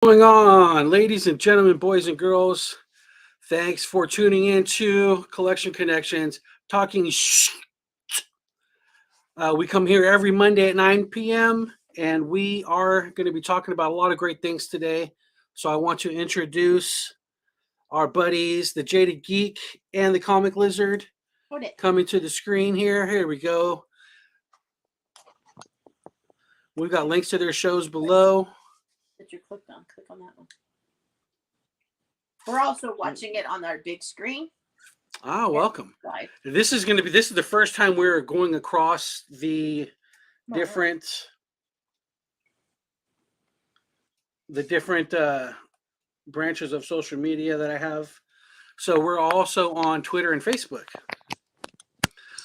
Going on, ladies and gentlemen, boys and girls? Thanks for tuning in to Collection Connections Talking we come here every Monday at 9 p.m. and we are going to be talking about a lot of great things today. So I want to introduce our buddies, the Jaded Geek and the Comic Lizard, coming to the screen here. Here we go. We've got links to their shows below. That you clicked on. Click on that one. We're also watching it on our big screen. Ah, welcome. This is the first time we're going across the different branches of social media that I have. So we're also on Twitter and Facebook.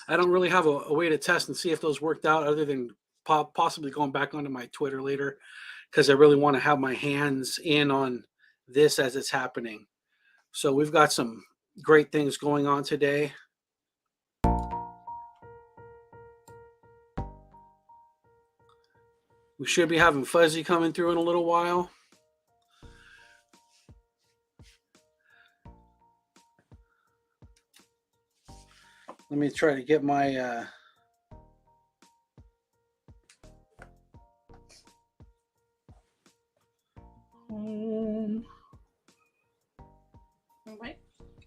I don't really have a way to test and see if those worked out other than possibly going back onto my Twitter later, because I really want to have my hands in on this as it's happening. So we've got some great things going on today. We should be having Fuzzy coming through in a little while. Let me try to get my Wait.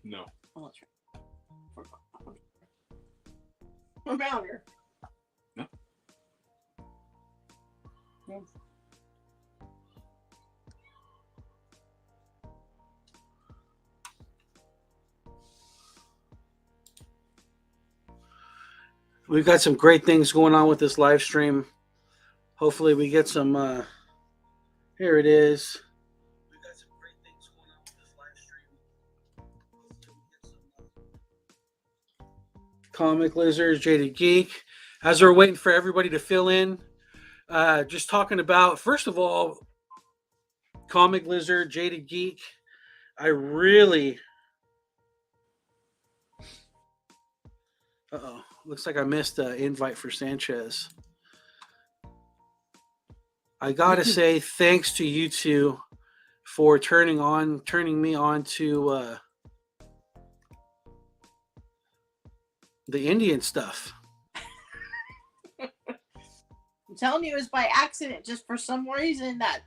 No. Oh, that's right. We're down here. No. Yeah. We've got some great things going on with this live stream. Hopefully we get some here it is. We've got some great things going on with this live stream. Comic Lizards, Jaded Geek. As we're waiting for everybody to fill in, just talking about, first of all, Comic Lizard, Jaded Geek. I really looks like I missed an invite for Sanchez. I gotta say thanks to you two for turning me on to the Indian stuff. I'm telling you, it was by accident. Just for some reason, that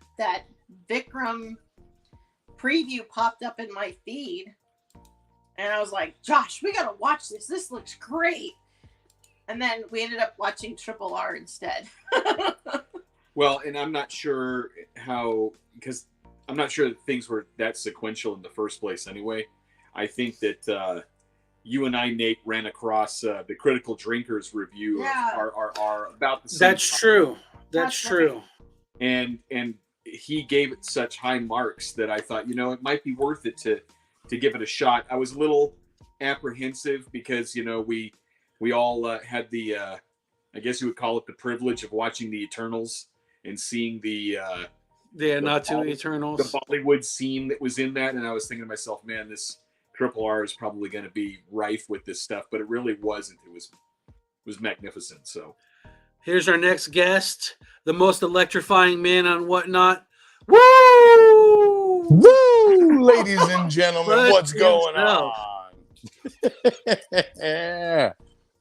Vikram preview popped up in my feed, and I was like, "Josh, we gotta watch this. This looks great." And then we ended up watching Triple R instead. Well, and I'm not sure because I'm not sure that things were that sequential in the first place anyway. I think that you and I, Nate, ran across the Critical Drinkers review are about the same. That's true. That's true. And he gave it such high marks that I thought, it might be worth it to give it a shot. I was a little apprehensive because, we all had the, I guess you would call it the privilege of watching the Eternals and seeing the Eternals, the Bollywood scene that was in that. And I was thinking to myself, man, this Triple R is probably going to be rife with this stuff, but it really wasn't. It was magnificent. So here's our next guest, the most electrifying man on Whatnot. Woo! Woo! Ladies and gentlemen, what's going on?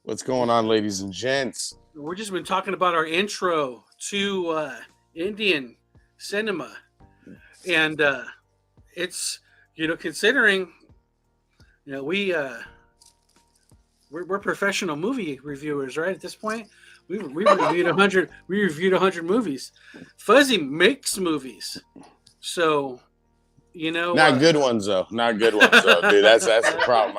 What's going on, ladies and gents? We've just been talking about our intro to Indian cinema. And it's, considering, we're professional movie reviewers, right? At this point, we reviewed 100. We reviewed 100 movies. Fuzzy makes movies, so not good ones though. Not good ones though, dude. That's the problem.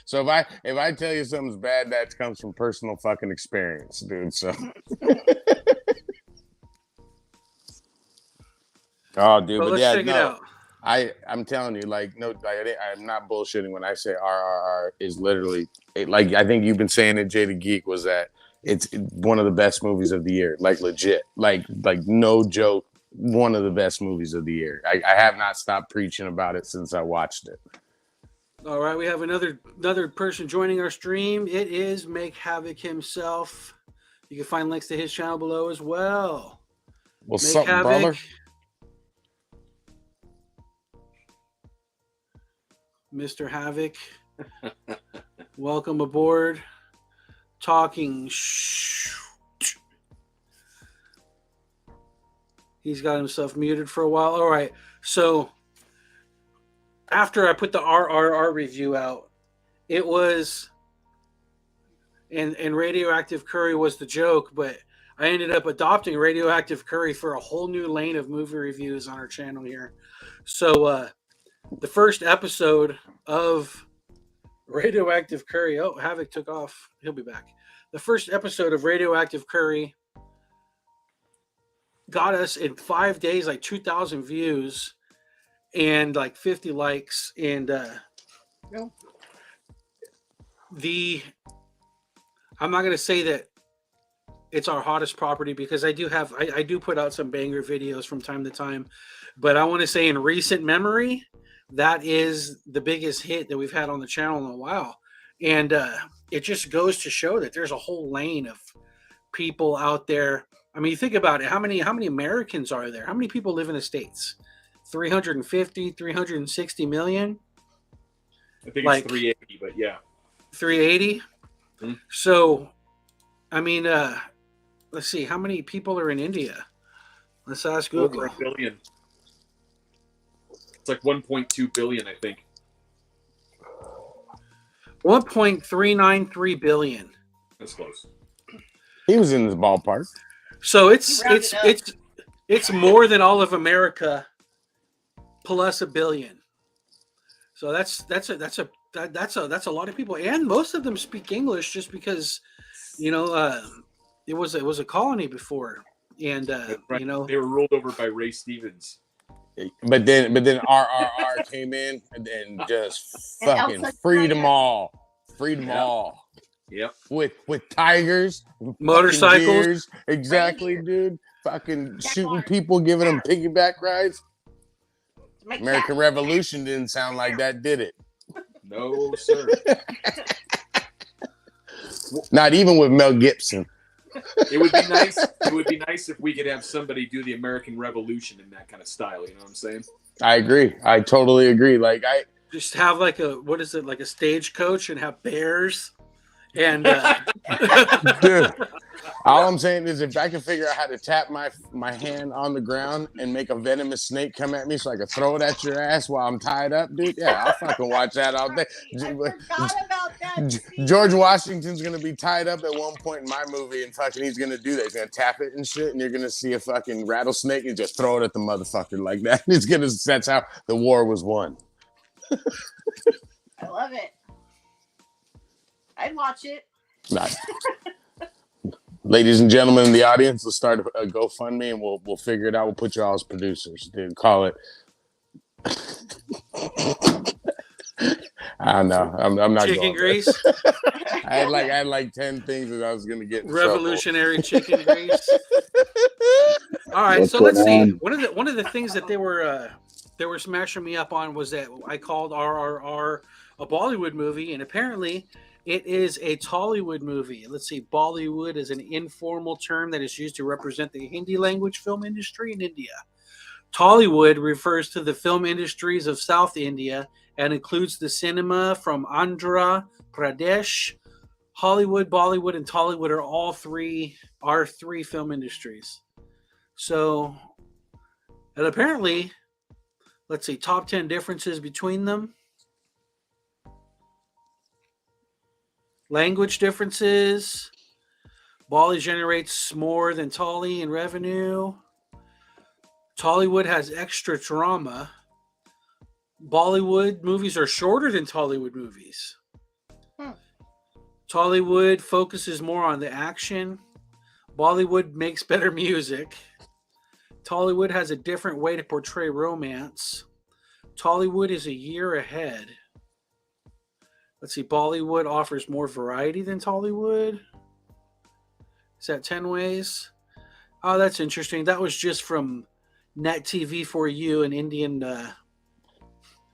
So if I tell you something's bad, that comes from personal fucking experience, dude. So. Oh, dude, but yeah, no. I'm telling you, I'm not bullshitting when I say RRR is literally like I think you've been saying it. Jada Geek was that it's one of the best movies of the year, like legit, like no joke, one of the best movies of the year. I have not stopped preaching about it since I watched it. All right, we have another person joining our stream. It is Make Havoc himself. You can find links to his channel below as well. What's up, brother? Mr. Havok. Welcome aboard. Talking. He's got himself muted for a while. All right. So after I put the RRR review out, it was, and Radioactive Curry was the joke, but I ended up adopting Radioactive Curry for a whole new lane of movie reviews on our channel here. So the first episode of Radioactive Curry, oh, Havok took off. He'll be back. The first episode of Radioactive Curry got us in 5 days like 2,000 views and like 50 likes. And I'm not going to say that it's our hottest property because I do put out some banger videos from time to time, but I want to say in recent memory, that is the biggest hit that we've had on the channel in a while. And it just goes to show that there's a whole lane of people out there. I mean, you think about it. How many Americans are there? How many people live in the States? 350, 360 million? I think it's 380, but yeah. 380? Mm-hmm. So, I mean, let's see. How many people are in India? Let's ask Google. Over 1 billion. It's like 1.2 billion, I think. 1.393 billion. That's close. He was in this ballpark. So it's more than all of America plus a billion. So that's a lot of people, and most of them speak English just because, you know, it was a colony before, and right. You know, they were ruled over by Ray Stevens. But then RRR came in and just fucking freed them all. Yep. With tigers, motorcycles, deers. Exactly, dude. Fucking shooting people, giving them piggyback rides. American Revolution didn't sound like that, did it? No, sir. Not even with Mel Gibson. It would be nice. It would be nice if we could have somebody do the American Revolution in that kind of style. You know what I'm saying? I agree. I totally agree. Like I just have like a stagecoach and have bears and dude, all I'm saying is if I can figure out how to tap my hand on the ground and make a venomous snake come at me so I can throw it at your ass while I'm tied up, dude, yeah, I'll fucking watch that all day. I forgot about that. George Washington's gonna be tied up at one point in my movie and fucking he's gonna do that. He's gonna tap it and shit, and you're gonna see a fucking rattlesnake and just throw it at the motherfucker like that. That's how the war was won. I love it. I'd watch it. Nice. Ladies and gentlemen in the audience, let's start a GoFundMe and we'll figure it out. We'll put you all as producers. Dude, call it. I don't know. I'm not chicken going grease. I had like 10 things that I was gonna get in revolutionary chicken grease. All right, so let's see. One of the things that they were smashing me up on was that I called RRR a Bollywood movie, and apparently it is a Tollywood movie. Let's see. Bollywood is an informal term that is used to represent the Hindi language film industry in India. Tollywood refers to the film industries of South India and includes the cinema from Andhra Pradesh. Hollywood, Bollywood, and Tollywood are all three film industries. So, and apparently, let's see, top 10 differences between them. Language differences. Bolly generates more than Tolly in revenue. Tollywood has extra drama. Bollywood movies are shorter than Tollywood movies. Tollywood focuses more on the action. Bollywood makes better music. Tollywood has a different way to portray romance. Tollywood is a year ahead. Let's see, Bollywood offers more variety than Tollywood. Is that 10 ways? Oh, that's interesting. That was just from Net TV for You, an Indian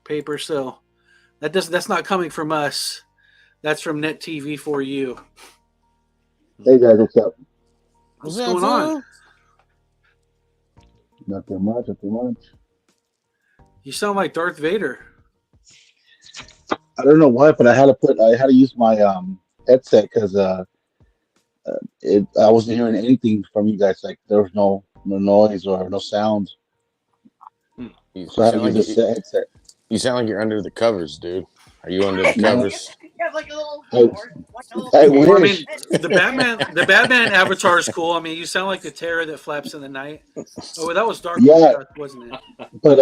paper. So that's not coming from us. That's from Net TV for You. Hey guys, what's up? What's going on? Nothing much. You sound like Darth Vader. I don't know why, but I had to use my headset because I wasn't hearing anything from you guys. Like there was no noise or no sound, You so I had to sound use like this headset. you sound like you're under the covers, dude. Are you under the No, covers? You have like a little I, board, like a little I Well, I wish. mean, the Batman avatar is cool. I mean, you sound like the terror that flaps in the night. Oh, that was Darkwing Yeah, Duck, wasn't it? but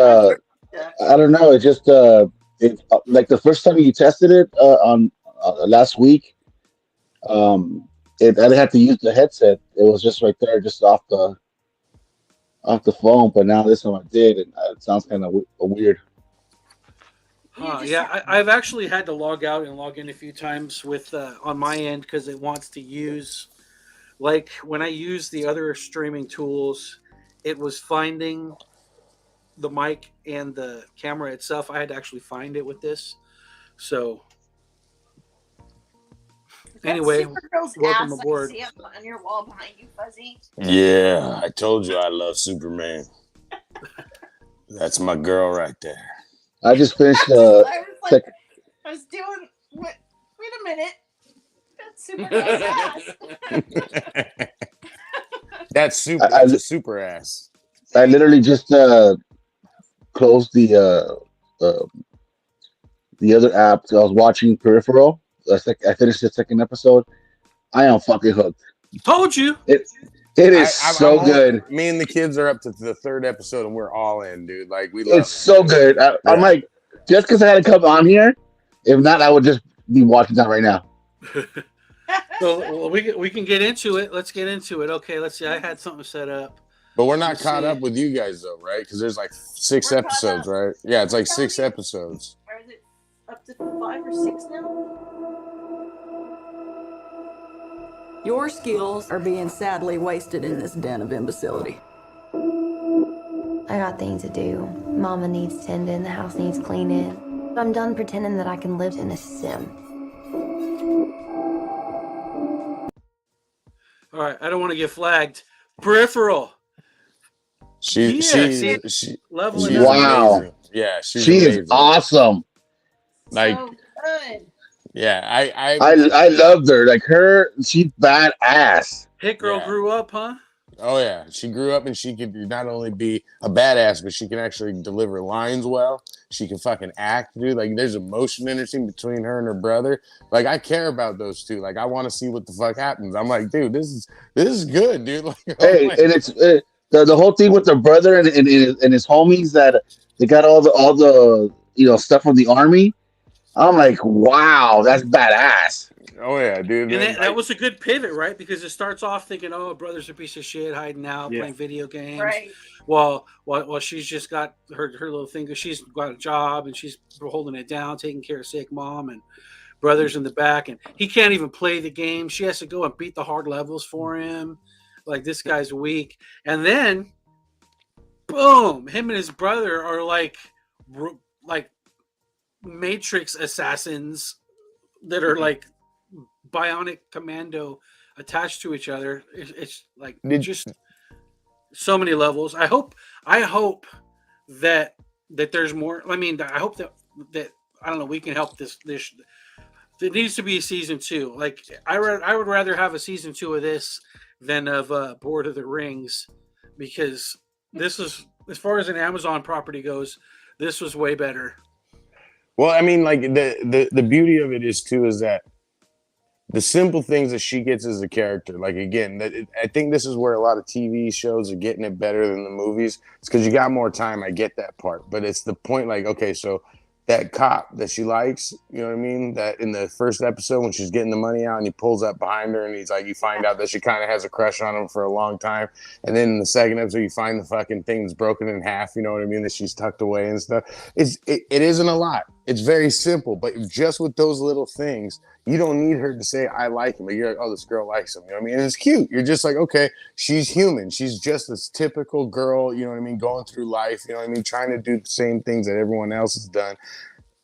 I don't know. It just like the first time you tested it on last week. Um, I didn't have to use the headset. It was just right there, just off the phone. But now this time I did, and it sounds kind of weird. Huh, yeah, I've actually had to log out and log in a few times with on my end because it wants to use, like when I use the other streaming tools, it was finding the mic and the camera itself. I had to actually find it with this. So anyway, Supergirl's welcome ass aboard. I see on your wall behind you, Fuzzy. Yeah, I told you I love Superman. That's my girl right there. I just finished I was like, second. I was doing. Wait a minute. That's Supergirl's ass. That's super. I, That's a super ass. I literally just closed the other app. I was watching Peripheral. I finished the second episode. I am fucking hooked. Told you. It is so good. Me and the kids are up to the third episode, and we're all in, dude. Like we love It's so good. I'm like, just because I had to come on here. If not, I would just be watching that right now. Well, we can get into it. Let's get into it. Okay, let's see. I had something set up. But we're not caught up with you guys though, right? Because there's like 6 episodes, right? Yeah, it's like 6 episodes. Or is it up to 5 or 6 now? Your skills are being sadly wasted in this den of imbecility. I got things to do. Mama needs tending, the house needs cleaning. I'm done pretending that I can live in a sim. All right, I don't want to get flagged. Peripheral. She's leveling up. Wow. Amazing. Yeah, she is awesome. Like, so good. Yeah, I loved her. Like she's badass. Hit girl grew up, huh? Oh yeah, she grew up and she could not only be a badass, but she can actually deliver lines well. She can fucking act, dude. Like there's emotion in her scene between her and her brother. Like I care about those two. Like I want to see what the fuck happens. I'm like, dude, this is good, dude. Like, hey, and it's the whole thing with the brother and his homies that they got all the stuff from the army. I'm like, wow, that's badass. Oh yeah, dude. And that was a good pivot, right? Because it starts off thinking, "Oh, brother's a piece of shit, hiding out, playing video games." Right. While she's just got her little thing. She's got a job and she's holding it down, taking care of sick mom, and brother's in the back, and he can't even play the game. She has to go and beat the hard levels for him. Like this guy's weak, and then, boom! Him and his brother are like Matrix assassins that are like bionic commando attached to each other. It's like just so many levels. I hope that there's more. I mean, I hope that I don't know. We can help this. There needs to be a season 2. Like I would rather have a season 2 of this than of Board of the Rings, because this is, as far as an Amazon property goes, this was way better. Well, I mean, like the beauty of it is too is that the simple things that she gets as a character. Like again, I think this is where a lot of TV shows are getting it better than the movies. It's because you got more time. I get that part, but it's the point. Like, okay, so that cop that she likes, you know what I mean? That in the first episode when she's getting the money out and he pulls up behind her and he's like, you find out that she kind of has a crush on him for a long time. And then in the second episode, you find the fucking thing's broken in half, you know what I mean? That she's tucked away and stuff. It isn't a lot. It's very simple, but just with those little things, you don't need her to say, I like him. But you're like, oh, this girl likes him. You know what I mean? And it's cute. You're just like, okay, she's human. She's just this typical girl, you know what I mean? Going through life, you know what I mean? Trying to do the same things that everyone else has done.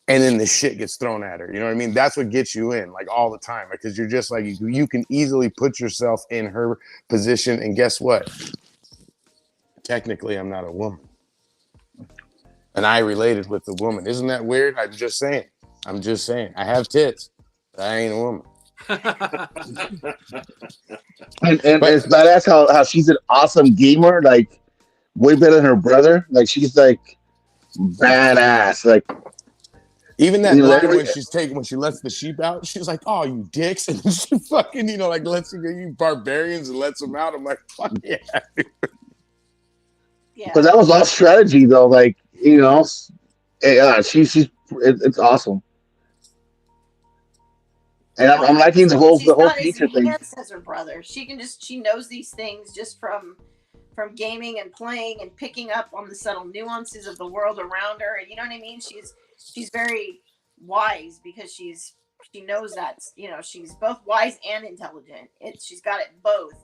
And then the shit gets thrown at her. You know what I mean? That's what gets you in, like all the time. Because you're just like, you can easily put yourself in her position. And guess what? Technically, I'm not a woman. And I related with the woman. Isn't that weird? I'm just saying. I'm just saying. I have tits. But I ain't a woman. And it's badass how she's an awesome gamer, like way better than her brother. Like she's like badass. Like even that you know, line when she lets the sheep out, she's like, "Oh, you dicks!" And she fucking like lets you barbarians and lets them out. I'm like, "Fuck yeah!" Yeah. But that was all strategy though. Like it's awesome. And I'm liking the whole feature thing. As her brother, she knows these things just from gaming and playing and picking up on the subtle nuances of the world around her. And you know what I mean? She's very wise because she knows that she's both wise and intelligent. She's got it both.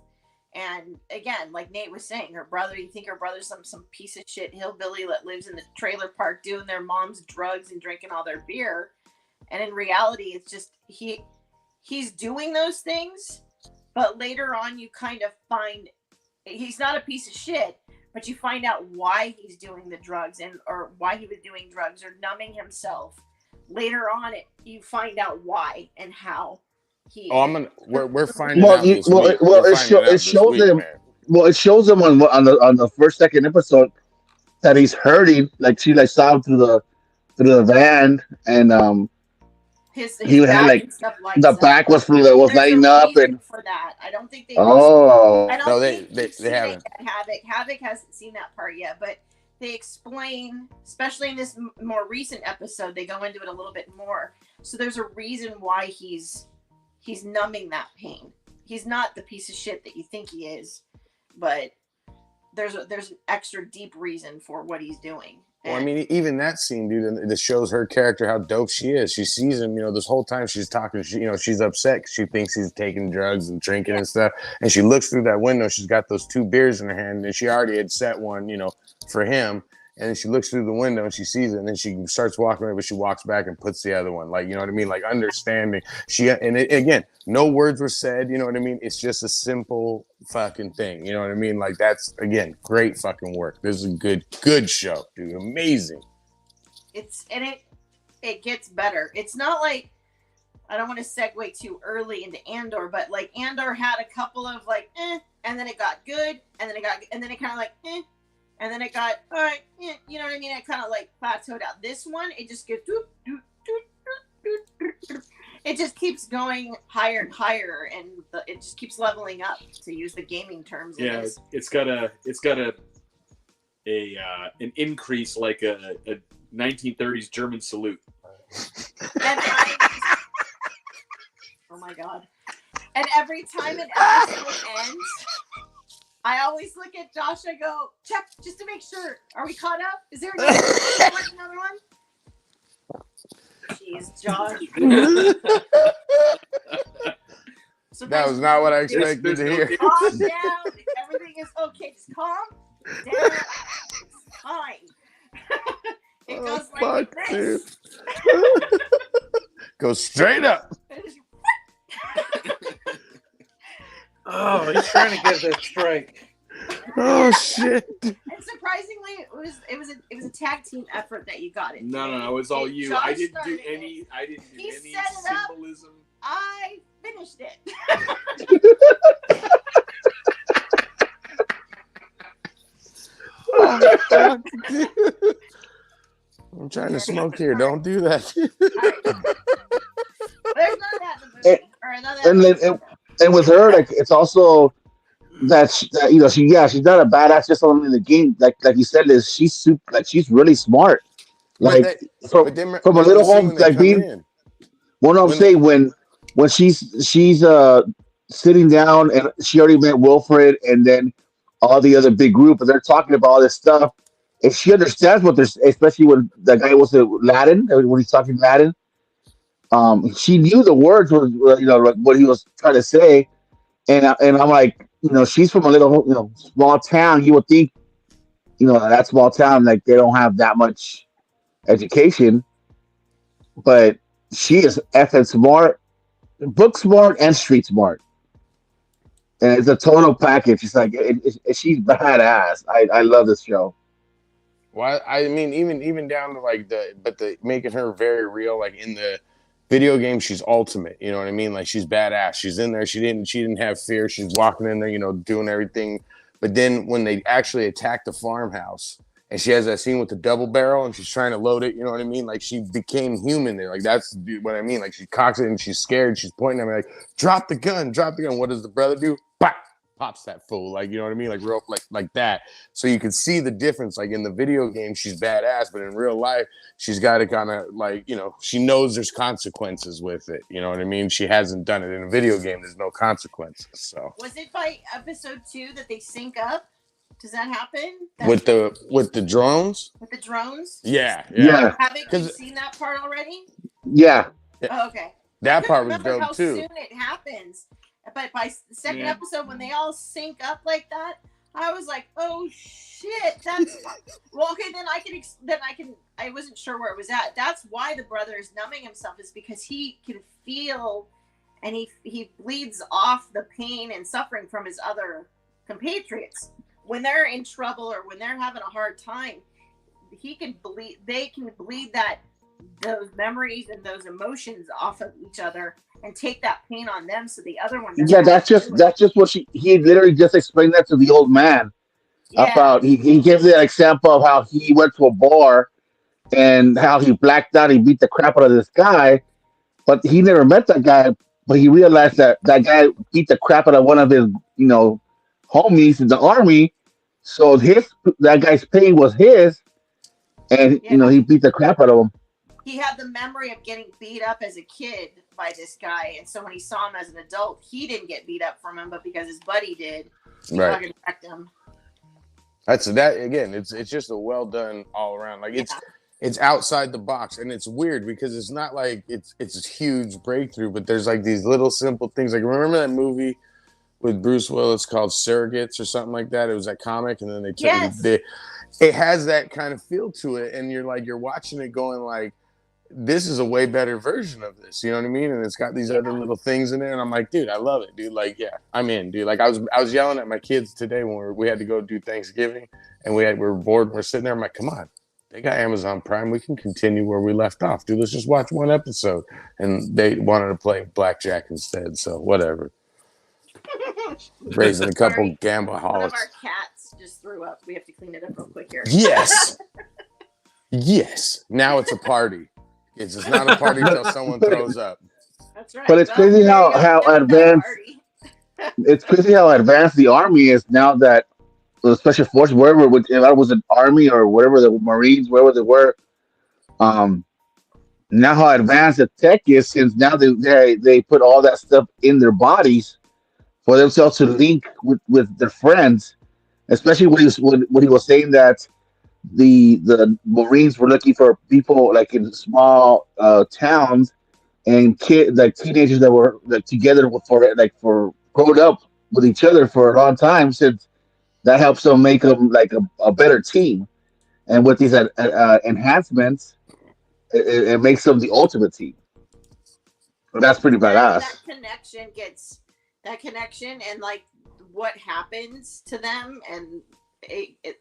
And again, like Nate was saying, her brother, you think her brother's some piece of shit hillbilly that lives in the trailer park doing their mom's drugs and drinking all their beer. And in reality, it's just he's doing those things, but later on you kind of find he's not a piece of shit, but you find out why he's doing the drugs or why he was doing drugs or numbing himself. Later on, you find out why and how he. Oh, we're finding out this week. It shows them on the first second episode that he's hurting. Like she saw him through the van and he had like the back was lighting up and for that. I don't think they. They haven't. Havok hasn't seen that part yet, but they explain, especially in this more recent episode, they go into it a little bit more. So there's a reason why he's numbing that pain. He's not the piece of shit that you think he is, but there's an extra deep reason for what he's doing. Well, I mean, even that scene, dude, it shows her character how dope she is. She sees him, this whole time she's talking. She's upset because she thinks he's taking drugs and drinking and stuff. And she looks through that window. She's got those 2 beers in her hand, and she already had set one, for him. And then she looks through the window and she sees it, and then she starts walking away, but she walks back and puts the other one. Like, you know what I mean? Like understanding. Again, no words were said. You know what I mean? It's just a simple fucking thing. You know what I mean? Like that's again great fucking work. This is a good show, dude. Amazing. It gets better. It's not like I don't want to segue too early into Andor, but like Andor had a couple of like and then it got good, and then it kind of like and then it got all right. You know what I mean? It kind of like plateaued out. This one, it just gets it just keeps going higher and higher, and it just keeps leveling up, to use the gaming terms. Yeah, it's got an increase like a 1930s German salute. Oh my god! And every time an episode ends, I always look at Josh. I go, check just to make sure. Are we caught up? Is there another one? Jeez, Josh. So that was not what I expected to hear. Calm down. Everything is okay. Just calm down. It's fine. It goes like this. Go straight up. Oh, he's trying to get that strike. Oh shit! And surprisingly, it was a tag team effort that you got it. No, it was all you. Josh I didn't do started any. it. I didn't do He any set it up. symbolism. I finished it. Oh, fuck, dude. I'm trying to smoke here. Don't do that. There's none of that in the movie. Or none of that. And with her, like it's also that she's not a badass just on in the game. Like you said, she's really smart. Like from a little home, like being. Well, I'm saying when she's sitting down and she already met Wilfred and then all the other big group, and they're talking about all this stuff, and she understands what they're, especially when the guy was Latin, when he's talking Latin. She knew the words were, like what he was trying to say, and I'm like, she's from a little, small town. You would think, that small town, like they don't have that much education, but she is effing smart, book smart, and street smart, and it's a total package. It's like she's badass. I love this show. Well, I mean, even down to like the making her very real, like in the video game, she's ultimate. You know what I mean? Like she's badass. She's in there. She didn't have fear. She's walking in there, you know, doing everything. But then when they actually attack the farmhouse, and she has that scene with the double barrel, and she's trying to load it. You know what I mean? Like she became human there. Like that's what I mean. Like she cocks it and she's scared. She's pointing at me like, "Drop the gun! Drop the gun!" What does the brother do? Pop! Pops that fool. Like you know what I mean? Like real like that. So you can see the difference. Like in the video game, she's badass, but in real life, she's got to kind of like, you know, she knows there's consequences with it. You know what I mean? She hasn't done it in a video game. There's no consequences. So was it by episode 2 that they sync up? Does that happen? With the drones? With the drones? Yeah. Haven't you seen that part already? Yeah. Oh, okay. That part was dope how too. Soon it happens, but by the second episode, when they all sync up like that, I was like, "Oh shit, that's well." Okay, then I can. I wasn't sure where it was at. That's why the brother is numbing himself, is because he can feel, and he bleeds off the pain and suffering from his other compatriots when they're in trouble or when they're having a hard time. They can bleed those memories and those emotions off of each other and take that pain on them, so the other one that's just what he literally just explained that to the old man about. He gives the example of how he went to a bar and how he blacked out. He beat the crap out of this guy, but he never met that guy. But he realized that guy beat the crap out of one of his, you know, homies in the army. So that guy's pain was his, and you know, he beat the crap out of him. He had the memory of getting beat up as a kid by this guy, and so when he saw him as an adult, he didn't get beat up from him, but because his buddy did, he fucking wrecked him. That's that again. It's just a well done all around. Like it's outside the box, and it's weird because it's not like it's a huge breakthrough, but there's like these little simple things. Like remember that movie with Bruce Willis called Surrogates or something like that? It was that comic, and then they took it has that kind of feel to it, and you're watching it going like, this is a way better version of this, you know what I mean? And it's got these other little things in there, and I'm like, dude, I love it, dude. Like, yeah, I'm in, dude. Like, I was yelling at my kids today when we had to go do Thanksgiving, and we were bored. And we're sitting there. I'm like, come on, they got Amazon Prime. We can continue where we left off, dude. Let's just watch one episode. And they wanted to play blackjack instead, so whatever. Raising a couple gambaholics. One of our cats just threw up. We have to clean it up real quick here. Yes. Yes. Now it's a party. It's just not a party until someone throws up. That's right. But it's crazy how advanced. It's crazy how advanced the army is now. That the special forces, wherever, if that was an army or whatever, the Marines, wherever they were, now how advanced the tech is, since now they put all that stuff in their bodies for themselves to link with their friends. Especially when he was saying that the Marines were looking for people like in small towns and teenagers that were together for growing up with each other for a long time, since that helps them make them like a better team. And with these enhancements, it makes them the ultimate team. So that's pretty badass. That connection and like what happens to them, and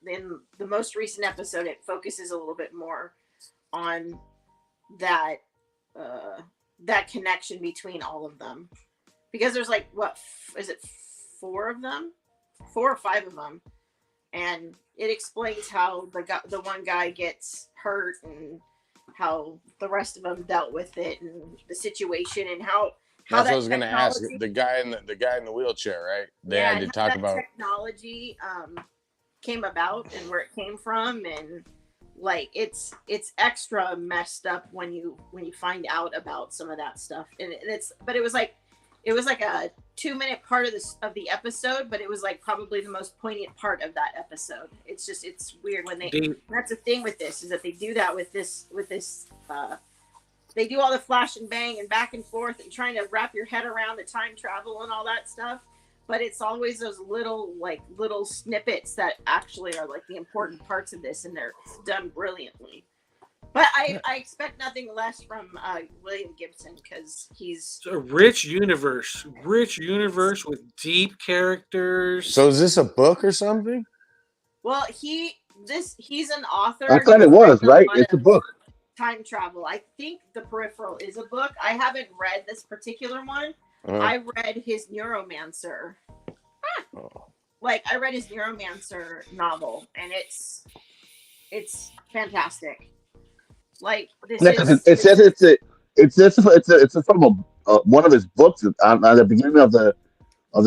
in the most recent episode, it focuses a little bit more on that connection between all of them, because there's like, what is it, 4 of them, 4 or 5 of them, and it explains how the one guy gets hurt and how the rest of them dealt with it and the situation, and how that's what I was going to ask. The guy in the wheelchair, right? They had to talk about technology came about and where it came from, and like it's extra messed up when you find out about some of that stuff. And it was like a 2-minute part of the episode, but it was like probably the most poignant part of that episode. It's weird when that's the thing with this, is that they do that with this they do all the flash and bang and back and forth and trying to wrap your head around the time travel and all that stuff. But it's always those little snippets that actually are like the important parts of this, and they're done brilliantly. But I expect nothing less from William Gibson, because he's a rich universe with deep characters. So is this a book or something? Well, he's an author. I thought it who's was, written right? lot It's a of book. Time travel. I think The Peripheral is a book. I haven't read this particular one. Uh-huh. I read his Neuromancer. Like I read his Neuromancer novel, and it's fantastic. Like this Yeah, is. it says it's from one of his books on the beginning of the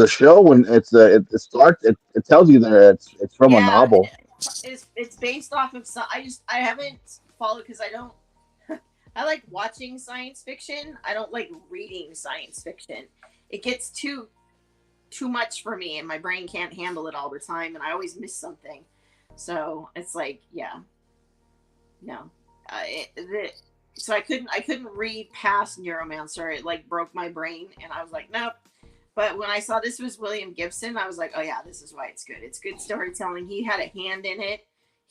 show when it starts. It tells you that it's from a novel. It's based off of some. I haven't followed because I don't. I like watching science fiction. I don't like reading science fiction. It gets too much for me, and my brain can't handle it all the time, and I always miss something. So it's like, no. So I couldn't read past Neuromancer. It like broke my brain, and I was like, nope. But when I saw this was William Gibson, I was like, oh yeah, this is why it's good. It's good storytelling. He had a hand in it.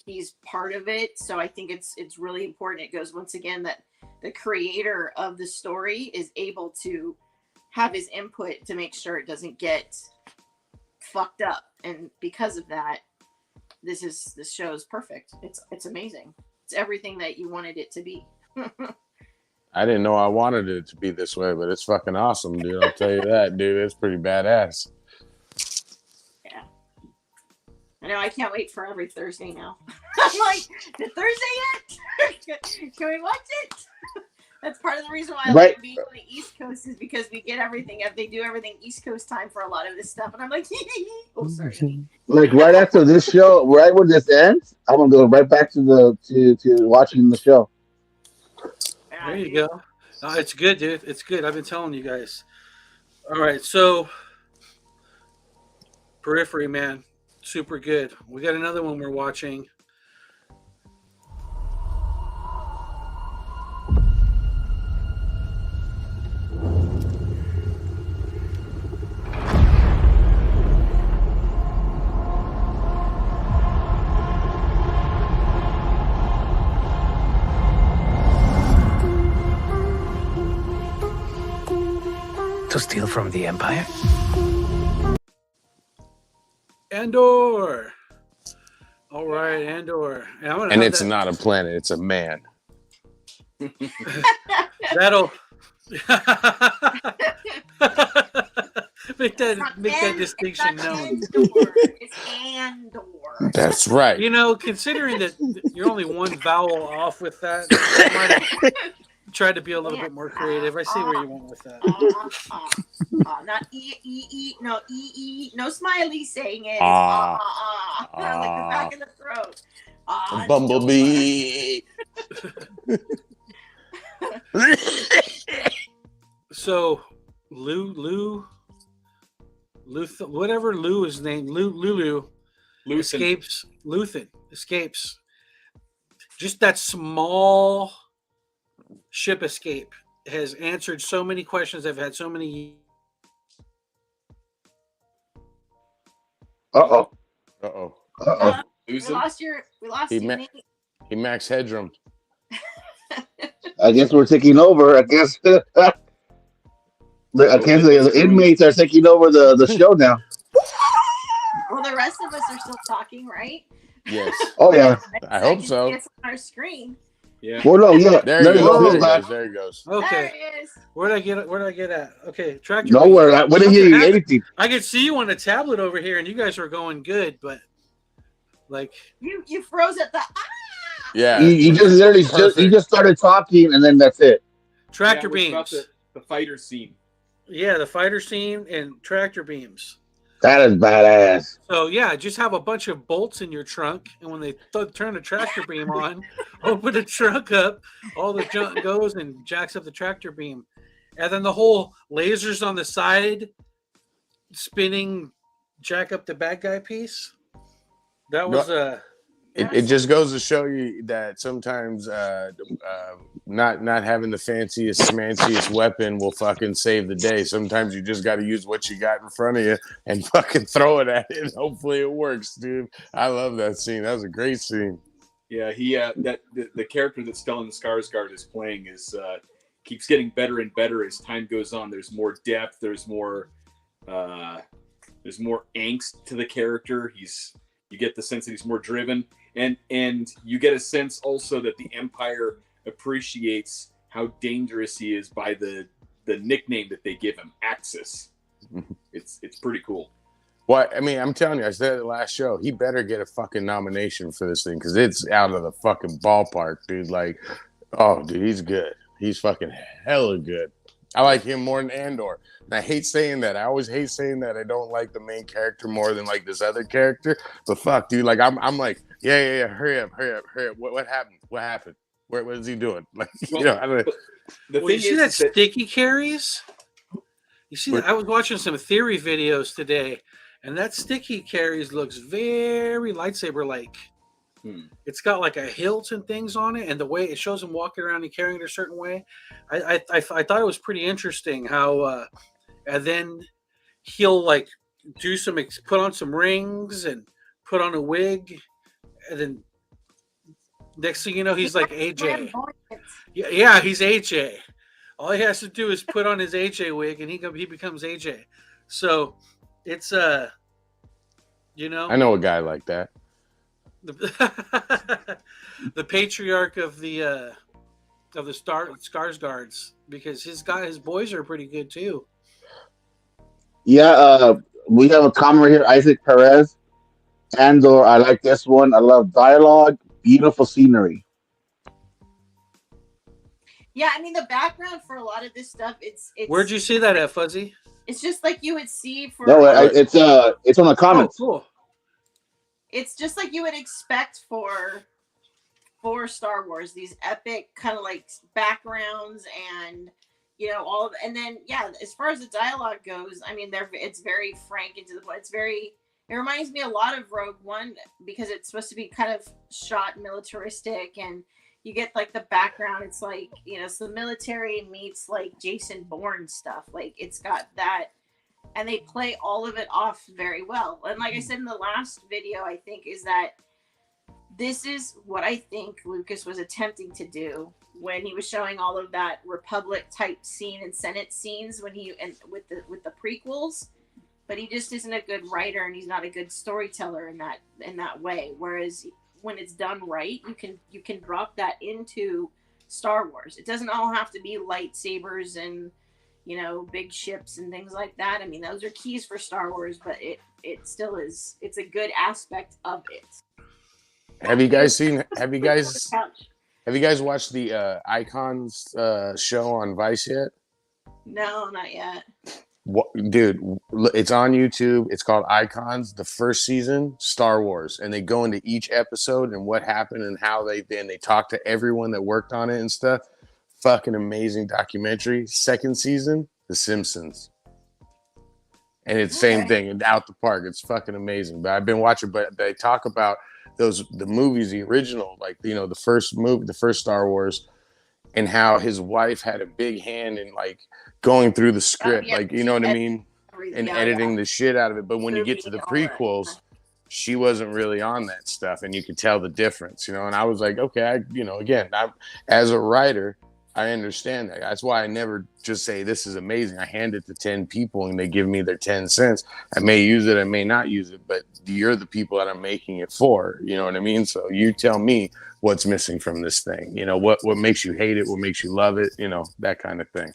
He's part of it. So I think it's really important. It goes once again that the creator of the story is able to have his input to make sure it doesn't get fucked up. And because of that, this show is perfect. It's amazing. It's everything that you wanted it to be. I didn't know I wanted it to be this way, but it's fucking awesome, dude. I'll tell you that, dude. It's pretty badass. Yeah. I know. I can't wait for every Thursday now. I'm like, the Thursday yet? Can we watch it? That's part of the reason why I like being on the East Coast is because we get everything. They do everything East Coast time for a lot of this stuff, and I'm like, oh, sorry. Like right after this show, right when this ends, I'm gonna go right back to watching the show. There you go. It's good, dude. It's good. I've been telling you guys. All right, so Periphery, man, super good. We got another one we're watching. To steal from the Empire? Andor. All right, Andor. And it's not a planet, it's a man. That'll make that distinction known. It's Andor. That's right. You know, considering that you're only one vowel off with that, I might have tried to be a little bit more creative. I see where you went with that. Not no smiley saying it. It's like the back of the throat. Bumblebee. So Lulu, whatever Lou is named, Lulu escapes. Luthen escapes. Just that small ship escape has answered so many questions. I've had so many. We lost you. Nate. He max headroom. I guess we're taking over. I guess the inmates are taking over the show now. Well, the rest of us are still talking, right? Yes. Oh yeah. I hope so. It's on our screen. Yeah. Well, no, yeah. There he goes. There he goes. Okay. There it is. Where'd I get at? Okay, tractor. Nowhere. We didn't hear anything. I could see you on the tablet over here, and you guys were going good, but like you froze at the Yeah. You just literally you just started talking, and then that's it. Tractor beams. The fighter scene. Yeah, the fighter scene and tractor beams. That is badass. So yeah, just have a bunch of bolts in your trunk, and when they turn the tractor beam on, open the trunk up, all the junk goes and jacks up the tractor beam, and then the whole lasers on the side spinning, jack up the bad guy piece. That was It just goes to show you that sometimes not having the fanciest, smanciest weapon will fucking save the day. Sometimes you just got to use what you got in front of you and fucking throw it at it. Hopefully it works, dude. I love that scene. That was a great scene. Yeah, the character that Stellan Skarsgård is playing is keeps getting better and better as time goes on. There's more depth. There's more angst to the character. You get the sense that he's more driven, and you get a sense also that the Empire appreciates how dangerous he is by the nickname that they give him, Axis. It's pretty cool. What I mean, I'm telling you, I said it last show. He better get a fucking nomination for this thing because it's out of the fucking ballpark, dude. Like, oh, dude, he's good. He's fucking hella good. I like him more than Andor. And I hate saying that. I always hate saying that. I don't like the main character more than like this other character. But fuck, dude, like I'm like, yeah. Hurry up. What happened? What happened? What is he doing? Like, Well, you know, I don't know. The Well, thing you see is that sticky carries? You see that? I was watching some theory videos today, and that sticky carries looks very lightsaber-like. It's got like a hilt and things on it, and the way it shows him walking around and carrying it a certain way. I thought it was pretty interesting how, and then he'll like do some put on some rings and put on a wig, and then next thing you know, he's like AJ. Yeah, he's AJ. All he has to do is put on his AJ wig, and he becomes AJ. So it's you know, I know a guy like that. The patriarch of the Skarsgårds, because his boys are pretty good too. Yeah, we have a comment right here, Isaac Perez. Andor, I like this one. I love dialogue, beautiful scenery. Yeah, I mean the background for a lot of this stuff, it's Where'd you see that at, Fuzzy? It's just like you would see for No, it's on the comments. Oh, cool. It's just like you would expect for Star Wars, these epic kind of like backgrounds and you know all of, and then yeah, as far as the dialogue goes, I mean it's very frank and to the point. It reminds me a lot of Rogue One because it's supposed to be kind of shot militaristic, and you get like the background. It's like, you know, it's the military meets like Jason Bourne stuff. Like it's got that. And they play all of it off very well. And like I said in the last video, I think is that this is what I think Lucas was attempting to do when he was showing all of that Republic type scene and Senate scenes with the prequels. But he just isn't a good writer, and he's not a good storyteller in that way. Whereas when it's done right, you can drop that into Star Wars. It doesn't all have to be lightsabers and, you know, big ships and things like that. I mean, those are keys for Star Wars, but it still is. It's a good aspect of it. Have you guys watched the Icons show on Vice yet? No, not yet. What, dude, it's on YouTube. It's called Icons. The first season, Star Wars, and they go into each episode and what happened and how they talk to everyone that worked on it and stuff. Fucking amazing documentary. Second season, The Simpsons. And it's same thing, and out the park. It's fucking amazing. But I've been watching, but they talk about the movies, the original, like, you know, the first Star Wars, and how his wife had a big hand in like going through the script, like, you know what I mean? And editing the shit out of it. But when you get to the prequels, she wasn't really on that stuff, and you could tell the difference, you know. And I was like, okay, as a writer, I understand that. That's why I never just say this is amazing. I hand it to 10 people and they give me their 10 cents. I may use it, I may not use it, but you're the people that I'm making it for. You know what I mean? So you tell me what's missing from this thing. You know, what makes you hate it, what makes you love it, you know, that kind of thing.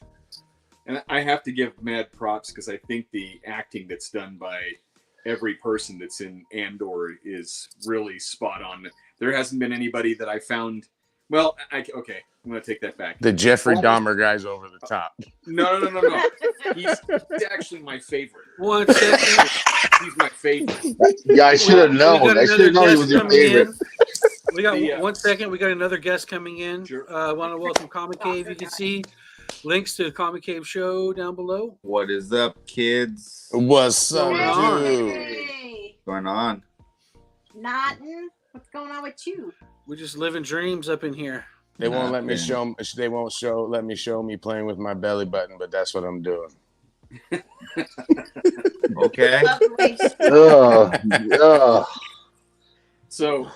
And I have to give mad props because I think the acting that's done by every person that's in Andor is really spot on. There hasn't been anybody that I found. Well, okay, I'm going to take that back. The Jeffrey Dahmer guy's over the top. No. He's actually my favorite. One second. He's my favorite. Yeah, I should have known. I should have known he was your favorite. We got 1 second. We got another guest coming in. Sure. I want to welcome Comic Cave. You can see links to the Comic Cave show down below. What is up, kids? What's up, dude? Hey, What's going on? Nothing. What's going on with you? We're just living dreams up in here. They won't let me show. They won't let me show me playing with my belly button, but that's what I'm doing. Okay. So Yeah. So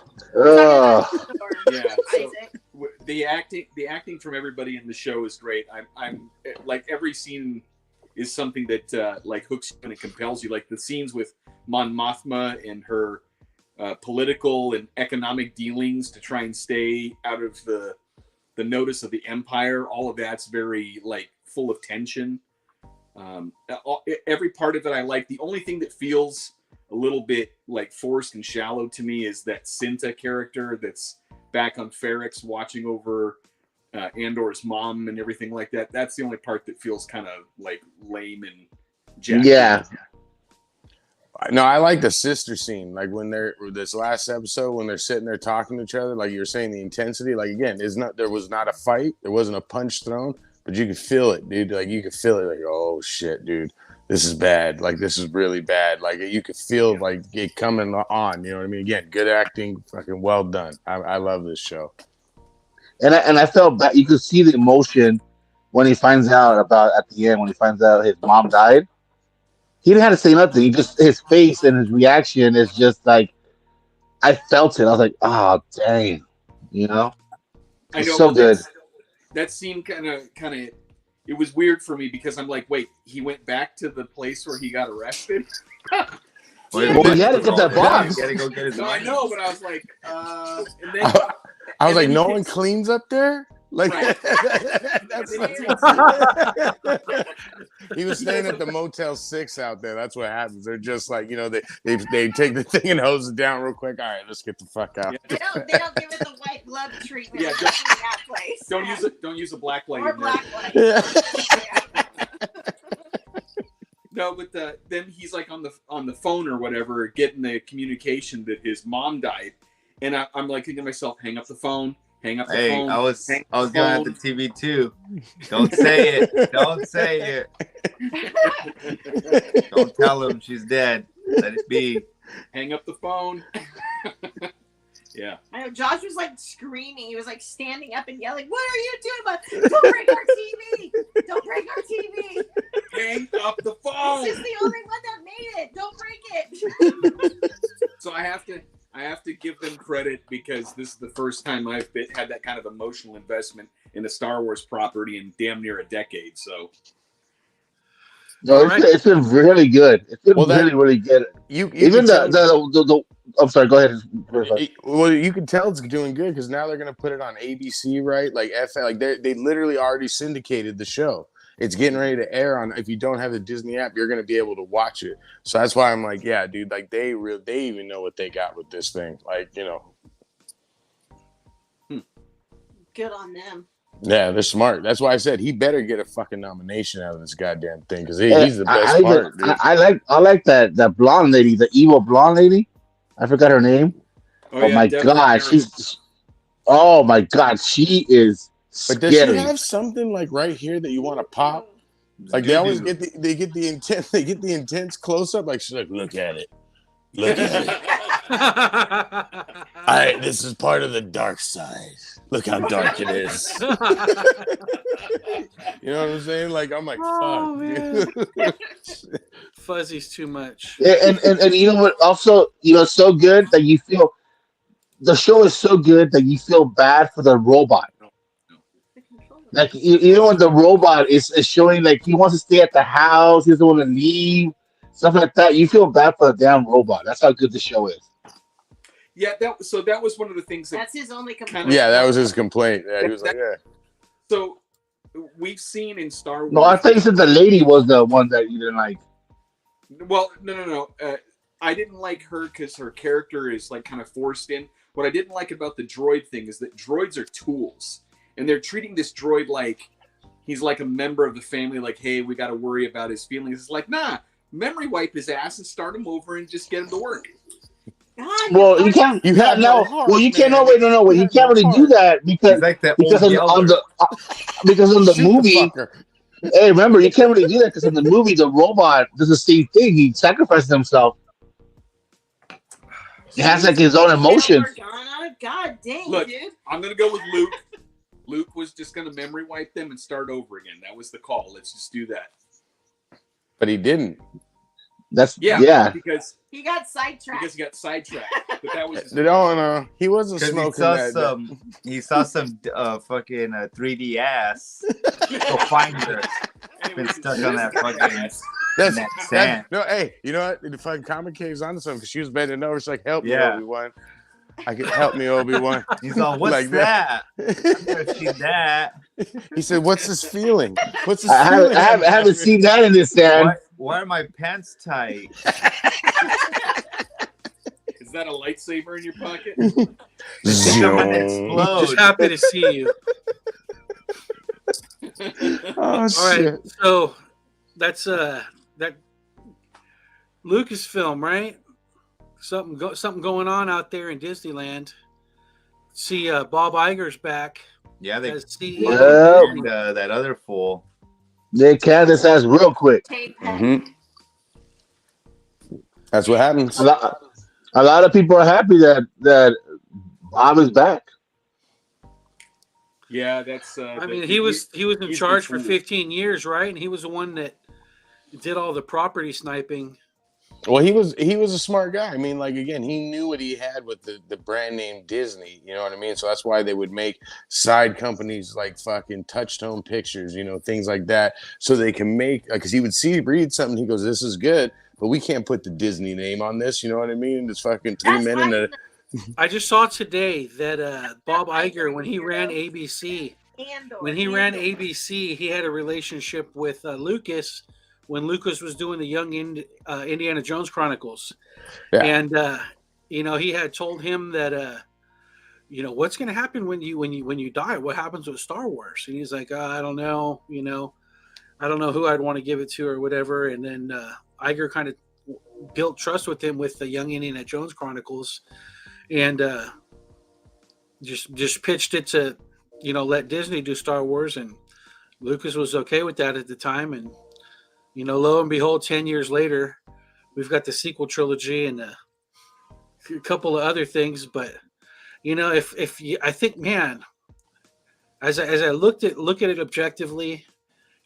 the acting from everybody in the show is great. I'm like, every scene is something that like hooks you and it compels you. Like the scenes with Mon Mothma and her political and economic dealings to try and stay out of the notice of the Empire. All of that's very like full of tension. Every part of it I like. The only thing that feels a little bit like forced and shallow to me is that Cinta character that's back on Ferrex watching over Andor's mom and everything like that. That's the only part that feels kind of like lame and jacked. Yeah. No, I like the sister scene. Like when they're this last episode when they're sitting there talking to each other. Like you're saying, the intensity. Like again, there was not a fight. There wasn't a punch thrown, but you could feel it, dude. Like you could feel it. Like oh shit, dude, this is bad. Like this is really bad. Like you could feel like it coming on. You know what I mean? Again, good acting, fucking well done. I love this show. And I felt bad. You could see the emotion when he finds out about at the end when he finds out his mom died. He didn't have to say nothing. He just his face and his reaction is just like I felt it. I was like, oh dang, you know. I know. So good. That scene kind of it was weird for me because I'm like, wait, he went back to the place where he got arrested. Well, he had to get that box. He had to go get his No, I money. know, but I was like, and then I was like, then no he one gets- cleans up there. Like Right. he was staying at the Motel 6 out there. That's what happens. They're just like, you know, they take the thing and hose it down real quick. All right, let's get the fuck out. Yeah. They don't give it the white glove treatment. Yeah, in that place. Don't use a black light. Or in there. black light. Yeah. No, but then he's like on the phone or whatever, getting the communication that his mom died, and I'm like thinking to myself, hang up the phone. Hang up the Hey, phone. I was hang up going the at the phone. TV too. Don't say it. Don't say it. Don't tell him she's dead. Let it be. Hang up the phone. Yeah. I know Josh was like screaming. He was like standing up and yelling, "What are you doing? Don't break our TV! Don't break our TV! Hang up the phone. This is the only one that made it. Don't break it." So I have to give them credit because this is the first time I've had that kind of emotional investment in a Star Wars property in damn near a decade. So No, it's been really good. It's been really good. You Even the I'm sorry. Go ahead. Well, you can tell it's doing good because now they're gonna put it on ABC, right? Like like they literally already syndicated the show. It's getting ready to air on. If you don't have the Disney app, you're gonna be able to watch it. So that's why I'm like, yeah, dude. Like they even know what they got with this thing. Like you know. Good on them. Yeah, they're smart. That's why I said he better get a fucking nomination out of this goddamn thing because he's the best part. Dude. I like that blonde lady, the evil blonde lady. I forgot her name. Oh, yeah, my god, oh my god, she is. But does she have something like right here that you want to pop? Like they always get the intense close up. Like she's like, look at it. This is part of the dark side. Look how dark it is. You know what I'm saying? Like I'm like, fuck, dude. Fuzzy's too much. And you know what? Also, you know, so good that you feel the show is so good that you feel bad for the robot. Like you know what the robot is showing, like he wants to stay at the house, he doesn't want to leave, stuff like that. You feel bad for the damn robot. That's how good the show is. Yeah, that was one of the things that's his only complaint. Yeah, that was his complaint. Yeah, he was like, yeah. So we've seen in Star Wars. No, I thought you said the lady was the one that you didn't like. Well, no. I didn't like her because her character is like kind of forced in. What I didn't like about the droid thing is that droids are tools. And they're treating this droid like he's like a member of the family, like, hey, we got to worry about his feelings. It's like, nah, memory wipe his ass and start him over and just get him to work. God, well, you can't. You have no. Heart, well, you can't. No, wait, no. You can't really do that because like that because on the movie. Hey, remember, you can't really do that because in the movie, the robot does the same thing. He sacrifices himself. He has like his own emotions. God dang, look, dude. I'm gonna go with Luke. Luke was just going to memory wipe them and start over again. That was the call. Let's just do that. But he didn't. That's because he got sidetracked. Because he got sidetracked. But that was no, he wasn't smoking he saw some fucking 3D ass. Go find her. Been stuck on that fucking That's that sand. no. Hey, you know what? The fucking Comic Cave's onto something because she was bending over. She's like, "Help me, Yeah. Obi-Wan. I can help me, Obi-Wan." He's all, "What's Like that? I've never seen that. He said, "What's this feeling? What's this I feeling?" haven't seen that in this stand. Why are my pants tight?" Is that a lightsaber in your pocket? I'm gonna explode. Just happy to see you. Oh, All shit. right, so that's that Lucasfilm, right? Something going on out there in Disneyland. See, Bob Iger's back. Yeah, they as CEO. Yeah. and, that other fool. They canned this ass real quick. Mm-hmm. That's what happens. A lot of people are happy that Bob is back. Yeah, that's. I mean, he was in he's charge for been 15 years, right? And he was the one that did all the property sniping. Well, he was a smart guy. I mean, like, again, he knew what he had with the brand name Disney. You know what I mean? So that's why they would make side companies like fucking Touchstone Pictures, you know, things like that, so they can make, because he would read something, he goes, "This is good, but we can't put the Disney name on this." You know what I mean? It's fucking 3 men in a. I just saw today that Bob Iger, when he ran ABC, he had a relationship with Lucas when Lucas was doing the Young Indiana Jones Chronicles. Yeah. And you know, he had told him that you know, what's going to happen when you die? What happens with Star Wars? And he's like, I don't know, you know, I don't know who I'd want to give it to or whatever. And then Iger kind of built trust with him with the Young Indiana Jones Chronicles, and just pitched it to, you know, let Disney do Star Wars, and Lucas was okay with that at the time. And you know, lo and behold, 10 years later, we've got the sequel trilogy and a couple of other things. But you know, if you, I think, man, as I look at it objectively,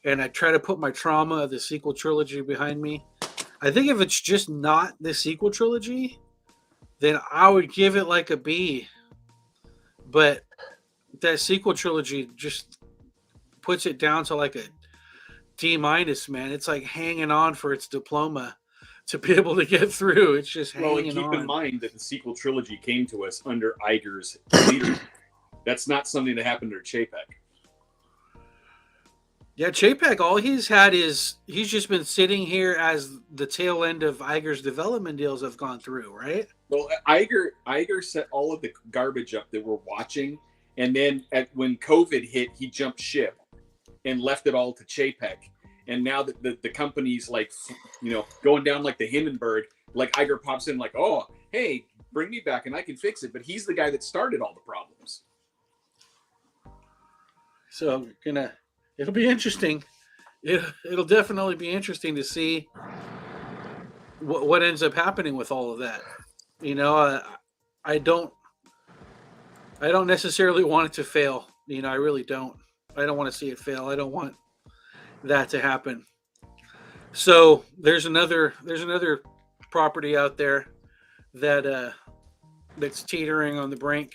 and I try to put my trauma of the sequel trilogy behind me, I think if it's just not the sequel trilogy, then I would give it like a B. But that sequel trilogy just puts it down to like a D-, man. It's like hanging on for its diploma to be able to get through. It's just hanging and keep on. in mind that the sequel trilogy came to us under Iger's leadership. That's not something that happened under Chapek. Yeah, Chapek, all he's had is he's just been sitting here as the tail end of Iger's development deals have gone through, right? Well, Iger set all of the garbage up that we're watching, and then when COVID hit, he jumped ship and left it all to Chapek. And now that the company's like, you know, going down like the Hindenburg, like Iger pops in like, "Oh, hey, bring me back and I can fix it." But he's the guy that started all the problems. So it'll be interesting. It'll definitely be interesting to see what ends up happening with all of that. You know, I don't necessarily want it to fail. You know, I really don't. I don't want to see it fail. I don't want that to happen. So there's another property out there that that's teetering on the brink.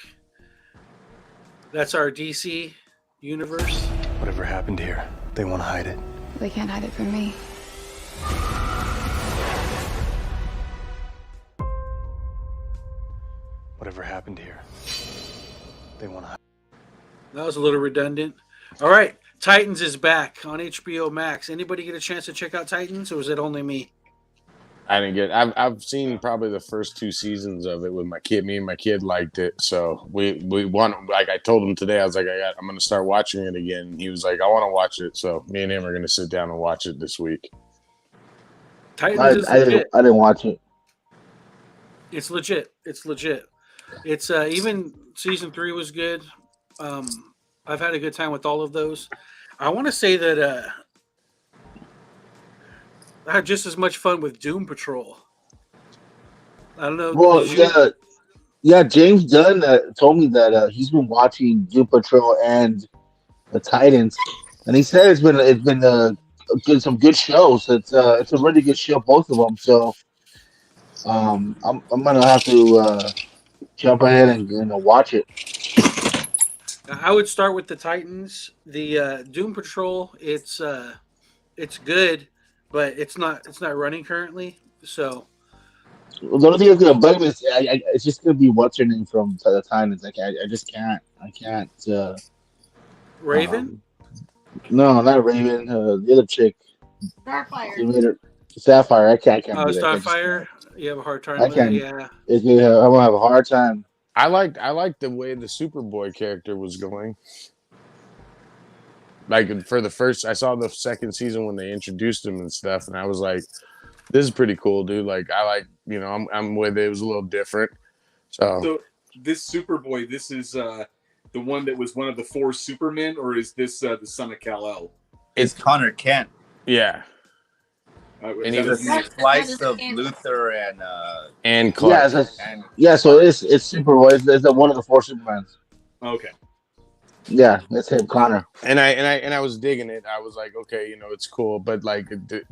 That's our DC universe. Whatever happened here, they want to hide it. They can't hide it from me. Whatever happened here, they want to hide. That was a little redundant. All right, Titans is back on HBO Max. Anybody get a chance to check out Titans, or was it only me? I didn't get. I've seen probably the first 2 seasons of it with my kid. Me and my kid liked it, so we want. Like I told him today, I was like, I'm going to start watching it again. And he was like, I want to watch it. So me and him are going to sit down and watch it this week. Titans I didn't watch it. It's legit. It's legit. It's even season 3 was good. I've had a good time with all of those. I want to say that I had just as much fun with Doom Patrol. I don't know. Well, yeah. James Dunn told me that he's been watching Doom Patrol and the Titans, and he said it's been some good shows. It's a really good show, both of them. So I'm gonna have to jump ahead and watch it. I would start with the Titans. The Doom Patrol. It's good, but it's not running currently. So Well, the only thing that's gonna bug me is it's just gonna be what's her name from the Titans. Like I just can't. I can't. Raven. No, not Raven. The other chick. Starfire. They made her Sapphire. I can't Oh, do that. Starfire. You have a hard time I with it, can't. yeah. I'm gonna have a hard time. I liked the way the Superboy character was going. Like for the first, I saw the second season when they introduced him and stuff, and I was like, "This is pretty cool, dude." Like I like, I'm with it. It was a little different. So this Superboy, this is the one that was one of the 4 Supermen, or is this the son of Kal-El? It's Connor Kent. Yeah. And he's a slice of Luther and Clark. So it's Superboy. It's one of the 4 Supermans. Okay. Yeah, that's him, Connor. And I was digging it. I was like, okay, it's cool. But like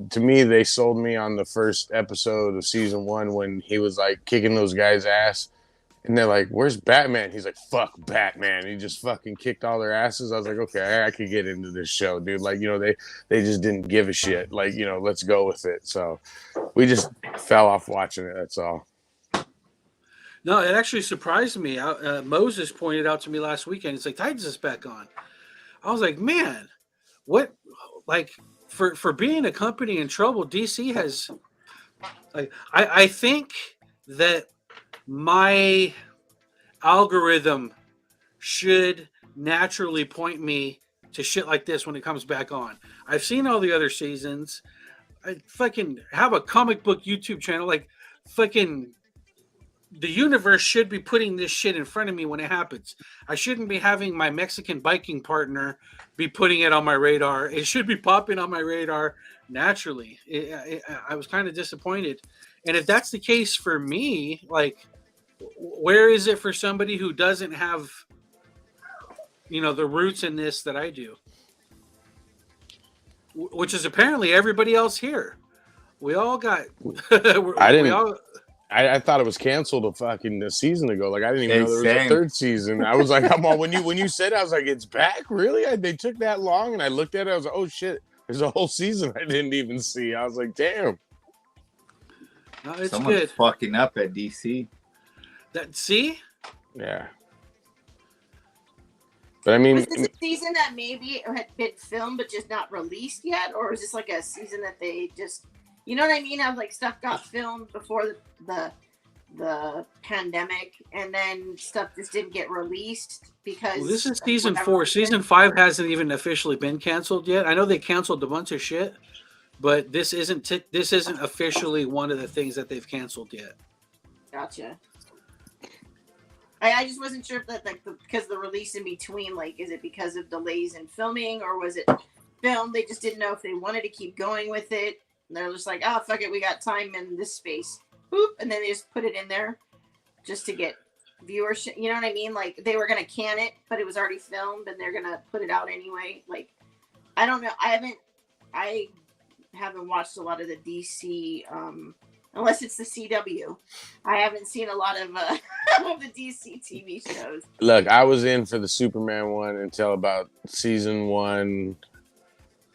to me, they sold me on the first episode of season 1 when he was like kicking those guys' ass. And they're like, "Where's Batman?" He's like, "Fuck Batman." He just fucking kicked all their asses. I was like, okay, I could get into this show, dude. Like, they just didn't give a shit. Like, let's go with it. So we just fell off watching it. That's all. No, it actually surprised me. Moses pointed out to me last weekend. It's like Titans is back on. I was like, man, what? Like for being a company in trouble, DC has. Like, I think that my algorithm should naturally point me to shit like this when it comes back on. I've seen all the other seasons. I fucking have a comic book YouTube channel. Like, fucking the universe should be putting this shit in front of me when it happens. I shouldn't be having my Mexican biking partner be putting it on my radar. It should be popping on my radar naturally. I was kind of disappointed. And if that's the case for me, like, where is it for somebody who doesn't have, the roots in this that I do? Which is apparently everybody else here. We all got. I thought it was canceled a season ago. Like I didn't even know there was a third season. I was like, come on. When you said it, I was like, it's back? Really? They took that long? And I looked at it. I was like, oh shit! There's a whole season I didn't even see. I was like, damn. No, it's Someone's good. fucking up at DC. See? Yeah. But I mean, was this a season that maybe had been filmed but just not released yet, or is this like a season that they just, you know what I mean? How like stuff got filmed before the pandemic, and then stuff just didn't get released because. This is season 4. Season 5 hasn't even officially been canceled yet. I know they canceled a bunch of shit, but this isn't officially one of the things that they've canceled yet. Gotcha. I just wasn't sure if that because the release in between, like, is it because of delays in filming, or was it filmed? They just didn't know if they wanted to keep going with it. And they're just like, oh fuck it, we got time in this space. Boop, and then they just put it in there just to get viewership. You know what I mean? Like they were gonna can it, but it was already filmed, and they're gonna put it out anyway. Like, I don't know. I haven't watched a lot of the DC. Unless it's the CW. I haven't seen a lot of the DC TV shows. Look, I was in for the Superman one until about season 1,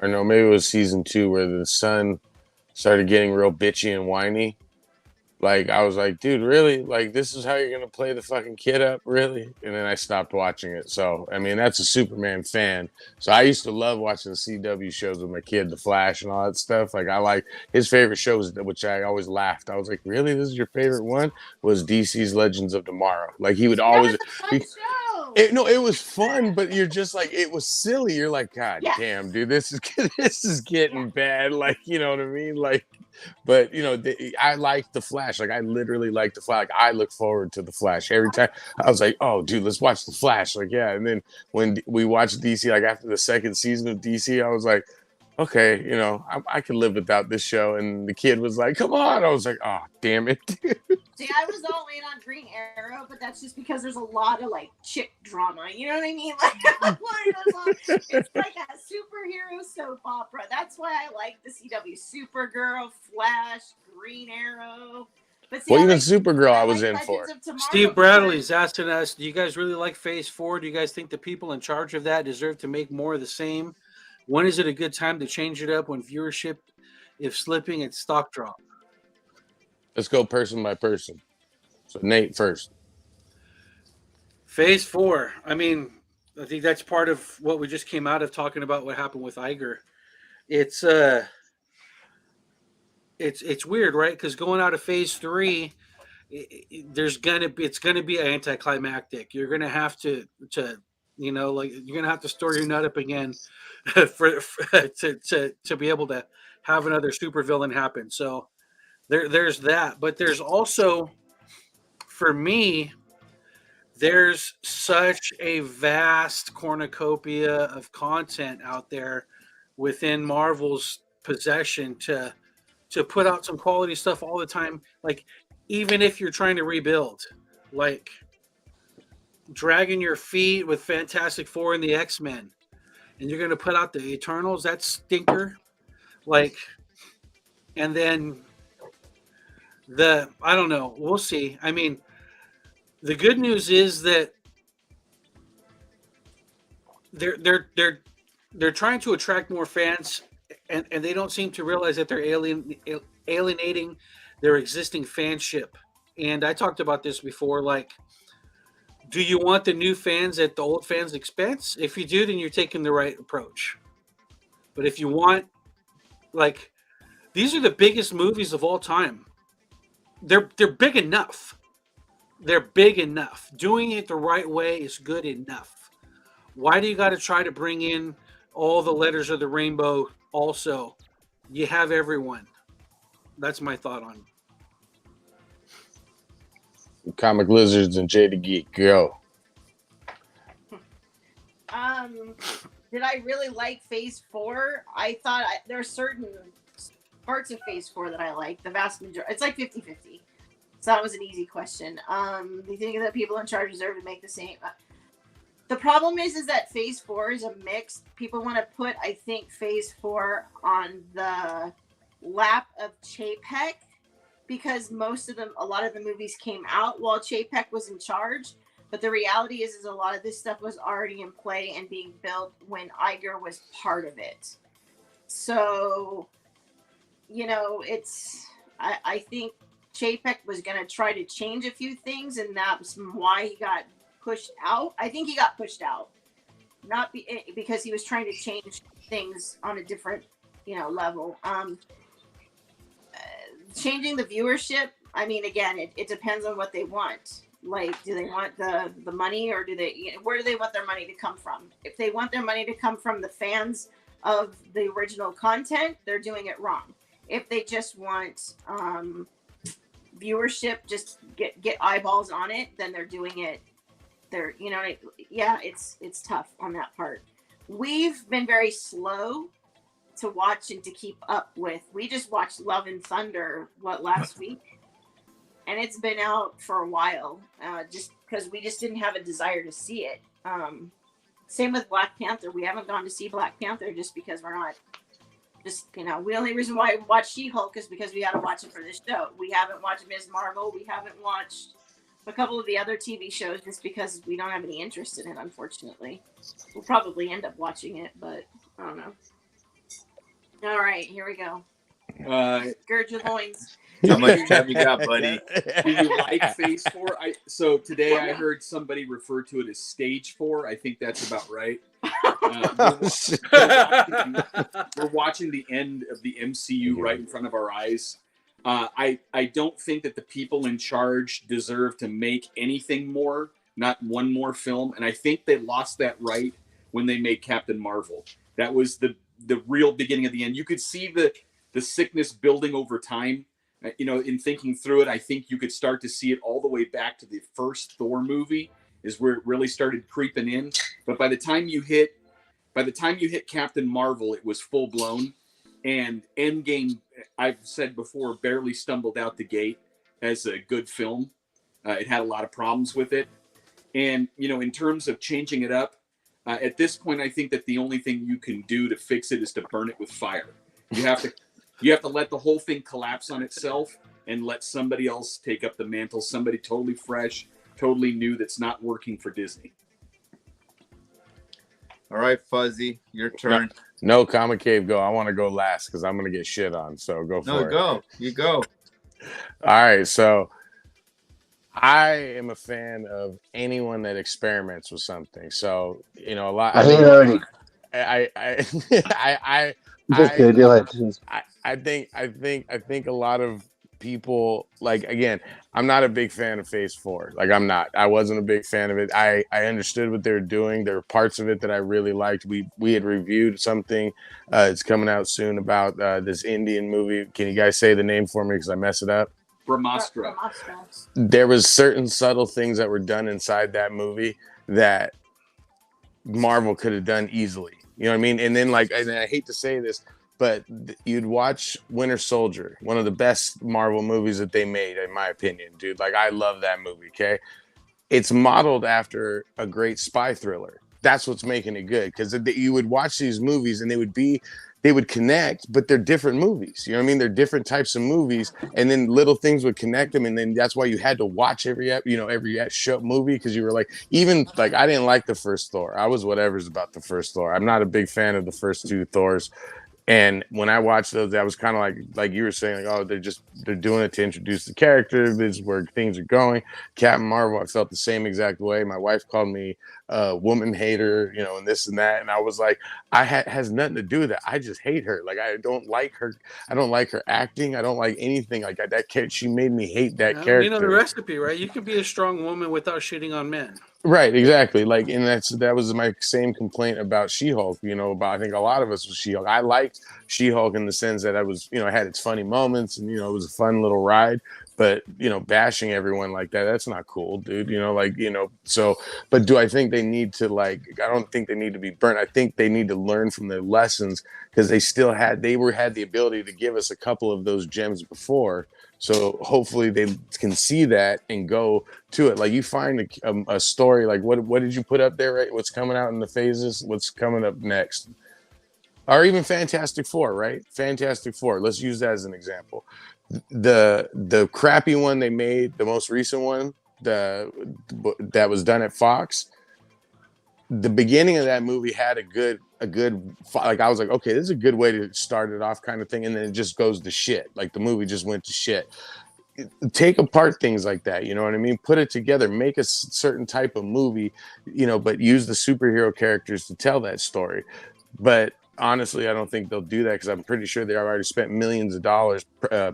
or no, maybe it was season 2, where the son started getting real bitchy and whiny. Like, I was like, dude, really? Like, this is how you're going to play the fucking kid up? Really? And then I stopped watching it. So, I mean, that's a Superman fan. So I used to love watching the CW shows with my kid, The Flash and all that stuff. Like, I like his favorite shows, which I always laughed. I was like, really? This is your favorite one? Was DC's Legends of Tomorrow. Like, he would always... It was fun, but you're just like, it was silly. You're like, God damn, dude, this is getting bad. Like, you know what I mean? Like, but I like The Flash. Like, I literally like The Flash. Like, I look forward to The Flash every time. I was like, oh, dude, let's watch The Flash. Like, yeah. And then when we watched DC, like after the second season of DC, I was like, okay, I can live without this show. And the kid was like, come on. I was like, oh, damn it. See, I was all in on Green Arrow, but that's just because there's a lot of like chick drama. You know what I mean? Like, it's like a superhero soap opera. That's why I like the CW. Supergirl, Flash, Green Arrow. But see, even Supergirl I was in for. Steve Bradley's asking us, do you guys really like Phase 4? Do you guys think the people in charge of that deserve to make more of the same? When is it a good time to change it up when viewership If slipping, it's stock drop. Let's go person by person. So Nate first. Phase 4. I mean, I think that's part of what we just came out of talking about what happened with Iger. It's weird, right? Because going out of phase 3, it's gonna be anticlimactic. You're gonna have to you're gonna have to store your nut up again to be able to have another supervillain happen. So there's that, but there's also, for me, there's such a vast cornucopia of content out there within Marvel's possession to put out some quality stuff all the time. Like, even if you're trying to rebuild, like dragging your feet with Fantastic Four and the X-Men, and you're going to put out the Eternals, that stinker. Like, and then I don't know, we'll see. I mean, the good news is that they're trying to attract more fans, and they don't seem to realize that they're alienating their existing fanship. And I talked about this before. Like, do you want the new fans at the old fans' expense? If you do, then you're taking the right approach. But if you want, like, these are the biggest movies of all time. They're big enough. They're big enough. Doing it the right way is good enough. Why do you got to try to bring in all the letters of the rainbow also? You have everyone. That's my thought on it. Comic Lizards and Jay the Geek. Go. Did I really like Phase 4? I thought there are certain parts of Phase 4 that I like. The vast majority. It's like 50-50. So that was an easy question. Do you think that people in charge deserve to make the same? The problem is that Phase 4 is a mix. People want to put, I think, Phase 4 on the lap of Chapek, because a lot of the movies came out while Chapek was in charge. But the reality is a lot of this stuff was already in play and being built when Iger was part of it. So, I think Chapek was going to try to change a few things, and that's why he got pushed out. I think he got pushed out, not because he was trying to change things on a different, level. Changing the viewership, I mean, again, it depends on what they want. Like, do they want the money, or where do they want their money to come from? If they want their money to come from the fans of the original content, they're doing it wrong. If they just want viewership, just get eyeballs on it, then they're doing it. It's tough on that part. We've been very slow to watch and to keep up with. We just watched Love and Thunder last week, and it's been out for a while, just because we just didn't have a desire to see it. Same with Black Panther. We haven't gone to see Black Panther just because we're not. The only reason why we watched She-Hulk is because we had to watch it for this show. We haven't watched Ms. Marvel. We haven't watched a couple of the other TV shows just because we don't have any interest in it, unfortunately. We'll probably end up watching it, but I don't know. All right, here we go. Gird your loins. How much time you got, buddy? Do you like Phase 4? So today I heard somebody refer to it as Stage 4. I think that's about right. We're watching the end of the MCU right in front of our eyes. I don't think that the people in charge deserve to make anything more, not one more film. And I think they lost that right when they made Captain Marvel. That was the real beginning of the end. You could see the sickness building over time. In thinking through it, I think you could start to see it all the way back to the first Thor movie is where it really started creeping in. But by the time you hit Captain Marvel, it was full blown. And Endgame, I've said before, barely stumbled out the gate as a good film. It had a lot of problems with it. And, in terms of changing it up, at this point, I think that the only thing you can do to fix it is to burn it with fire. You have to let the whole thing collapse on itself and let somebody else take up the mantle, somebody totally fresh, totally new that's not working for Disney. All right, Fuzzy, your turn. No, Comic Cave, go. I want to go last because I'm gonna get shit on. So go for it. No, go. You go. All right, so I am a fan of anyone that experiments with something. So a lot. I hate it already. Just kidding. Go ahead. I think a lot of people, like, again, I'm not a big fan of Phase 4. Like, I'm not. I wasn't a big fan of it. I understood what they were doing. There were parts of it that I really liked. We had reviewed something. It's coming out soon about this Indian movie. Can you guys say the name for me because I mess it up? Brahmastra. There was certain subtle things that were done inside that movie that Marvel could have done easily. You know what I mean? And then, like, and I hate to say this, but you'd watch Winter Soldier, one of the best Marvel movies that they made, in my opinion, dude. Like, I love that movie, okay? It's modeled after a great spy thriller. That's what's making it good, because you would watch these movies and they would connect, but they're different movies. You know what I mean? They're different types of movies, and then little things would connect them, and then that's why you had to watch every show movie, because you were like, even like, I didn't like the first Thor. I was whatever's about the first Thor. I'm not a big fan of the first two Thors. And when I watched those, I was kind of like you were saying, like, oh, they're doing it to introduce the character. This is where things are going. Captain Marvel, I felt the same exact way. My wife called me a woman hater, and this and that. And I was like, has nothing to do with that. I just hate her. Like, I don't like her. I don't like her acting. I don't like anything like that. She made me hate that character. You know the recipe, right? You can be a strong woman without shitting on men. Right, exactly. Like, and that was my same complaint about She-Hulk. About, I think a lot of us was She-Hulk. I liked She-Hulk in the sense that I was, it had its funny moments, and it was a fun little ride. But bashing everyone like that—that's not cool, dude. So. But do I think they need to, like? I don't think they need to be burnt. I think they need to learn from their lessons, because they had the ability to give us a couple of those gems before. So hopefully they can see that and go to it. Like, you find a story, like what did you put up there, right? What's coming out in the phases? What's coming up next? Or even Fantastic Four, right? Fantastic Four. Let's use that as an example. The crappy one they made, the most recent one, that was done at Fox. The beginning of that movie had a good, like, I was like, okay, this is a good way to start it off, kind of thing, and then it just goes to shit. Like, the movie just went to shit. Take apart things like that, you know what I mean? Put it together, make a certain type of movie, but use the superhero characters to tell that story. But honestly, I don't think they'll do that, because I'm pretty sure they already spent millions of dollars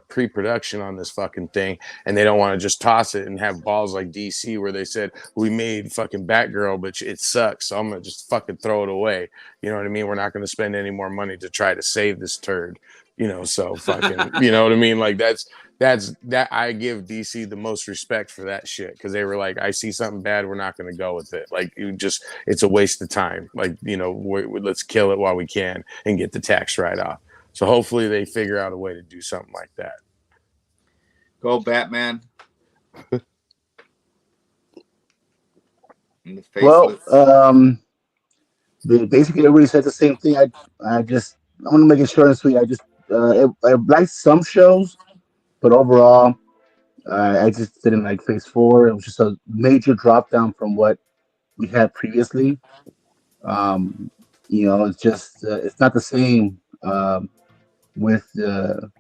pre-production on this fucking thing, and they don't want to just toss it and have balls like DC, where they said, we made fucking Batgirl, but it sucks, so I'm gonna just fucking throw it away. You know what I mean? We're not gonna spend any more money to try to save this turd. So fucking, you know what I mean? Like, that's I give DC the most respect for that shit, because they were like, I see something bad, we're not going to go with it. Like, it's a waste of time. Like, let's kill it while we can and get the tax write-off. So hopefully they figure out a way to do something like that. Go Batman. Well, basically everybody said the same thing. I'm gonna make it short and sweet. I liked some shows, but overall, I just didn't like Phase 4. It was just a major drop down from what we had previously. It's just it's not the same with the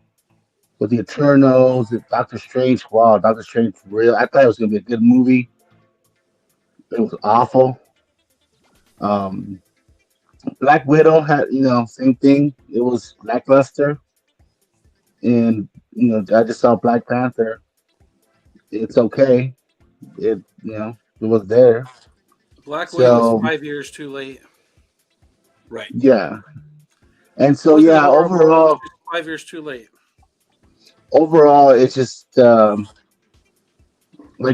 Eternals, with Doctor Strange. Wow, Doctor Strange, real. I thought it was gonna be a good movie. It was awful. Black Widow had, same thing. It was lackluster. And, I just saw Black Panther. It's okay. It was there. Black Widow was 5 years too late. Right. Yeah. And so, yeah, overall, 5 years too late. Overall, it's just, like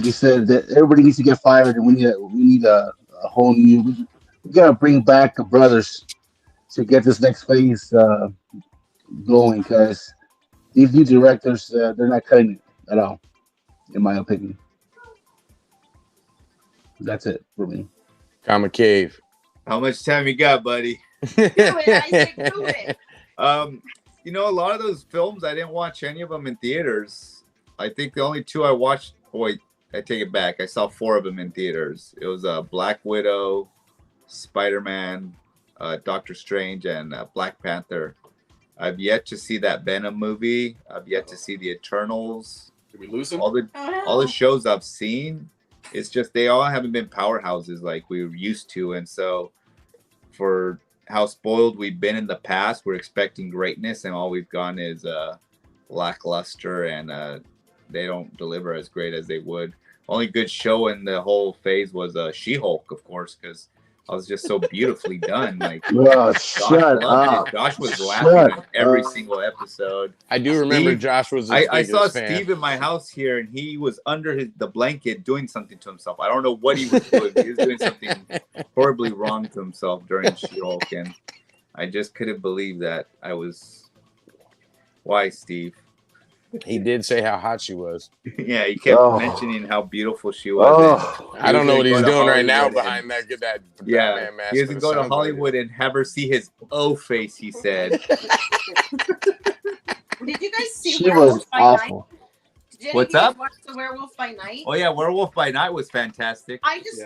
you said, that everybody needs to get fired, and we need a whole new. We gotta bring back the brothers to get this next phase going, because these new directors, they're not cutting it at all, in my opinion. That's it for me. Comic Cave. How much time you got, buddy? Do it, Isaac, do it. A lot of those films, I didn't watch any of them in theaters. I think the only two I watched. Wait, I take it back. I saw 4 of them in theaters. It was Black Widow, Spider-Man, Doctor Strange and Black Panther. I've yet to see that Venom movie. I've yet to see the Eternals. Did we lose him? All the shows I've seen, it's just they all haven't been powerhouses like we were used to, and so for how spoiled we've been in the past, we're expecting greatness, and all we've gotten is lackluster, and they don't deliver as great as they would. Only good show in the whole phase was She-Hulk, of course, because I was just so beautifully done. Like, shut up. Josh was laughing in every single episode. I do remember Steve, Josh was. I saw fan. Steve in my house here, and he was under the blanket doing something to himself. I don't know what he was doing. He was doing something horribly wrong to himself during She-Hulk, and I just couldn't believe that. I was. Why, Steve? He did say how hot she was. Yeah, he kept mentioning how beautiful she was. I don't know what he's doing right now behind that. Get that Batman mask. He doesn't go to Hollywood and have her see his O face. He said. Did you guys see? She was awful. Did What's you guys up? watch The Werewolf by Night? Oh yeah, Werewolf by Night was fantastic. I just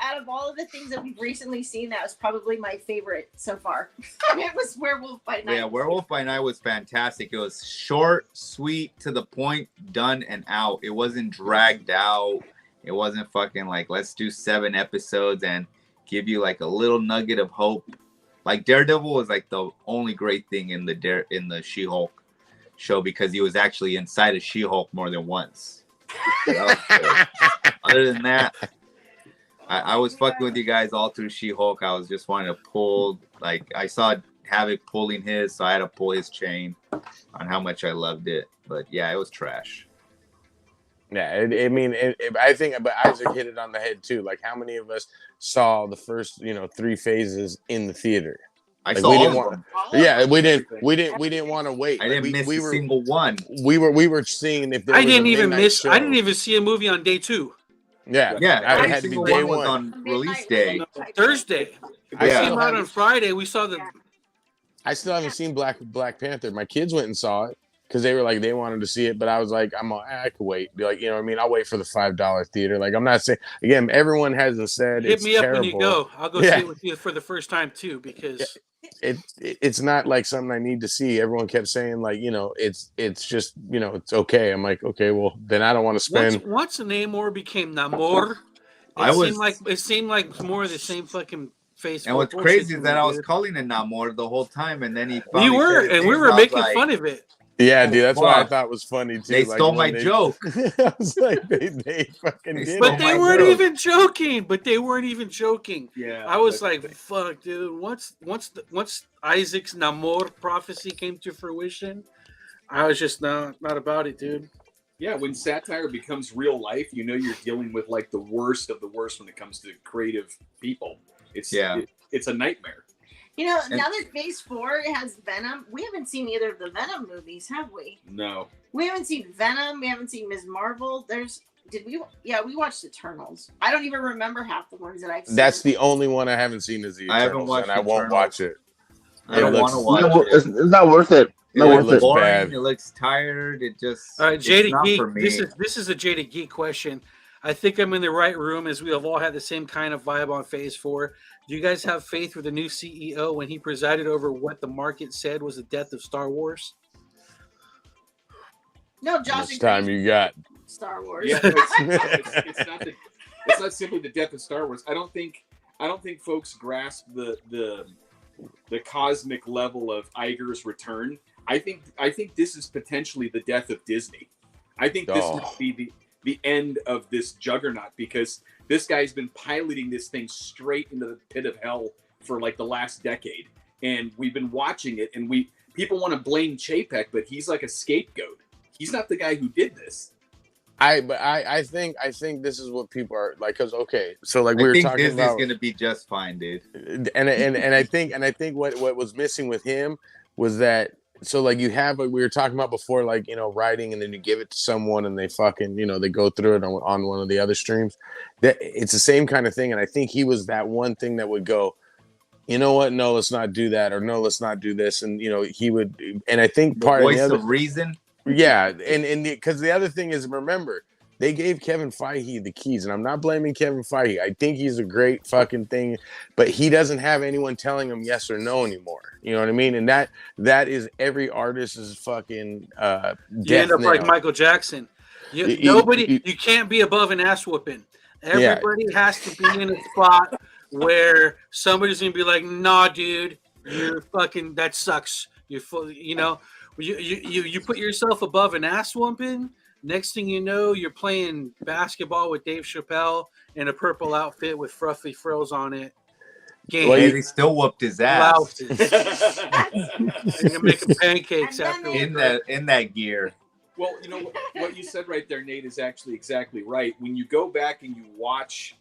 out of all of the things that we've recently seen, that was probably my favorite so far. It was Werewolf by Night. Yeah, Werewolf by Night was fantastic. It was short, sweet, to the point, done and out. It wasn't dragged out. It wasn't fucking like let's do 7 episodes and give you like a little nugget of hope. Like Daredevil was like the only great thing in the She-Hulk show because he was actually inside of She-Hulk more than once. Other than that, I was fucking with you guys all through She-Hulk. I was just wanting to pull, like I saw Havok pulling his, so I had to pull his chain on how much I loved it. But yeah, it was trash. Yeah, I think, but Isaac hit it on the head too. Like, how many of us saw the first, 3 phases in the theater? I like, saw we all didn't of want, them. Yeah, we didn't want to wait. I didn't miss a single one. We were seeing if there was I didn't a even midnight miss. show. I didn't even see a movie on day 2. Yeah, Every had to be single day one was one. on release day. Thursday. I It Yeah. came out on Friday. We saw the. I still haven't seen Black Panther. My kids went and saw it because they were like they wanted to see it, but I was like, I could wait. Be like, I'll wait for the $5 theater. Like, I'm not saying again. Everyone hasn't said Hit it's me up terrible. when you go. I'll go see it with you for the first time too, because it's not like something I need to see. Everyone kept saying like, it's just it's okay. I'm like, okay, well then I don't want to spend. Once Namor became Namor, it seemed like more of the same fucking face. And what's crazy is that I was calling it Namor the whole time, and then he. You were, and we were making fun of it. Yeah, dude, that's what I thought was funny too. They stole my joke. I was like, they fucking did. But they weren't even joking. Yeah, I was like, fuck, dude. Once Isaac's Namor prophecy came to fruition, I was just not about it, dude. Yeah, when satire becomes real life, you're dealing with like the worst of the worst when it comes to creative people. It's a nightmare. Now that Phase 4 has Venom, we haven't seen either of the Venom movies, have we? No. We haven't seen Venom. We haven't seen Ms. Marvel. Did we? Yeah, we watched Eternals. I don't even remember half the ones that I've seen. That's the only one I haven't seen is the Eternals, I haven't watched and I won't watch it. I don't want to watch it. It's not worth it. It looks boring. It looks tired. It just. All right, Jada Geek. for me. This is a Jada Geek question. I think I'm in the right room as we have all had the same kind of vibe on Phase 4. Do you guys have faith with the new CEO when he presided over what the market said was the death of Star Wars? No, How Josh. much time you got? Star Wars. Yeah, it's not simply the death of Star Wars. I don't think folks grasp the cosmic level of Iger's return. I think this is potentially the death of Disney. I think this would be the end of this juggernaut, because this guy's been piloting this thing straight into the pit of hell for like the last decade, and we've been watching it. And people want to blame Chapek, but he's like a scapegoat. He's not the guy who did this. I think this is what people are like, because so like we were talking Disney's about, gonna be just fine, dude. And I think what was missing with him was that. So like you have what we were talking about before, like, writing, and then you give it to someone and they fucking, they go through it on one of the other streams. That it's the same kind of thing. And I think he was that one thing that would go, you know what? No, let's not do that. Or no, let's not do this. And, he would, and I think part voice of the other reason. Yeah. And because the other thing is, remember, they gave Kevin Feige the keys, and I'm not blaming Kevin Feige. I think he's a great fucking thing, but he doesn't have anyone telling him yes or no anymore. You know what I mean? And that is every artist's fucking You end up like Michael Jackson. You can't be above an ass whooping. Everybody has to be in a spot where somebody's gonna be like, "Nah, dude, you're fucking that sucks." You put yourself above an ass whooping. Next thing you know, you're playing basketball with Dave Chappelle in a purple outfit with fluffy frills on it. Well, he still whooped his ass. You're making pancakes after in that gear. Well, you know what you said right there, Nate, is actually exactly right. When you go back and you watch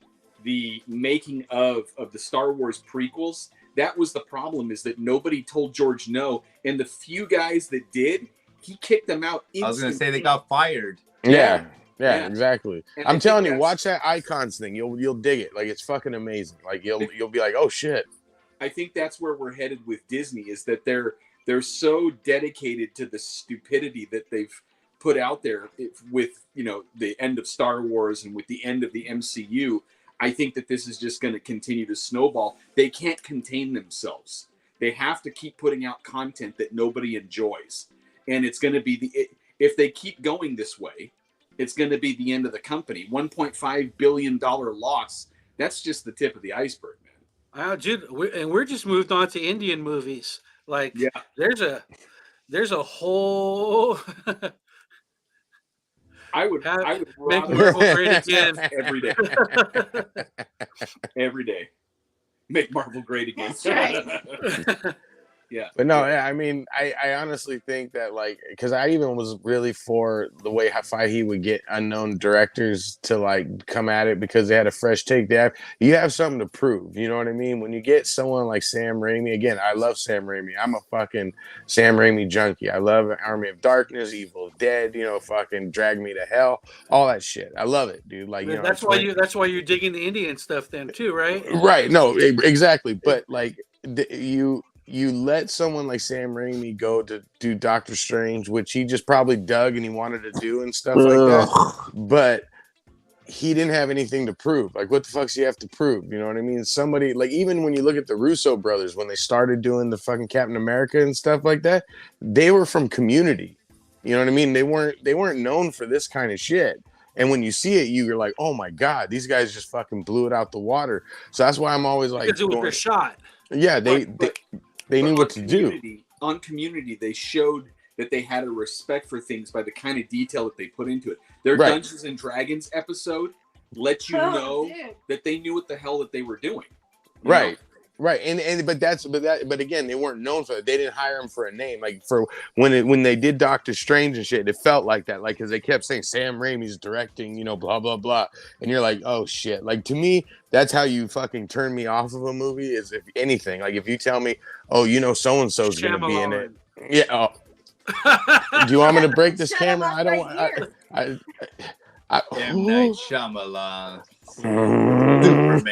the making of the Star Wars prequels, that was the problem, is that nobody told George no, and the few guys that did, he kicked them out instantly. I was going to say they got fired. Yeah, exactly. And I'm telling you, watch that Icons thing. You'll dig it. Like, it's fucking amazing. Like, you'll be like, oh shit. I think that's where we're headed with Disney, is that they're so dedicated to the stupidity that they've put out there with, you know, the end of Star Wars and with the end of the MCU. I think that this is just going to continue to snowball. They can't contain themselves. They have to keep putting out content that nobody enjoys. And it's going to be if they keep going this way, it's going to be the end of the company. $1.5 billion loss. That's just the tip of the iceberg, man. Dude, we're just moved on to Indian movies. Like, there's a whole. I would make Marvel great again every day. Every day, make Marvel great again. That's right. Yeah, but no, I mean, I honestly think that, like, because I even was really for the way Feige would get unknown directors to like come at it because they had a fresh take. You have something to prove. You know what I mean? When you get someone like Sam Raimi, again, I love Sam Raimi. I'm a fucking Sam Raimi junkie. I love Army of Darkness, Evil Dead. You know, fucking Drag Me to Hell, all that shit. I love it, dude. Like, you know, that's why you're digging the Indian stuff then too, right? Right. No, exactly. But like you let someone like Sam Raimi go to do Doctor Strange, which he just probably dug and he wanted to do and stuff like that. But he didn't have anything to prove. Like, what the fuck does he have to prove? You know what I mean? Somebody, like, even when you look at the Russo brothers, when they started doing the fucking Captain America and stuff like that, they were from Community. You know what I mean? They weren't known for this kind of shit. And when you see it, you're like, oh my God, these guys just fucking blew it out the water. So that's why I'm always like, because it was their shot. Yeah, they knew what to do. On Community, they showed that they had a respect for things by the kind of detail that they put into it. Their Dungeons and Dragons episode let you know that they knew what the hell that they were doing. Right. Right. But again, they weren't known for that. They didn't hire him for a name. Like, for when they did Doctor Strange and shit, it felt like that. Like, because they kept saying Sam Raimi's directing, you know, blah blah blah, and you're like, oh shit. Like, to me, that's how you fucking turn me off of a movie. Is if anything, like, if you tell me, oh, you know, so and so's gonna be in it. Yeah. Oh. Do you want me to break this camera? I don't want. M. Night Shyamalan. Superman.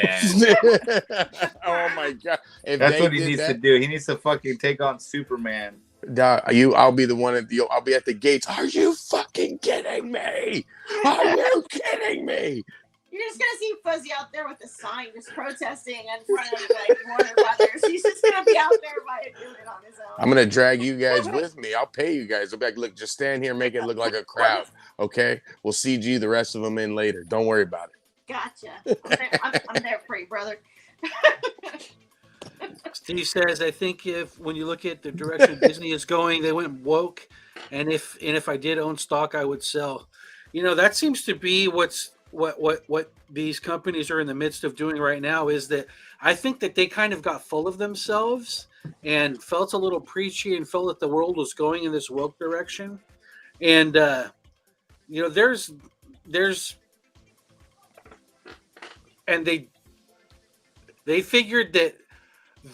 Oh my God. That's what he needs to do. He needs to fucking take on Superman. I'll be the one I'll be at the gates. Are you fucking kidding me? Are you kidding me? You're just gonna see Fuzzy out there with a sign just protesting in front of like Warner Brothers. He's just gonna be out there doing it on his own. I'm gonna drag you guys with me. I'll pay you guys. I'll be like, look, just stand here, make it look like a crowd. Okay? We'll CG the rest of them in later. Don't worry about it. Gotcha. I'm there for you, brother. Steve says, I think when you look at the direction Disney is going, they went woke, and if I did own stock, I would sell. You know, that seems to be what these companies are in the midst of doing right now. Is that I think that they kind of got full of themselves and felt a little preachy and felt that the world was going in this woke direction, and you know, there's and they figured that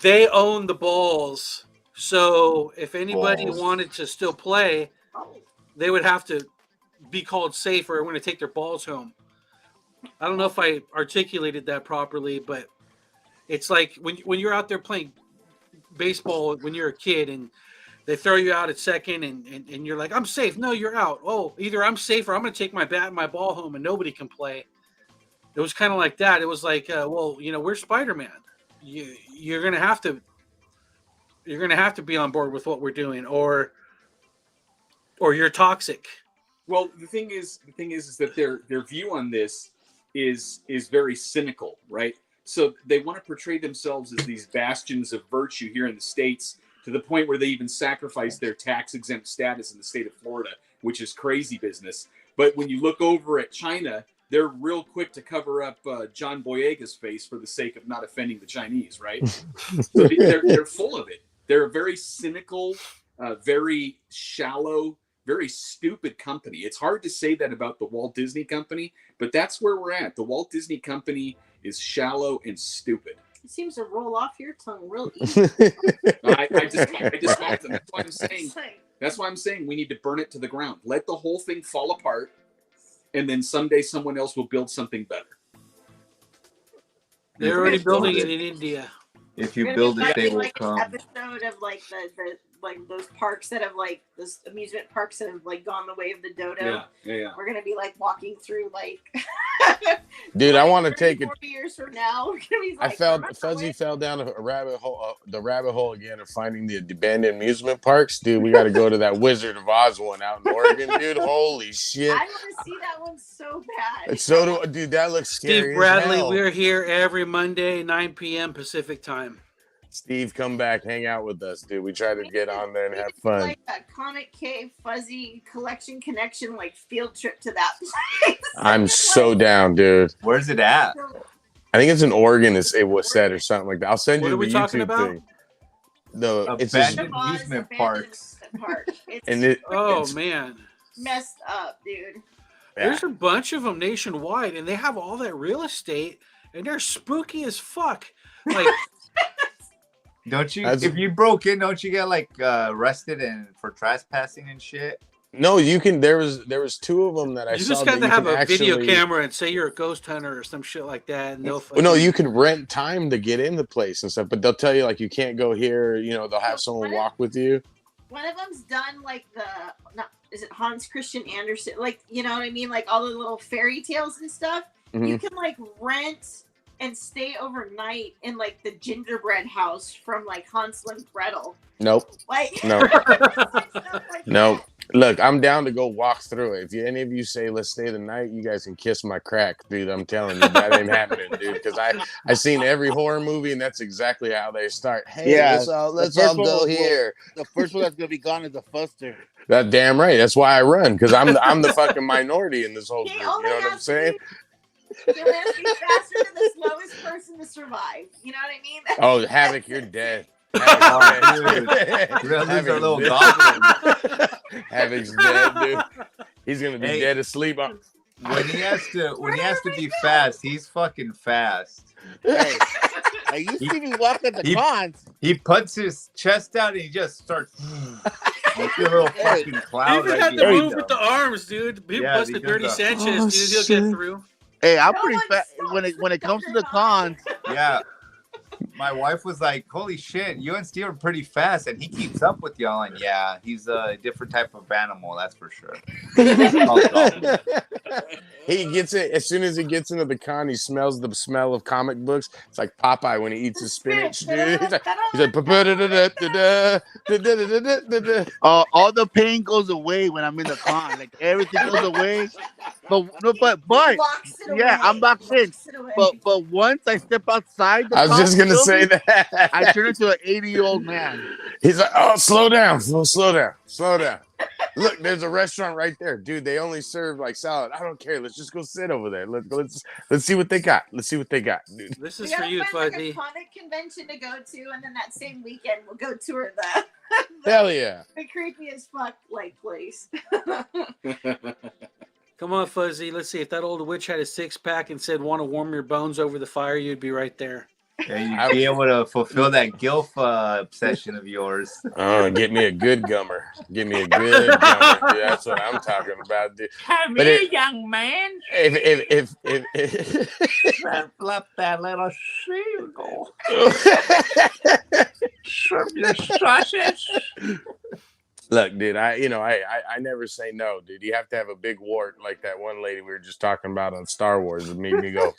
they own the balls. So if anybody wanted to still play, they would have to be called safe or want to take their balls home. I don't know if I articulated that properly, but it's like when you're out there playing baseball when you're a kid and They throw you out at second, and you're like, I'm safe. No, you're out. Oh, either I'm safe or I'm going to take my bat and my ball home, and nobody can play. It was kind of like that. It was like, well, we're Spider-Man. You're going to have to. You're going to have to be on board with what we're doing, or you're toxic. Well, the thing is that their view on this is very cynical, right? So they want to portray themselves as these bastions of virtue here in the States, to the point where they even sacrifice their tax-exempt status in the state of Florida, which is crazy business. But when you look over at China, they're real quick to cover up John Boyega's face for the sake of not offending the Chinese, right? So they're full of it. They're a very cynical, very shallow, very stupid company. It's hard to say that about the Walt Disney Company, but that's where we're at. The Walt Disney Company is shallow and stupid. It seems to roll off your tongue real easy. I just that's why I'm saying. That's why I'm saying we need to burn it to the ground. Let the whole thing fall apart, and then someday someone else will build something better. They're already building it in India. If you build it, they will like come. An episode of like the like those parks that have like those amusement parks that have like gone the way of the dodo. Yeah. We're gonna be like walking through like. Dude, I want to take it. 40 years from now, we're gonna be like, Fuzzy fell down a rabbit hole, the rabbit hole again of finding the abandoned amusement parks. Dude, we got to go to that Wizard of Oz one out in Oregon, dude. Holy shit! I want to see that one so bad. So dude, that looks scary. Steve Bradley, as hell. we're here every Monday, 9 p.m. Pacific time. Steve, come back, hang out with us, dude. We try to get on there and have fun. Like a Comic Cave Fuzzy Collection Connection, like field trip to that place. I'm so down, dude. Where's it at? I think it's in Oregon. It was said or something like that. I'll send What you are we the talking YouTube about? thing. It's Abandoned amusement parks. It's man, messed up, dude. There's a bunch of them nationwide, and they have all that real estate, and they're spooky as fuck. Like. Don't you? If you broke in, don't you get like arrested and for trespassing and shit? No, you can. There was two of them that I saw. You just got to have a video camera and say you're a ghost hunter or some shit like that, and they'll. Well, no, you can rent time to get in the place and stuff, but they'll tell you like you can't go here. They'll have someone walk with you. One of them's done like is it Hans Christian Andersen? Like, you know what I mean? Like all the little fairy tales and stuff. Mm-hmm. You can like rent and stay overnight in like the gingerbread house from like Hansel and Gretel. Nope. Like no. No. Look, I'm down to go walk through it. If any of you say let's stay the night, you guys can kiss my crack, dude. I'm telling you, that ain't happening, dude. Because I seen every horror movie, and that's exactly how they start. Hey, let's all go here. The first one that's gonna be gone is the fuster. That damn right. That's why I run, because I'm the fucking minority in this whole group. You know what I'm saying? You have to be faster than the slowest person to survive. You know what I mean? Oh, Havok, you're dead. Havok's dead, dude. He's gonna be dead asleep. When he has to be fast, he's fucking fast. Hey, you see me walk at the cons. He puts his chest out and he just starts. Like a little fucking cloud. He even had to move with the arms, dude. He busted 30 Sanchez, dude. He'll get through. Hey, I'm pretty fast when it comes to the cons. Yeah. My wife was like, holy shit, you and Steve are pretty fast, and he keeps up with y'all. And yeah, he's a different type of animal, that's for sure. He gets it as soon as he gets into the con, he smells the smell of comic books. It's like Popeye when he eats his spinach, dude. He's like all the pain goes away when I'm in the con. Like everything goes away. But yeah, I'm locked in. But once I step outside the I was just gonna say that I turn into an 80-year-old man. He's like, oh, slow down. Look, there's a restaurant right there, dude. They only serve like salad. I don't care. Let's just go sit over there. Let's see what they got. Dude. This is for you, Fuzzy. Like a comic convention to go to, and then that same weekend we'll go tour the hell yeah, the creepy as fuck like place. Come on, Fuzzy. Let's see if that old witch had a 6-pack and said, "Want to warm your bones over the fire?" You'd be right there. Yeah, you'd be able to fulfill that gilf obsession of yours. Oh, get me a good gummer. Dude, that's what I'm talking about, dude. Come here, young man. If flip that little seagull. Serve your sausage. Look, dude, I never say no, dude. You have to have a big wart like that one lady we were just talking about on Star Wars. It made me go.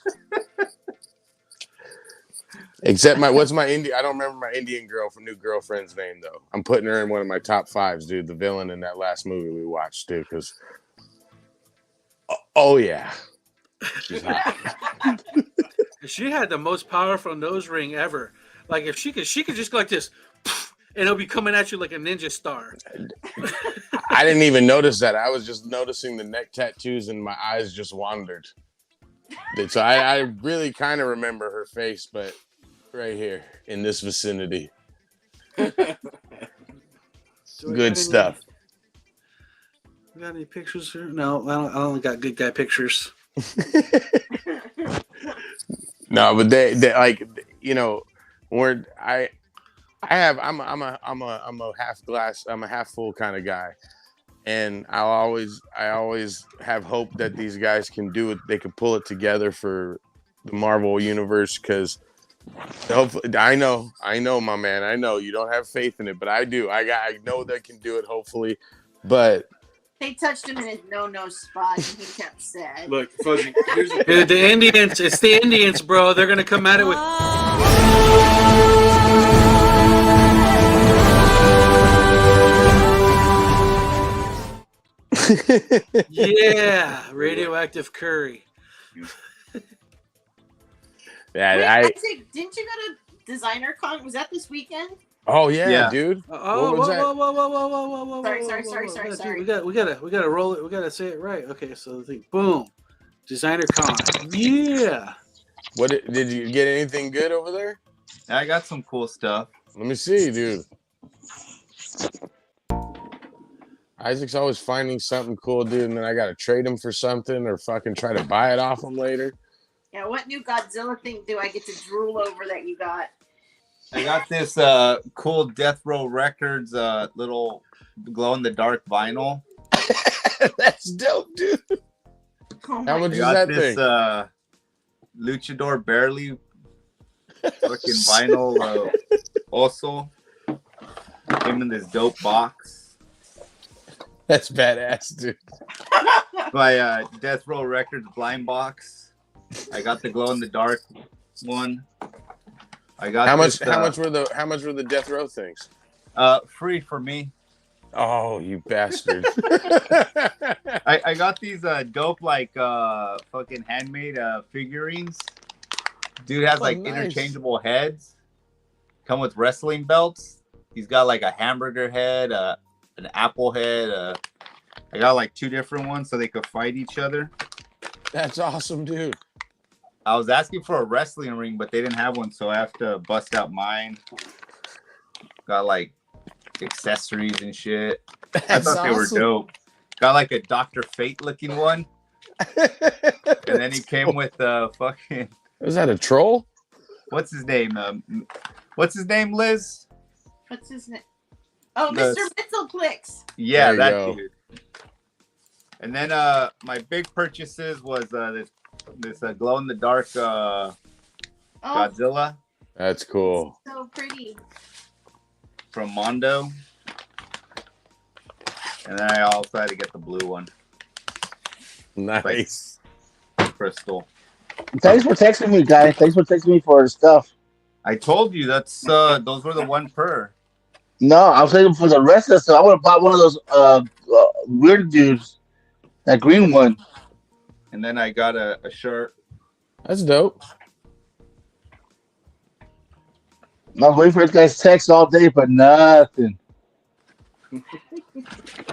Except what's my Indian? I don't remember my Indian new girlfriend's name though. I'm putting her in one of my top 5s, dude. The villain in that last movie we watched, dude. Because, oh yeah, she's hot. She had the most powerful nose ring ever. Like if she could just go like this, and it'll be coming at you like a ninja star. I didn't even notice that. I was just noticing the neck tattoos, and my eyes just wandered. So I really kind of remember her face, but right here in this vicinity. Good stuff. We got any pictures here? No, I only got good guy pictures. No, but they like, you know, I'm a half glass, I'm a half full kind of guy. And I always have hope that these guys can do it. They can pull it together for the Marvel universe, because hopefully, I know, my man. I know you don't have faith in it, but I do. I know they can do it. Hopefully, but they touched him in his no spot, and he kept sad. Look, Fuzzy, here's Dude, the Indians. It's the Indians, bro. They're gonna come at it with. Yeah, radioactive curry. yeah, Wait, didn't you go to Designer Con? Was that this weekend? Oh yeah, dude. Oh, whoa. Sorry. We gotta roll it. We gotta say it right. Okay, so the thing, boom, Designer Con. Yeah. What did you get? Anything good over there? I got some cool stuff. Let me see, dude. Isaac's always finding something cool, dude, and then I gotta trade him for something or fucking try to buy it off him later. Yeah, what new Godzilla thing do I get to drool over that you got? I got this cool Death Row Records little glow-in-the-dark vinyl. That's dope, dude. Oh How much is got that this, thing? Luchador Barely fucking vinyl also. Came in this dope box. That's badass, dude. My Death Row Records blind box. I got the glow-in-the-dark one. I got how much were the Death Row things? Free for me. Oh, you bastard. I got these dope like fucking handmade figurines. Dude has like nice. interchangeable heads. Come with wrestling belts. He's got like a hamburger head, an apple head. I got like 2 different ones so they could fight each other. That's awesome, dude. I was asking for a wrestling ring, but they didn't have one, so I have to bust out mine. Got like accessories and shit. I thought they were dope. Got like a Dr. Fate looking one. And then he came with fucking. Was that a troll? What's his name? What's his name, Liz? What's his name? Oh, Mr. Mitzelplix. Yeah, that dude. And then my big purchases was this glow in the dark Godzilla. That's cool. So pretty. From Mondo. And then I also had to get the blue one. Nice. Like crystal. Thanks for texting me, guys. Thanks for texting me for stuff. I told you that's those were the 1 per. No, I was saying for the rest of the stuff. I would have bought one of those weird dudes. That green one. And then I got a shirt. That's dope. I was waiting for this guy's text all day, but nothing. You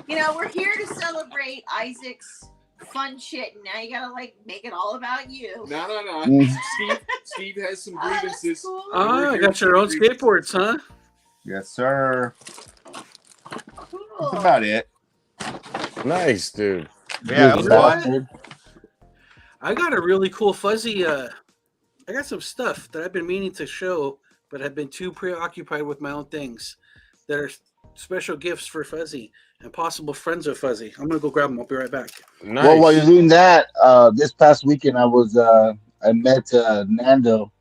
know, we're here to celebrate Isaac's fun shit, and now you gotta like make it all about you. No. Steve has some grievances. Cool. Oh, you got your own skateboards, huh? Yes, sir. Cool. That's about it. Nice, dude. Yeah, You know what? I got a really cool fuzzy. I got some stuff that I've been meaning to show, but I've been too preoccupied with my own things that are special gifts for Fuzzy and possible friends of Fuzzy. I'm gonna go grab them. I'll be right back. Nice. Well, while you're doing that, this past weekend I met Nando,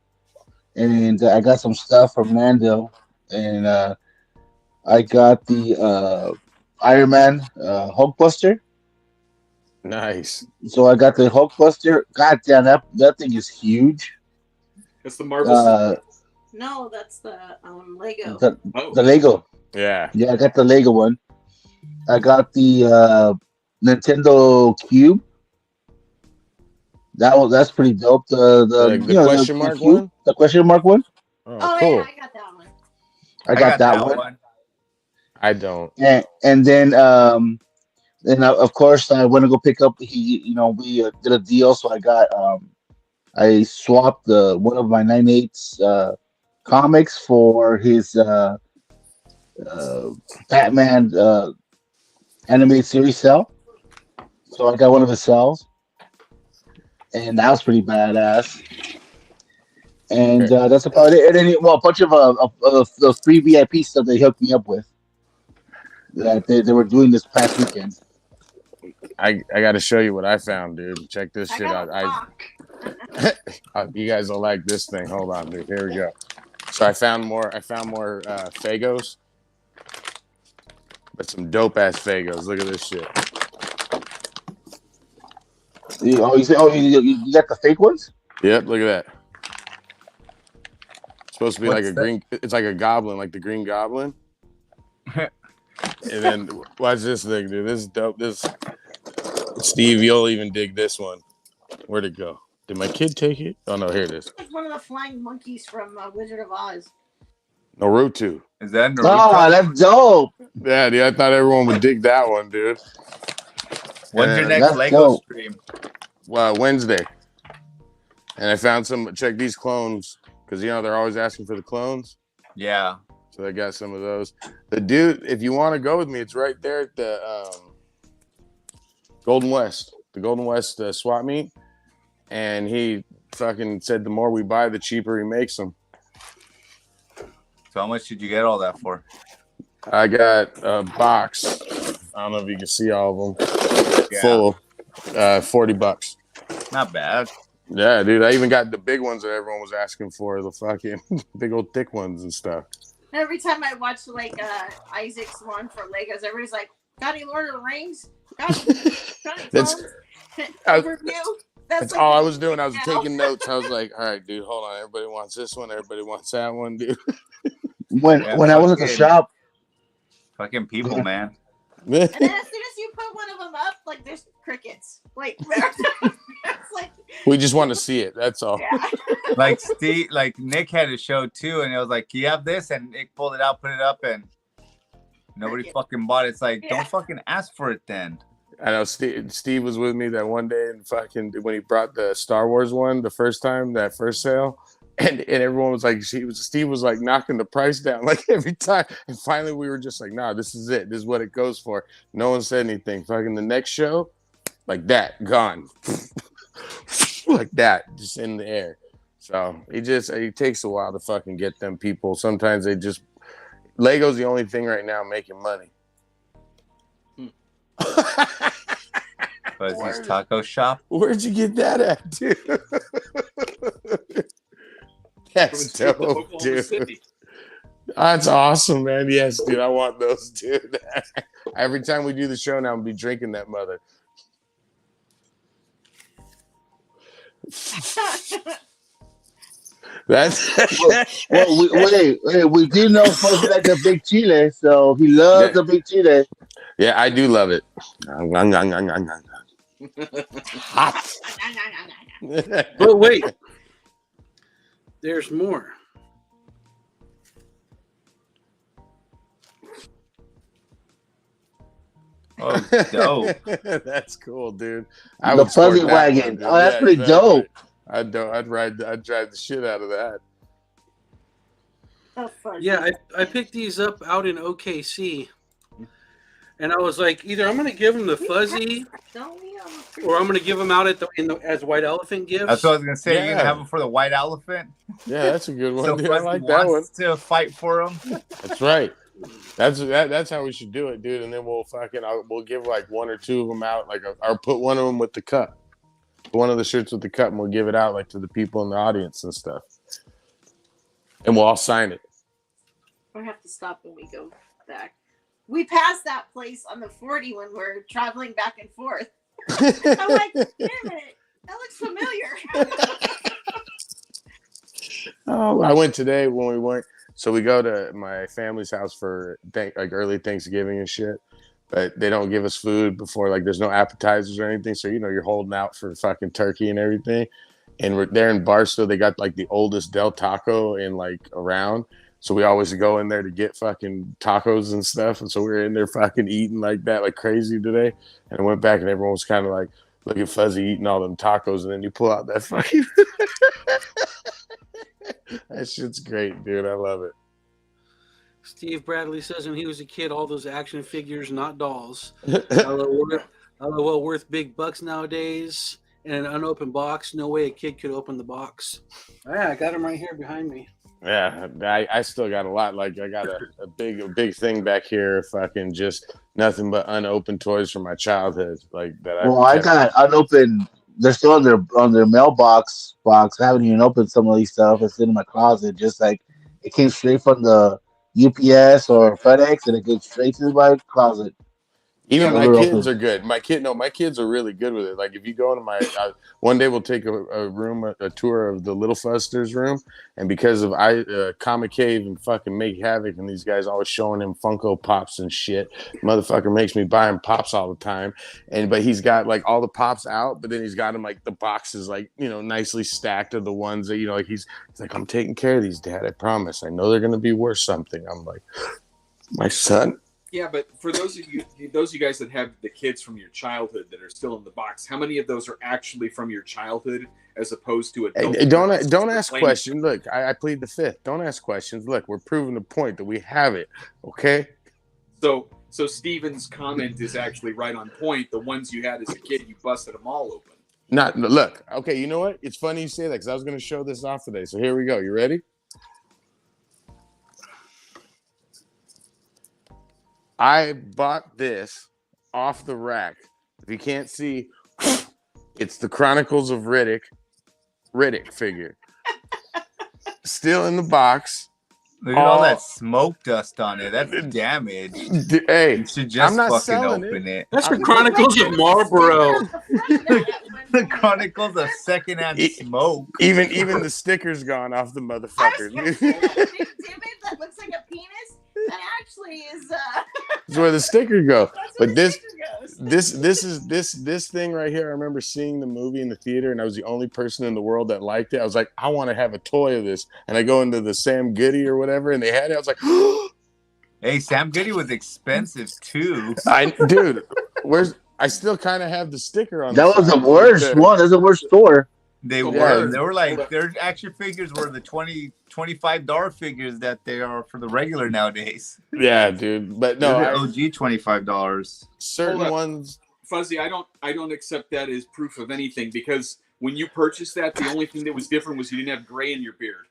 and I got some stuff from Nando, and I got the Iron Man Hulkbuster. Nice. So I got the Hulkbuster. God damn, that thing is huge. That's the Marvel. No, that's the Lego. The Lego. Yeah. Yeah, I got the Lego one. I got the Nintendo Cube. That's pretty dope. The question mark cube, one. The question mark one. Oh, cool. Yeah, I got that one. I got that one. I don't. And then of course I went to go pick up. We did a deal, so I got I swapped one of my 9/8 comics for his Batman animated series cell. So I got one of his cells, and that was pretty badass. And that's about it. And then a bunch of the free VIP stuff they hooked me up with that they were doing this past weekend. I got to show you what I found, dude. Check this shit out. You guys will like this thing. Hold on, dude. Here we go. So I found more Fagos, but some dope ass Fagos. Look at this shit. You got the fake ones? Yep. Look at that. It's supposed to be like a green. It's like a goblin, like the Green Goblin. And then watch this thing, dude. This is dope. This Steve, you'll even dig this one. Where'd it go? Did my kid take it? Oh no, here it is. It's one of the flying monkeys from Wizard of Oz. Naruto. Is that Naruto? Oh, that's dope. Yeah, dude. I thought everyone would dig that one, dude. When's your next Lego stream? Well, Wednesday. And I found some. Check these clones, because they're always asking for the clones. Yeah. So I got some of those. The dude, if you want to go with me, it's right there at the Golden West. The Golden West swap meet. And he fucking said the more we buy, the cheaper he makes them. So how much did you get all that for? I got a box. I don't know if you can see all of them. Yeah. Full. $40. Not bad. Yeah, dude. I even got the big ones that everyone was asking for. The fucking big old thick ones and stuff. Every time I watch Isaac's one for Legos, everybody's like, "Got any Lord of the Rings? Got any overview?" That's all I was doing. I was taking notes. I was like, all right, dude, hold on. Everybody wants this one. Everybody wants that one, dude. When I was at the shop. Fucking people, man. And then as soon as you put one of them up, there's crickets. It's like we just want to see it. That's all. Yeah. Steve, Nick had a show too, and it was like, "You have this," and Nick pulled it out, put it up, and nobody fucking bought it. It's like, don't fucking ask for it then. I know Steve was with me that one day, and fucking when he brought the Star Wars one the first time, that first sale, and everyone was like, Steve was like knocking the price down every time, and finally we were just like, nah, this is it. This is what it goes for. No one said anything. Fucking the next show, like that, gone, like that, just in the air. So it takes a while to fucking get them people. Sometimes Lego's the only thing right now making money. Fuzzy's Taco Shop. Where'd you get that at, dude? That's dope, dude. That's awesome, man. Yes, dude. I want those, dude. Every time we do the show now, I'm gonna be drinking that mother. We do know Fuzzy like a big chile, so he loves the big chile. Yeah, I do love it. Hot. But wait, there's more. Oh, dope. That's cool, dude. The fuzzy wagon. One, oh, that's pretty dope. I'd drive the shit out of that. Yeah, I picked these up out in OKC. And I was like, either I'm going to give them the fuzzy, or I'm going to give them out as white elephant gifts. That's what I was going to say. Yeah. You're going to have them for the white elephant? Yeah, that's a good one. So dude. I like that one. To fight for them. That's right. That's how we should do it, dude. And then we'll give one or two of them out. I'll put one of them with the cup. One of the shirts with the cup, and we'll give it out to the people in the audience and stuff. And we'll all sign it. I have to stop when we go back. we passed that place on the 40 when we're traveling back and forth. I'm like, wait a minute, that looks familiar. Oh, I went today when we went. So we go to my family's house for like early Thanksgiving and shit. But they don't give us food before, like there's no appetizers or anything. So, you know, you're holding out for fucking turkey and everything. And we're there in Barstow. They got like the oldest Del Taco in like around. So we always go in there to get fucking tacos and stuff. And so we were in there fucking eating like that, like crazy today. And I went back and everyone was kind of like, look at Fuzzy eating all them tacos. And then you pull out that fucking... That shit's great, dude. I love it. Steve Bradley says when he was a kid, all those action figures, not dolls. LOL worth big bucks nowadays. And an unopened box, no way a kid could open the box. Yeah, I got him right here behind me. Yeah, I still got a lot. Like I got a big thing back here. Fucking just nothing but unopened toys from my childhood. Like that. Well, I got unopened. They're still on their mailbox box. I haven't even opened some of these stuff. It's in my closet. Just like it came straight from the UPS or FedEx, and it goes straight to my closet. Even my kids are good. My kids are really good with it. Like if you go into my, one day we'll take a tour of the Little Fusters room, and because of Comic Cave and fucking Make Havoc and these guys always showing him Funko Pops and shit, motherfucker makes me buy him pops all the time. But he's got like all the pops out, but then he's got them like the boxes like, you know, nicely stacked of the ones that, you know, like he's like, I'm taking care of these, Dad. I promise. I know they're gonna be worth something. I'm like, my son. Yeah, but for those of you guys that have the kids from your childhood that are still in the box, how many of those are actually from your childhood as opposed to adult? Hey, don't ask questions. Look, I plead the fifth. Don't ask questions. Look, we're proving the point that we have it. Okay. So Steven's comment is actually right on point. The ones you had as a kid, you busted them all open. Look. Okay, you know what? It's funny you say that because I was going to show this off today. So here we go. You ready? I bought this off the rack. If you can't see, it's the Chronicles of Riddick figure. Still in the box. Look at all that smoke dust on it. That's damage. Hey, you should just I'm not fucking open it. That's the Chronicles of Marlboro. The Chronicles of secondhand smoke. Even the sticker's gone off the motherfucker. That looks like a penis. That actually is. That's where the sticker go. But this thing right here. I remember seeing the movie in the theater, and I was the only person in the world that liked it. I was like, I want to have a toy of this. And I go into the Sam Goody or whatever, and they had it. I was like, hey, Sam Goody was expensive too. Dude, I still kind of have the sticker on. That was the worst one. That's the worst store. They were like their action figures were the $25 figures that they are for the regular nowadays. Yeah, dude. But no, OG $25. Certain ones, Fuzzy, I don't accept that as proof of anything because when you purchased that, the only thing that was different was you didn't have gray in your beard.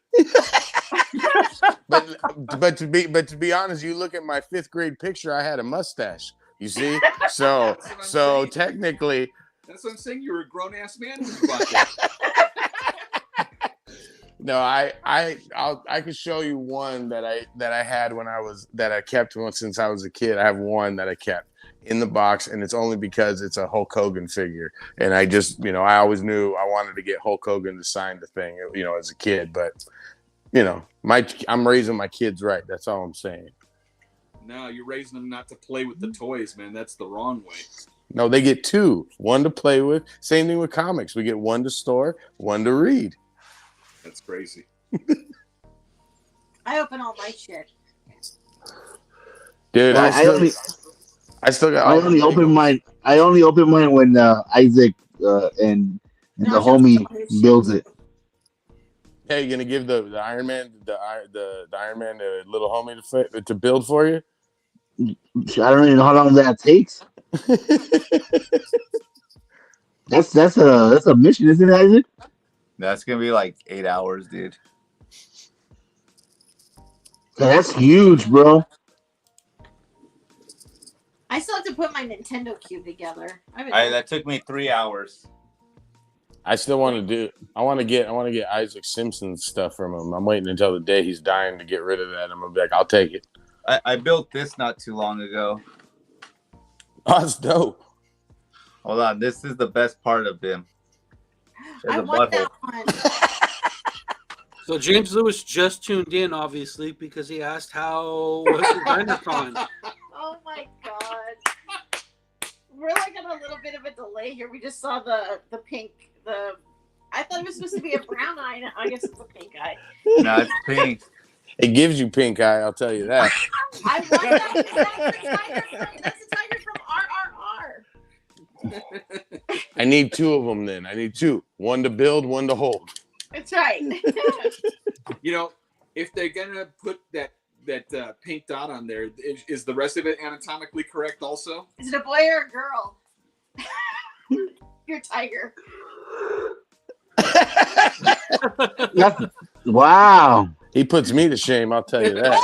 but to be honest, you look at my 5th grade picture, I had a mustache. You see, so technically. That's what I'm saying. You were a grown ass man when you bought that. No, I could show you one that I had that I kept since I was a kid. I have one that I kept in the box, and it's only because it's a Hulk Hogan figure, and I just, you know, I always knew I wanted to get Hulk Hogan to sign the thing, you know, as a kid. But you know, I'm raising my kids right. That's all I'm saying. No, you're raising them not to play with the toys, man. That's the wrong way. No, they get 2, one to play with. Same thing with comics. We get one to store, one to read. That's crazy. I open all my shit. Dude, I only open mine. I only open mine when Isaac and the homie builds it. Hey, you gonna give the Iron Man the Iron Man the little homie to build for you? I don't even know how long that takes. That's a mission, isn't it, Isaac? That's gonna be like 8 hours, dude. That's huge, bro. I still have to put my Nintendo Cube together. That took me 3 hours. I still want to get Isaac Simpson stuff from him. I'm waiting until the day he's dying to get rid of that. I'm gonna be like, I'll take it. I built this not too long ago. Oh, that's dope. Hold on, this is the best part of him. I want that one. So James Lewis just tuned in, obviously, because he asked how was the DynaCon. Oh my god. We're like on a little bit of a delay here. We just saw the pink, I thought it was supposed to be a brown eye. I guess it's a pink eye. No, it's pink. It gives you pink eye, I'll tell you that. I want that. That's a tiger from RRR. I need 2 of them then. I need 2. One to build, one to hold. That's right. You know, if they're gonna put that pink dot on there, is the rest of it anatomically correct also? Is it a boy or a girl? Your tiger. Wow. He puts me to shame, I'll tell you that.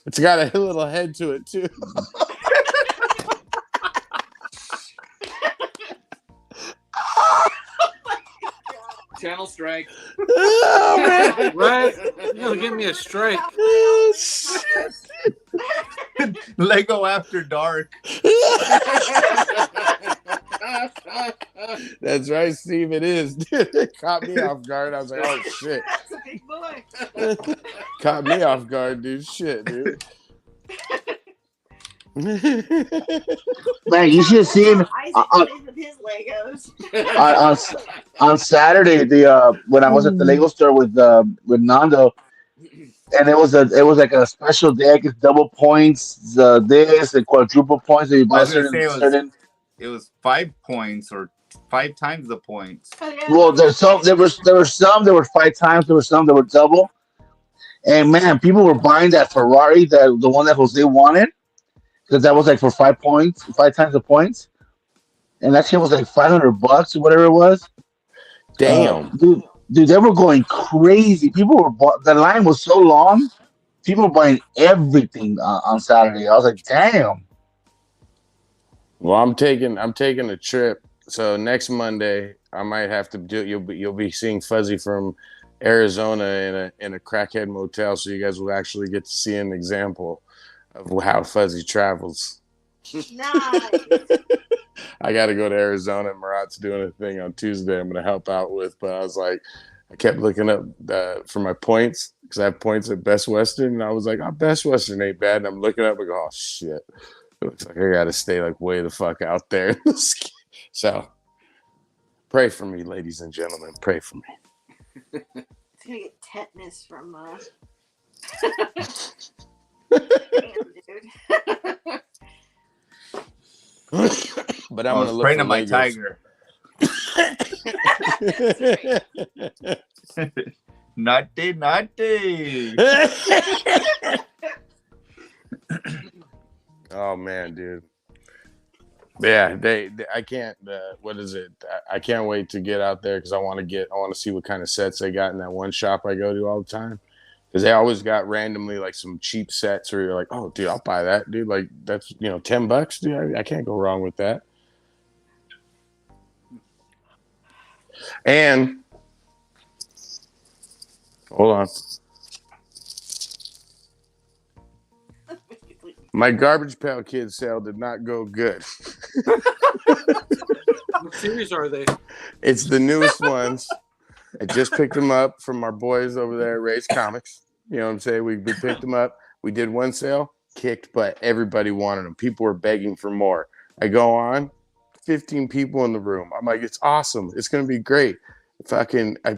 It's got a little head to it too. Channel strike. Oh, man. Right? You'll give me a strike. Lego After Dark. That's right, Steve. It is. Dude, it caught me off guard. I was like, oh shit. That's a big boy. Caught me off guard, dude. Shit, dude. Man, you should see him Isaac plays with his Legos. on Saturday. When I was at the Lego store with Nando, and it was like a special day. I guess double points, this and quadruple points. So you buy certain. It was 5 points or 5 times the points. Well, there were some that were 5 times. There were some that were double. And man, people were buying that Ferrari, the one that Jose wanted, because that was like for 5 points, 5 times the points, and that shit was like $500 or whatever it was. Damn, dude, they were going crazy. People were the line was so long. People were buying everything on Saturday. I was like, damn. Well, I'm taking a trip. So next Monday, I might have to do. You'll be seeing Fuzzy from Arizona in a crackhead motel, so you guys will actually get to see an example of how Fuzzy travels. Nice. I got to go to Arizona. Murat's doing a thing on Tuesday I'm going to help out with, but I was like, I kept looking up for my points because I have points at Best Western, and I was like, oh, Best Western ain't bad. And I'm looking up and go, oh shit, it looks like I got to stay like way the fuck out there. So pray for me, ladies and gentlemen. Pray for me. It's gonna get tetanus from damn, dude. But I'm gonna look praying for to my Legos. tiger. Naughty. Oh man, dude. Yeah, I can't. What is it? I can't wait to get out there because I want to see what kind of sets they got in that one shop I go to all the time. Because they always got randomly like some cheap sets where you're like, oh, dude, I'll buy that, dude. Like that's $10, dude. I can't go wrong with that. And hold on. My Garbage Pail Kids sale did not go good. What series are they? It's the newest ones. I just picked them up from our boys over there at Ray's Comics. You know what I'm saying? We picked them up. We did one sale, kicked, but everybody wanted them. People were begging for more. I go on, 15 people in the room. I'm like, it's awesome. It's going to be great. I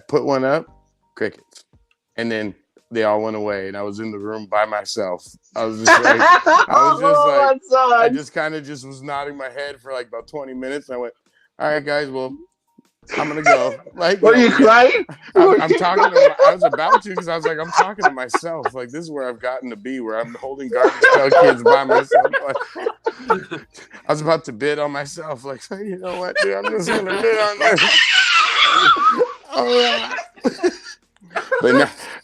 put one up, crickets. And then they all went away, and I was in the room by myself. I was just like, I just kind of just was nodding my head for like about 20 minutes. And I went, all right, guys, well, I'm gonna go. Like, were you crying? I'm talking to. I was about to because I was like, I'm talking to myself. Like, this is where I've gotten to be, where I'm holding Garbage Pail Kids by myself. Like, I was about to bid on myself. Like, you know what, dude? I'm just gonna bid on this. All right.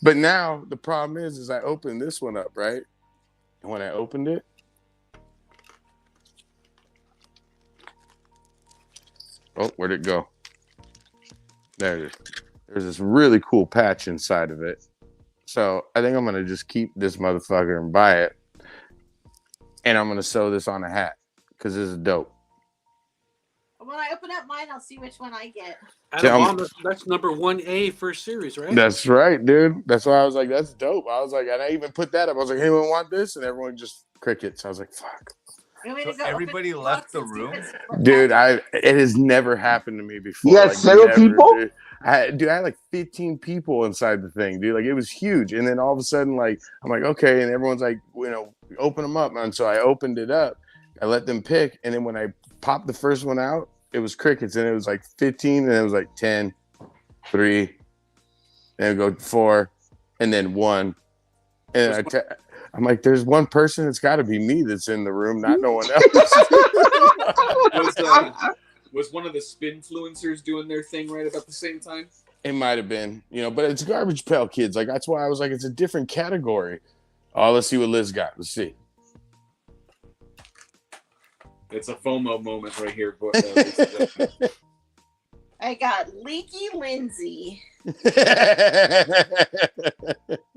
But now the problem is I opened this one up, right? And when I opened it, oh, where'd it go? There it is. there's this really cool patch inside of it. So I think I'm gonna just keep this motherfucker and buy it, and I'm gonna sew this on a hat because this is dope. When I open up mine, I'll see which one I get. That's number 1A first series, right? That's right, dude. That's why I was like, that's dope. I was like, and I even put that up. I was like, anyone want this? And everyone just crickets. I was like, fuck. So everybody left the room? Dude, it has never happened to me before. You had several people? Dude. I had like 15 people inside the thing, dude. Like, it was huge. And then all of a sudden, like, I'm like, okay. And everyone's like, you know, open them up. And so I opened it up. I let them pick. And then when I popped the first one out, it was crickets. And it was like 15. And it was like 10, 3. Then it would go 4. And then 1. And I'm like, there's one person. It's got to be me that's in the room, not no one else. Was one of the spinfluencers doing their thing right about the same time? It might have been, you know, but it's Garbage Pail Kids. Like, that's why I was like, it's a different category. Oh, let's see what Liz got. Let's see. It's a FOMO moment right here. I got Leaky Lindsay.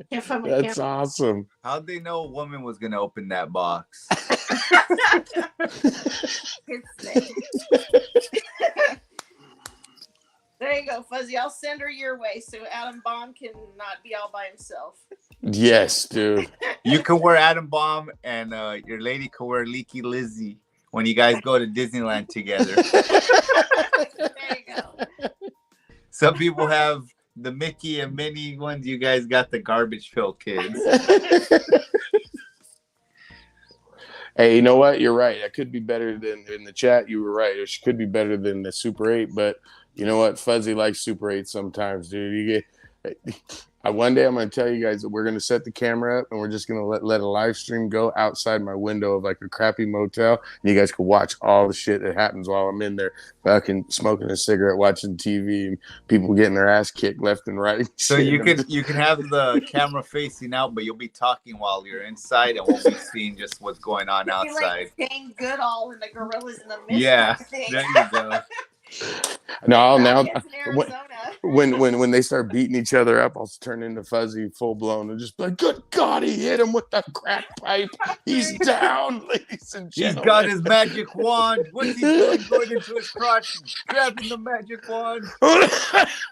That's awesome. How'd they know a woman was gonna open that box? There you go, Fuzzy. I'll send her your way so Adam Bomb can not be all by himself. Yes, dude. You can wear Adam Bomb, and your lady can wear Leaky Lizzie when you guys go to Disneyland together. There you go. Some people have the Mickey and Minnie ones. You guys got the Garbage Pail Kids. Hey, you know what? You're right. That could be better than in the chat. You were right. It could be better than the Super 8. But you know what? Fuzzy likes Super 8 sometimes, dude. You get. One day I'm going to tell you guys that we're going to set the camera up and we're just going to let a live stream go outside my window of like a crappy motel. And you guys can watch all the shit that happens while I'm in there fucking smoking a cigarette, watching TV, and people getting their ass kicked left and right. So you can have the camera facing out, but you'll be talking while you're inside and won't be seeing just what's going on outside. Like Jane Goodall and the gorillas in the mist. Yeah, there you go. No, now when they start beating each other up, I'll turn into Fuzzy full blown and just be like, good God, he hit him with the crack pipe. He's down, ladies and gentlemen. He's got his magic wand. What's he doing? Going into his crotch, grabbing the magic wand.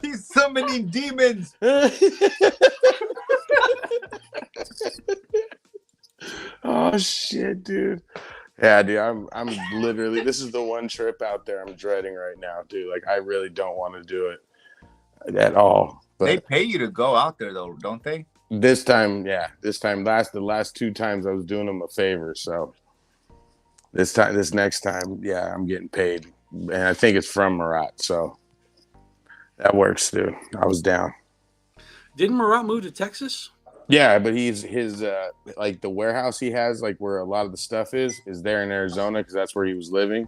He's summoning demons. Oh shit, dude. Yeah, dude, I'm literally, this is the one trip out there I'm dreading right now, dude. Like, I really don't want to do it at all. But they pay you to go out there, though, don't they? This time, yeah. The last 2 times I was doing them a favor. So this next time, yeah, I'm getting paid. And I think it's from Marat. So that works, dude. I was down. Didn't Marat move to Texas? Yeah, but his like the warehouse he has, like where a lot of the stuff is there in Arizona because that's where he was living.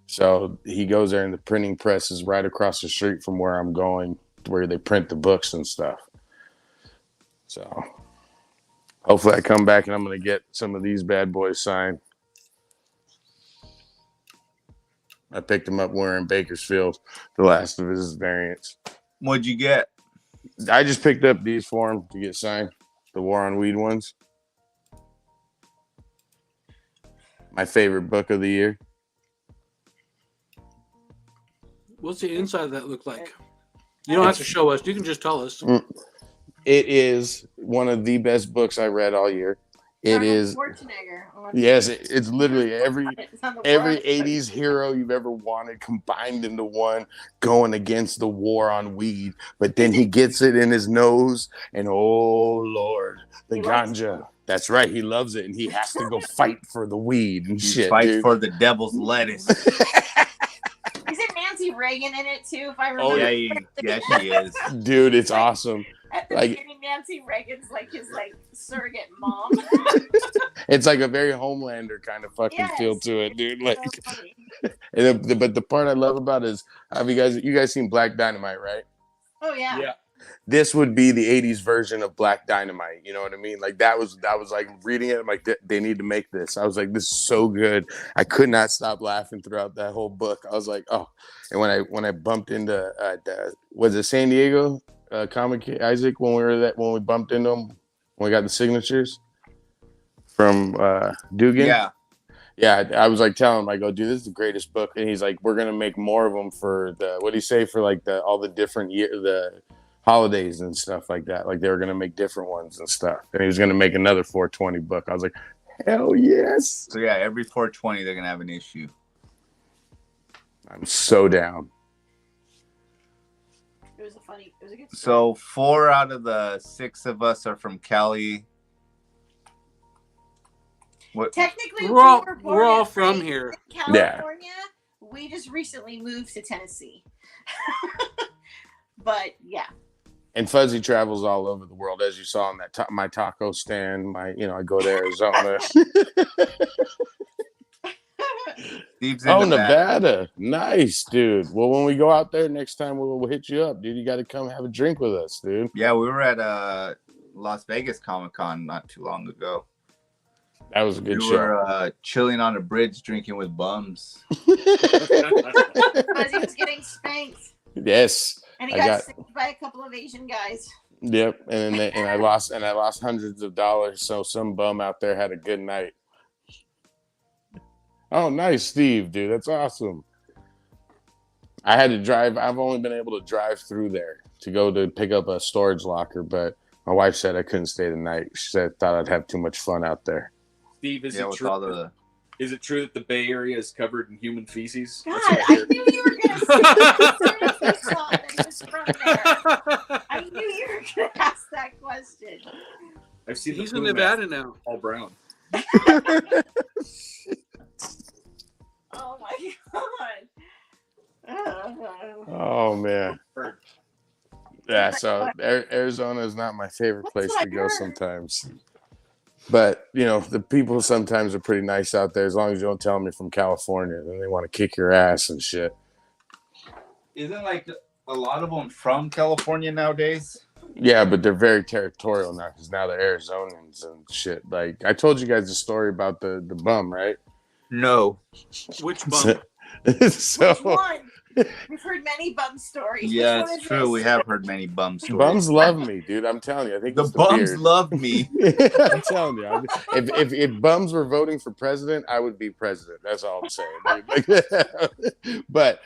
So he goes there, and the printing press is right across the street from where I'm going, where they print the books and stuff. So hopefully I come back and I'm gonna get some of these bad boys signed. I picked him up wearing Bakersfield, the last of his variants. What'd you get? I just picked up these for him to get signed. The War on Weed ones. My favorite book of the year. What's the inside of that look like? You don't have to show us. You can just tell us. It is one of the best books I read all year. It is. Yes, it's literally every 80s hero you've ever wanted combined into one, going against the war on weed. But then he gets it in his nose, and oh Lord, the ganja. That's right, he loves it, and he has to go fight for the weed and shit. Fight for the devil's lettuce. Isn't Nancy Reagan in it too? If I remember. Oh yeah, she is. Dude, it's awesome. At the beginning, Nancy Reagan's like his surrogate mom. It's like a very Homelander kind of fucking feel to it, dude. Like, but the part I love about it is, have you guys seen Black Dynamite, right? Oh yeah. Yeah. this would be the 80s version of Black Dynamite. You know what I mean? Like that was like reading it. I'm like, they need to make this. I was like, this is so good. I could not stop laughing throughout that whole book. I was like, oh. And when I bumped into was it San Diego Comic Isaac when we bumped into him when we got the signatures from Dugan? Yeah, I was like telling him, I go, dude, this is the greatest book. And he's like, we're gonna make more of them for what do you say, for like all the different the holidays and stuff like that. Like they were gonna make different ones and stuff. And he was gonna make another 420 book. I was like, hell yes. So yeah, every 420 they're gonna have an issue. I'm so down. It was a good story. So 4 out of the 6 of us are from Cali. What? Technically, we're all from here. California. Yeah. We just recently moved to Tennessee. But yeah. And Fuzzy travels all over the world, as you saw on that my taco stand. I go to Arizona. Oh, Nevada. Nice, dude. Well, when we go out there next time, we'll hit you up, dude. You got to come have a drink with us, dude. Yeah, we were at Las Vegas Comic-Con not too long ago. That was a good show. We were chilling on a bridge drinking with bums. Because he was getting spanked. Yes. And he got spanked by a couple of Asian guys. Yep. And I lost hundreds of dollars. So some bum out there had a good night. Oh, nice, Steve, dude. That's awesome. I had to drive. I've only been able to drive through there to go to pick up a storage locker, but my wife said I couldn't stay the night. She said thought I'd have too much fun out there. Steve, is it true? Is it true that the Bay Area is covered in human feces? God, I knew you were going to say that as soon as you saw that he was from there. I knew you were going to ask that question. I've seen he's in Nevada now. All brown. Oh my God. Oh man. Yeah, so Arizona is not my favorite place to go sometimes. But, the people sometimes are pretty nice out there as long as you don't tell them you're from California. Then they want to kick your ass and shit. Isn't like a lot of them from California nowadays? Yeah, but they're very territorial now because now they're Arizonans and shit. Like, I told you guys the story about the bum, right? No. Which bum? Which one? We've heard many bum stories. Yeah, it's true. We have heard many bum stories. Bums love me, dude. I'm telling you. I think the bums love me. I'm telling you. If bums were voting for president, I would be president. That's all I'm saying, dude. But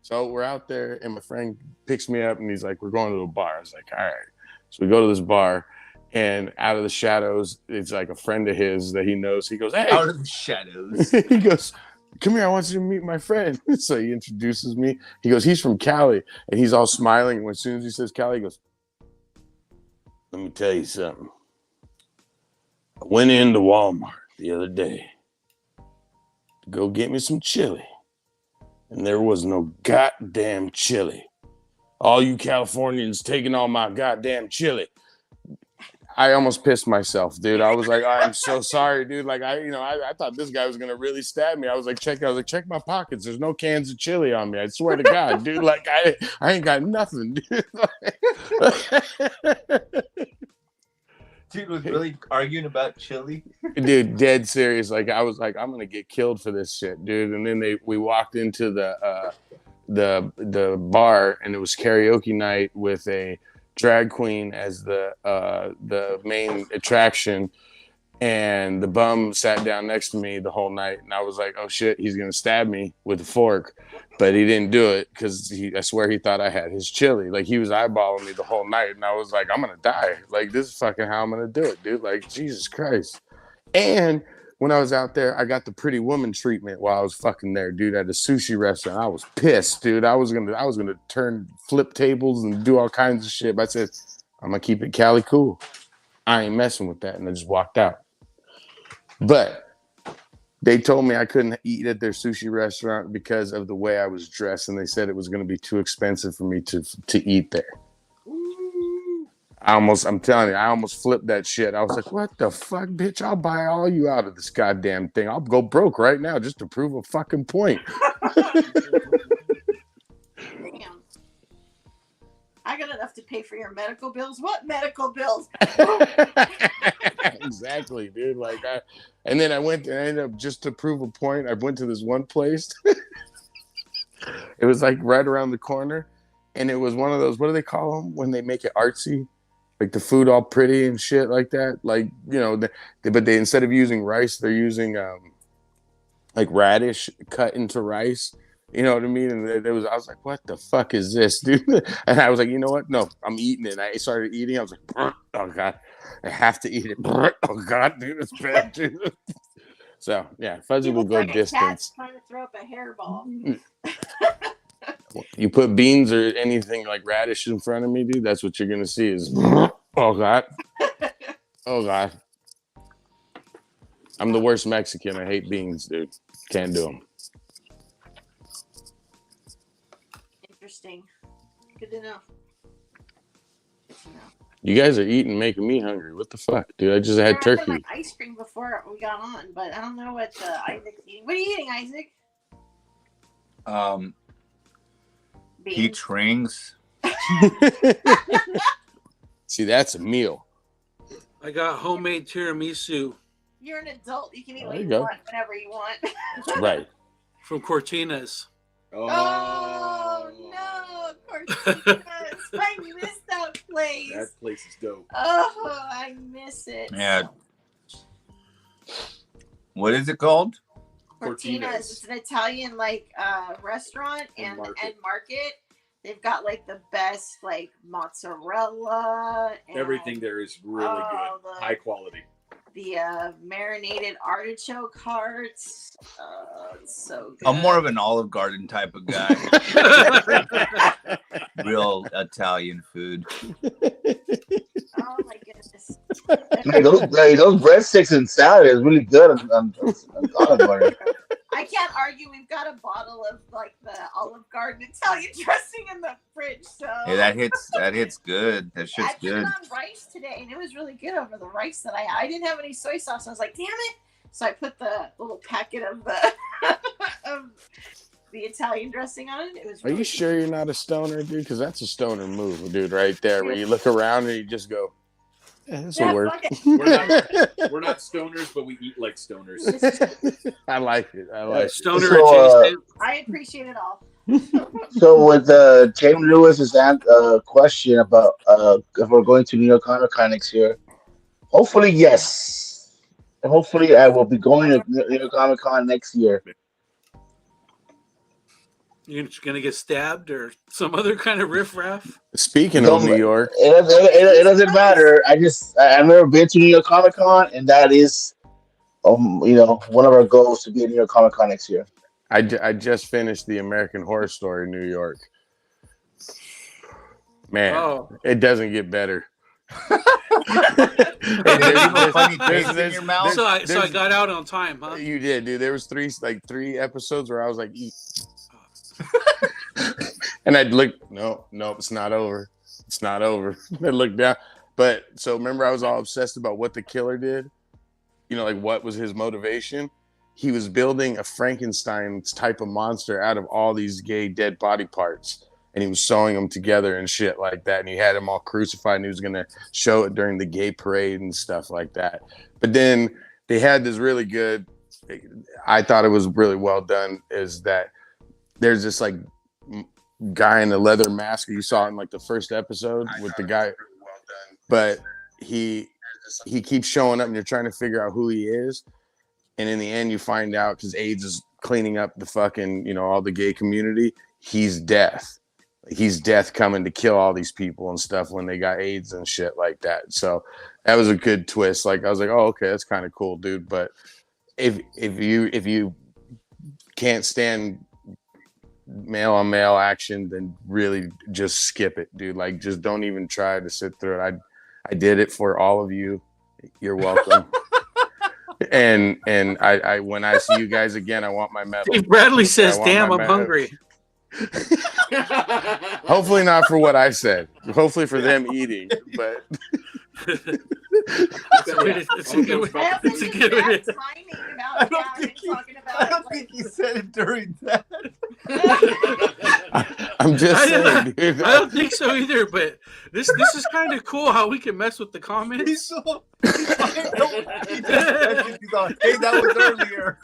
so we're out there, and my friend picks me up, and he's like, "We're going to a bar." I was like, "All right." So we go to this bar, and out of the shadows, it's like a friend of his that he knows. He goes, "Hey!" Out of the shadows. He goes, "Come here, I want you to meet my friend." So he introduces me. He goes, "He's from Cali," and he's all smiling. And as soon as he says Cali, he goes, "Let me tell you something. I went into Walmart the other day to go get me some chili, and there was no goddamn chili. All you Californians taking all my goddamn chili." I almost pissed myself, dude. I was like, "I'm so sorry, dude." Like I thought this guy was gonna really stab me. I was like, check my pockets. There's no cans of chili on me. I swear to God, dude. Like I ain't got nothing, dude. Dude was really arguing about chili. Dude, dead serious. Like I was like, I'm gonna get killed for this shit, dude. And then we walked into the bar, and it was karaoke night with a drag queen as the main attraction, and the bum sat down next to me the whole night, and I was like, oh shit, he's gonna stab me with a fork, but he didn't do it because I swear he thought I had his chili. Like he was eyeballing me the whole night, and I was like, I'm gonna die. Like this is fucking how I'm gonna do it, dude. Like Jesus Christ. And when I was out there, I got the pretty woman treatment while I was fucking there, dude, at a sushi restaurant. I was pissed, dude. I was gonna flip tables and do all kinds of shit. But I said, I'm gonna keep it Cali cool. I ain't messing with that, and I just walked out. But they told me I couldn't eat at their sushi restaurant because of the way I was dressed, and they said it was gonna be too expensive for me to eat there. I'm telling you, I almost flipped that shit. I was like, what the fuck, bitch? I'll buy all you out of this goddamn thing. I'll go broke right now just to prove a fucking point. Damn. I got enough to pay for your medical bills. What medical bills? Exactly, dude. Like and then I ended up, just to prove a point, I went to this one place. It was like right around the corner, and it was one of those, what do they call them when they make it artsy? Like the food all pretty and shit like that. Like, you know, but they, instead of using rice, they're using like radish cut into rice. You know what I mean? And I was like, what the fuck is this, dude? And I was like, you know what? No, I'm eating it. And I started eating. I was like, oh God, I have to eat it. Oh God, dude, it's bad, dude. So yeah, Fuzzy will go like distance. Trying to throw up a hairball. You put beans or anything like radish in front of me, dude, that's what you're gonna see is oh God. Oh God. I'm the worst Mexican. I hate beans, dude. Can't do them. Interesting. Good to know. Good to know. You guys are eating, making me hungry. What the fuck, dude? I just had I turkey. had ice cream before we got on, but I don't know what Isaac's eating. What are you eating, Isaac? Peach rings. See, that's a meal. I got homemade tiramisu. You're an adult. You can eat There what you you go. want whenever you want. Right. From Cortina's. Oh no, Cortina's. I miss that place. That place is dope. Oh, I miss it. Yeah. What is it called? Cortina's. It's an Italian restaurant and market. They've got like the best like mozzarella. And, Everything there is really good, high quality. The marinated artichoke hearts. It's so good. I'm more of an Olive Garden type of guy. Real Italian food. Oh my goodness. Hey, those breadsticks and salad is really good on Olive Garden. I can't argue. We've got a bottle of like the Olive Garden Italian dressing in the fridge. So Hey, that hits good. That shit's I put good. it on rice today, and it was really good over the rice that I had. I didn't have any soy sauce. I was like, damn it! So I put the little packet of the of the Italian dressing on it. It was. Are you sure you're not a stoner, dude? Because that's a stoner move, dude, right there. Where you look around and you just go, this will work. We're not stoners, but we eat like stoners. I like it. I like stoner So, adjacent. I appreciate it all. So with James Lewis's question about if we're going to New York Comic Con next year, hopefully yes. Hopefully I will be going to New York Comic Con next year. You're gonna get stabbed or some other kind of riffraff. Speaking of New York, it doesn't matter. I've never been to New York Comic Con, and that is, one of our goals to be at New York Comic Con next year. I just finished the American Horror Story New York. Man, It doesn't get better. Funny taste in your mouth. So I got out on time, huh? You did, dude. There was three episodes where I was like, and I'd look, no, it's not over. It's not over. I looked down. But so remember, I was all obsessed about what the killer did. You know, like what was his motivation? He was building a Frankenstein type of monster out of all these gay dead body parts. And he was sewing them together and shit like that. And he had them all crucified and he was going to show it during the gay parade and stuff like that. But then they had this really good, I thought it was really well done, is that there's this like guy in a leather mask you saw in like the first episode with the guy. But he keeps showing up and you're trying to figure out who he is. And in the end, you find out because AIDS is cleaning up the fucking, all the gay community. He's death. He's death coming to kill all these people and stuff when they got AIDS and shit like that. So that was a good twist. Like I was like, oh, okay, that's kind of cool, dude. But if you can't stand male on male action, then really just skip it, dude. Like just don't even try to sit through it. I did it for all of you. You're welcome. And I when I see you guys again, I want my medal. Steve Bradley says, "Damn, I'm hungry." Hopefully not for what I said. Hopefully for them eating. But it's a good way. I don't think he said it during that. I'm just saying, dude. I don't think so either. But this is kind of cool how we can mess with the comments. He's all, hey, that was earlier.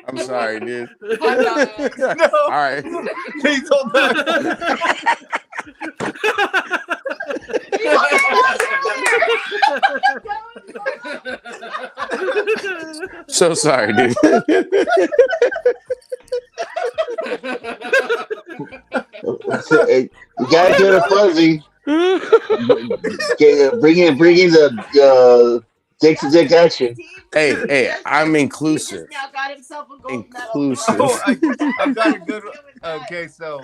I'm sorry, dude. No. All right. Please hold on. So sorry, dude. Hey, you gotta get it fuzzy. Bring in the dick to dick action. Hey, I'm inclusive. Now got himself a gold Inclusive. Oh, I've got a good one. Okay, so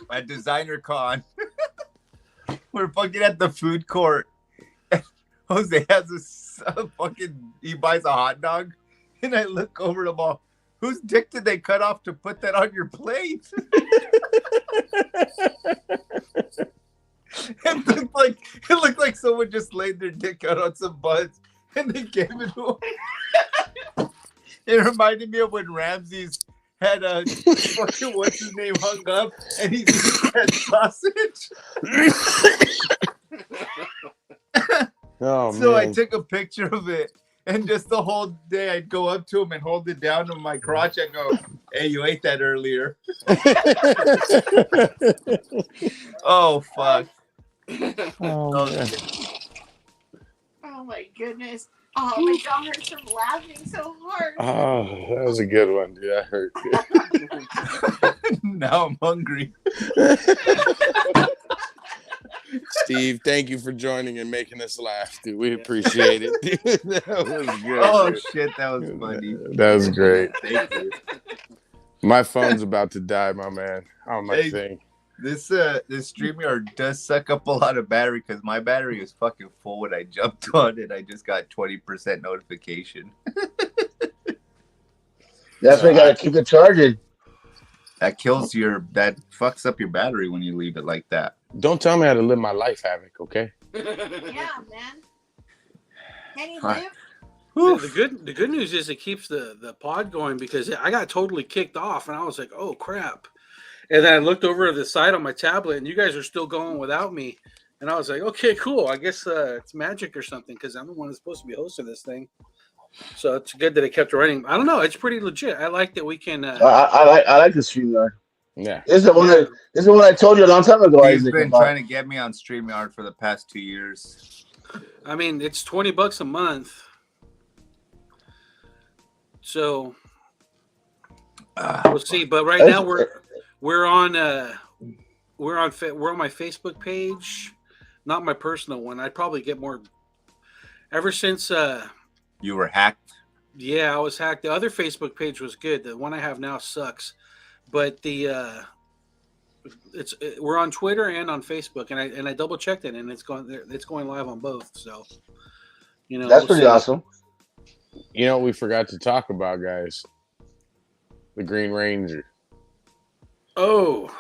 at Designer Con, we're fucking at the food court. Jose has a fucking, he buys a hot dog, and I look over to him all, whose dick did they cut off to put that on your plate? It looked like someone just laid their dick out on some buns and they gave it to him. It reminded me of when Ramses had a fucking what's his name hung up and he had sausage. Oh, so man. I took a picture of it, and just the whole day I'd go up to him and hold it down on my crotch and go, "Hey, you ate that earlier." Oh fuck. Oh, Oh my goodness. Oh my god, hurts from laughing so hard. oh, that was a good one, dude. That hurt. Now I'm hungry. Steve, thank you for joining and making us laugh, dude. We appreciate it. Dude, that was good. Oh dude. shit, that was funny. That was great. Thank you. My phone's about to die, my man. On my Hey, thing. This StreamYard does suck up a lot of battery because my battery is fucking full when I jumped on it. I just got 20% notification. That's why you gotta keep it charging. That fucks up your battery when you leave it like that. Don't tell me how to live my life, Havok, okay? Yeah, man. Can you Right. live? The good news is it keeps the pod going because I got totally kicked off and I was like, oh crap. And then I looked over to the side on my tablet and you guys are still going without me. And I was like, okay, cool. I guess it's magic or something because I'm the one that's supposed to be hosting this thing. So it's good that it kept running. I don't know. It's pretty legit. I like that we can. I like the StreamYard. Yeah. This is the one I told you a long time ago. He's Isaac, been about. trying to get me on StreamYard for the past 2 years. I mean, it's $20 a month. So we'll see. But right now we're on my Facebook page, not my personal one. I'd probably get more. Ever since You were hacked? yeah, I was hacked. The other Facebook page was good. The one I have now sucks. But we're on Twitter and on Facebook, and I double checked it, and it's going live on both. So That's pretty awesome. You know what we forgot to talk about, guys? The Green Ranger. Oh,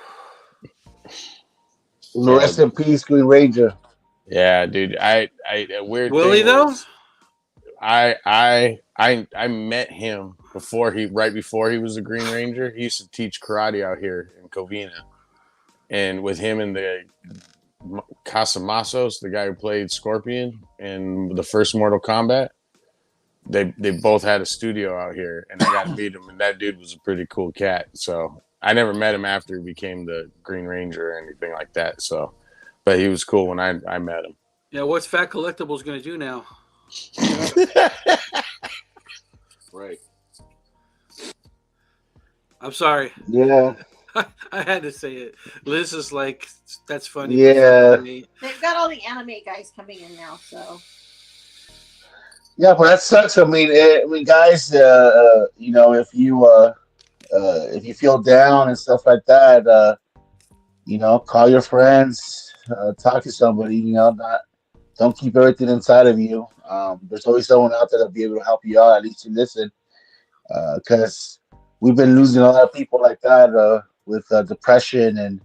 Rest in peace, Green Ranger. Yeah, dude. A weird Willie thing though. was, I met him right before he was a Green Ranger. He used to teach karate out here in Covina, and with him and the Casamasos, the guy who played Scorpion in the first Mortal Kombat, they both had a studio out here, and I got to meet him, and that dude was a pretty cool cat. So I never met him after he became the Green Ranger or anything like that. So, but he was cool when I met him. Yeah, what's Fat Collectibles going to do now? Right. I'm sorry. Yeah. I had to say it. Liz is like, that's funny. Yeah. They've got all the anime guys coming in now, so. Yeah, but that sucks. I mean, guys, if you feel down and stuff like that, call your friends, talk to somebody. Don't keep everything inside of you. There's always someone out there that'll be able to help you out. At least you listen, because we've been losing a lot of people like that with depression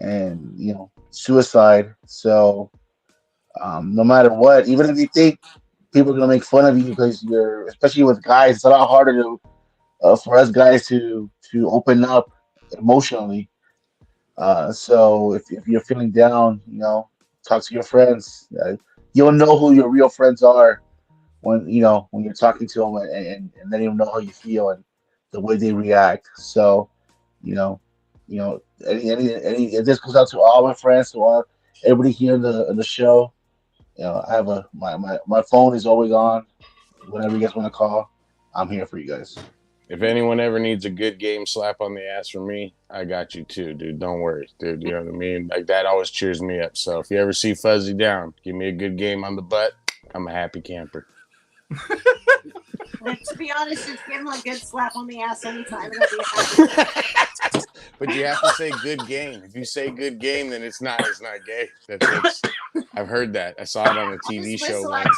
and suicide. So no matter what, even if you think people are gonna make fun of you because especially with guys, it's a lot harder for us guys to open up emotionally. So if you're feeling down, talk to your friends. You'll know who your real friends are when when you're talking to them, and then you'll know how you feel and the way they react. So, you know, this goes out to all my friends, to all everybody here in the show. I have my phone is always on. Whenever you guys want to call, I'm here for you guys. If anyone ever needs a good game slap on the ass from me, I got you too, dude. Don't worry, dude. You know what I mean? Like, that always cheers me up. So if you ever see Fuzzy down, give me a good game on the butt. I'm a happy camper. And to be honest, just give him a good slap on the ass anytime. And he'll be happy. But you have to say good game. If you say good game, then it's not gay. I've heard that. I saw it on a TV show once.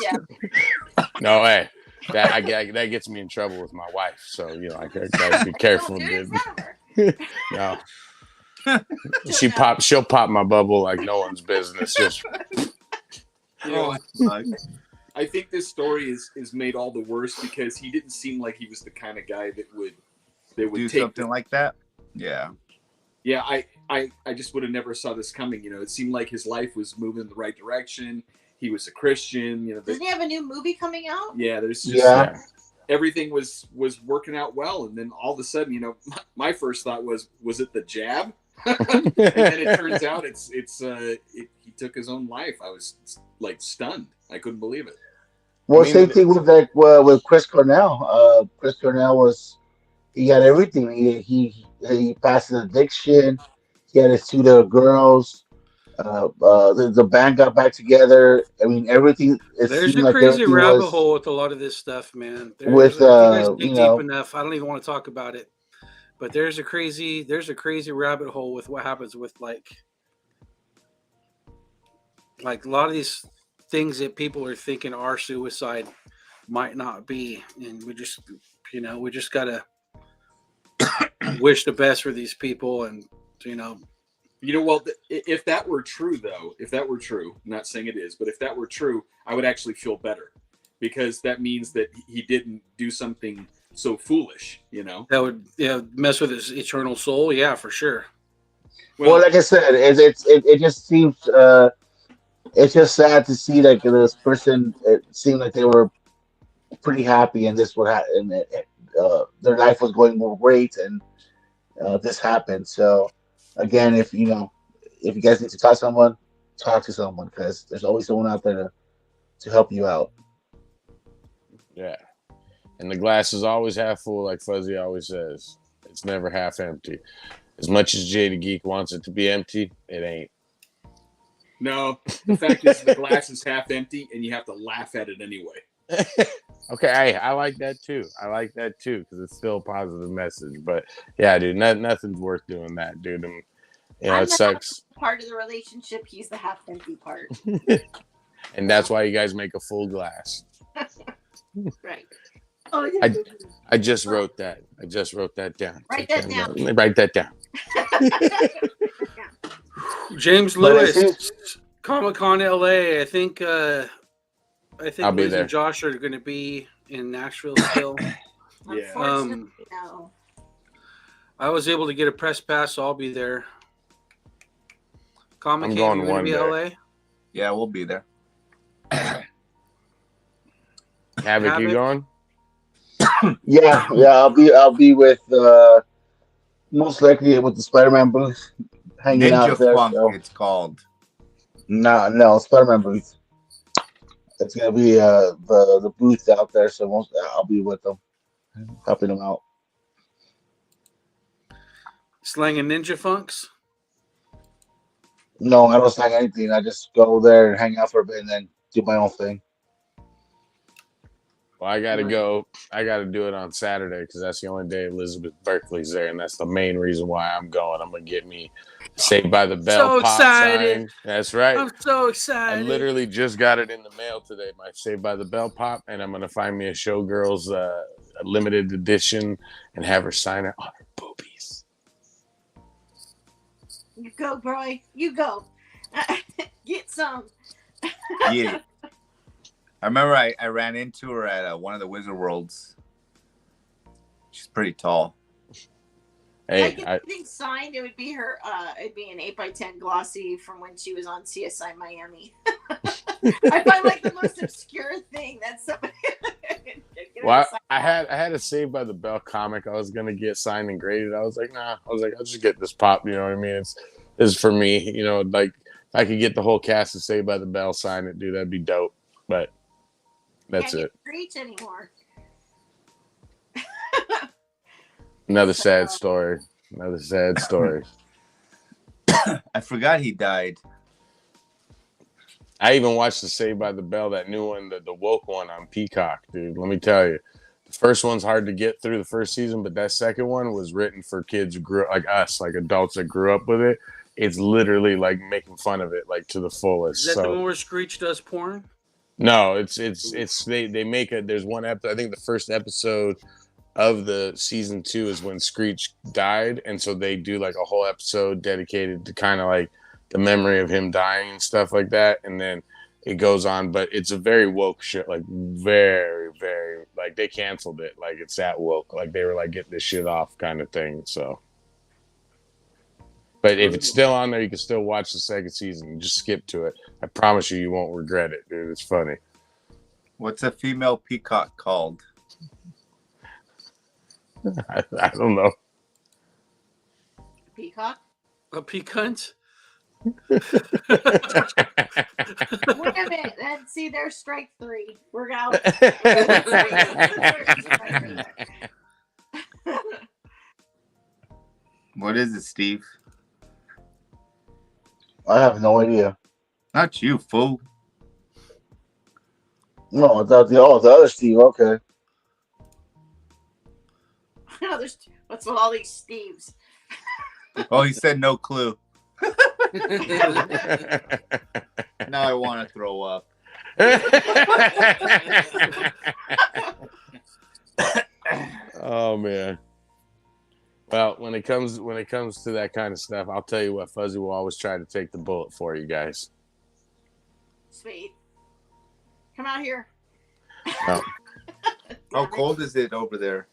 No way. That gets me in trouble with my wife. So I gotta be careful, dude. No. She'll pop my bubble like no one's business. Just I think this story is made all the worse because he didn't seem like he was the kind of guy that would do take something like that. Yeah. Yeah, I just would have never saw this coming. It seemed like his life was moving in the right direction. He was a Christian. Doesn't he have a new movie coming out? Yeah, there's just everything was working out well, and then all of a sudden, my first thought was it the jab? And then it turns out he took his own life. I was like stunned. I couldn't believe it. Well, same thing with Chris Cornell. Chris Cornell he had everything. He passed his addiction. He had his 2 little girls. The band got back together. I mean, everything. There's a crazy rabbit hole with a lot of this stuff, man. With if you guys dig deep enough, I don't even want to talk about it. But there's a crazy rabbit hole with what happens with like a lot of these things that people are thinking are suicide might not be, and we just gotta wish the best for these people, and well, if that were true, I'm not saying it is, but if that were true, I would actually feel better, because that means that he didn't do something so foolish, that would mess with his eternal soul. Yeah, for sure. Well, like I said, it just seems it's just sad to see like this person. It seemed like they were pretty happy, and this would happen. Their life was going great, and this happened. So again, if you guys need to talk to someone, because there's always someone out there to help you out. Yeah, and the glass is always half full, like Fuzzy always says. It's never half empty. As much as Jay the Geek wants it to be empty, it ain't. No, the fact is the glass is half empty, and you have to laugh at it anyway. Okay, I like that too. Because it's still a positive message. But yeah, dude, nothing's worth doing that, dude. And, it sucks. Part of the relationship, he's the half empty part. And that's why you guys make a full glass. Right. Oh, yeah. I just wrote that. Down. Write that down. Write that down. James Lewis, Comic-Con LA. I think I'll be Liz there. and Josh are going to be in Nashville still. Yeah. No. I was able to get a press pass, so I'll be there. I'm going one day. LA? Yeah, we'll be there. Havok, you going? Yeah. I'll be with most likely with the Spider-Man booth hanging Ninja out there. Funk, So. it's called. No, Spider-Man booth. It's gonna be the booth out there, so I'll be with them, helping them out. Slanging ninja funks? No, I don't sign anything. I just go there and hang out for a bit and then do my own thing. Well, I gotta go. I gotta do it on Saturday because that's the only day Elizabeth Berkley's there, and that's the main reason why I'm going. I'm gonna get me Saved by the Bell So pop excited. sign. That's right. I'm so I excited. literally just got it in the mail today, my Saved by the Bell pop, and I'm gonna find me a Showgirls limited edition and have her sign it on her boobies. You go, bro. You go. Get some. Yeah. I remember I ran into her at one of the Wizard Worlds. She's pretty tall. Like anything signed, it would be her. It'd be an 8x10 glossy from when she was on CSI Miami. I find like the most obscure thing that somebody. Well, I had a Saved by the Bell comic I was gonna get signed and graded. I was like, nah. I was like, I'll just get this pop. You know what I mean? It's for me. You know, like if I could get the whole cast of Saved by the Bell sign it, dude, that'd be dope. But that's it. Can't reach anymore. Another sad story. Another sad story. I forgot he died. I even watched the Saved by the Bell, that new one, the woke one on Peacock, dude. Let me tell you. The first one's hard to get through the first season, but that second one was written for kids who grew up like us, like adults that grew up with it. It's literally like making fun of it, like to the fullest. Is that the one where Screech does porn? No, it's they make a, there's one episode, I think the first episode of the season 2 is when Screech died, and so they do like a whole episode dedicated to kind of like the memory of him dying and stuff like that, and then it goes on. But it's a very woke shit, like very, very, like they canceled it, like it's that woke, like they were like, get this shit off kind of thing. So, but if it's still on there, you can still watch the second season. Just skip to it. I promise you won't regret it, dude. It's funny. What's a female peacock called? I don't know. Peacock? A peacunt? Wait a minute. Let's see, there's strike 3. We're out. What is it, Steve? I have no idea. Not you, fool. No, I thought the other Steve. Okay. No, what's with all these Steves? Oh, he said no clue. Now I want to throw up. Oh man. Well, when it comes to that kind of stuff, I'll tell you what, Fuzzy will always try to take the bullet for you guys. Sweet. Come out here. Oh. How cold is it over there?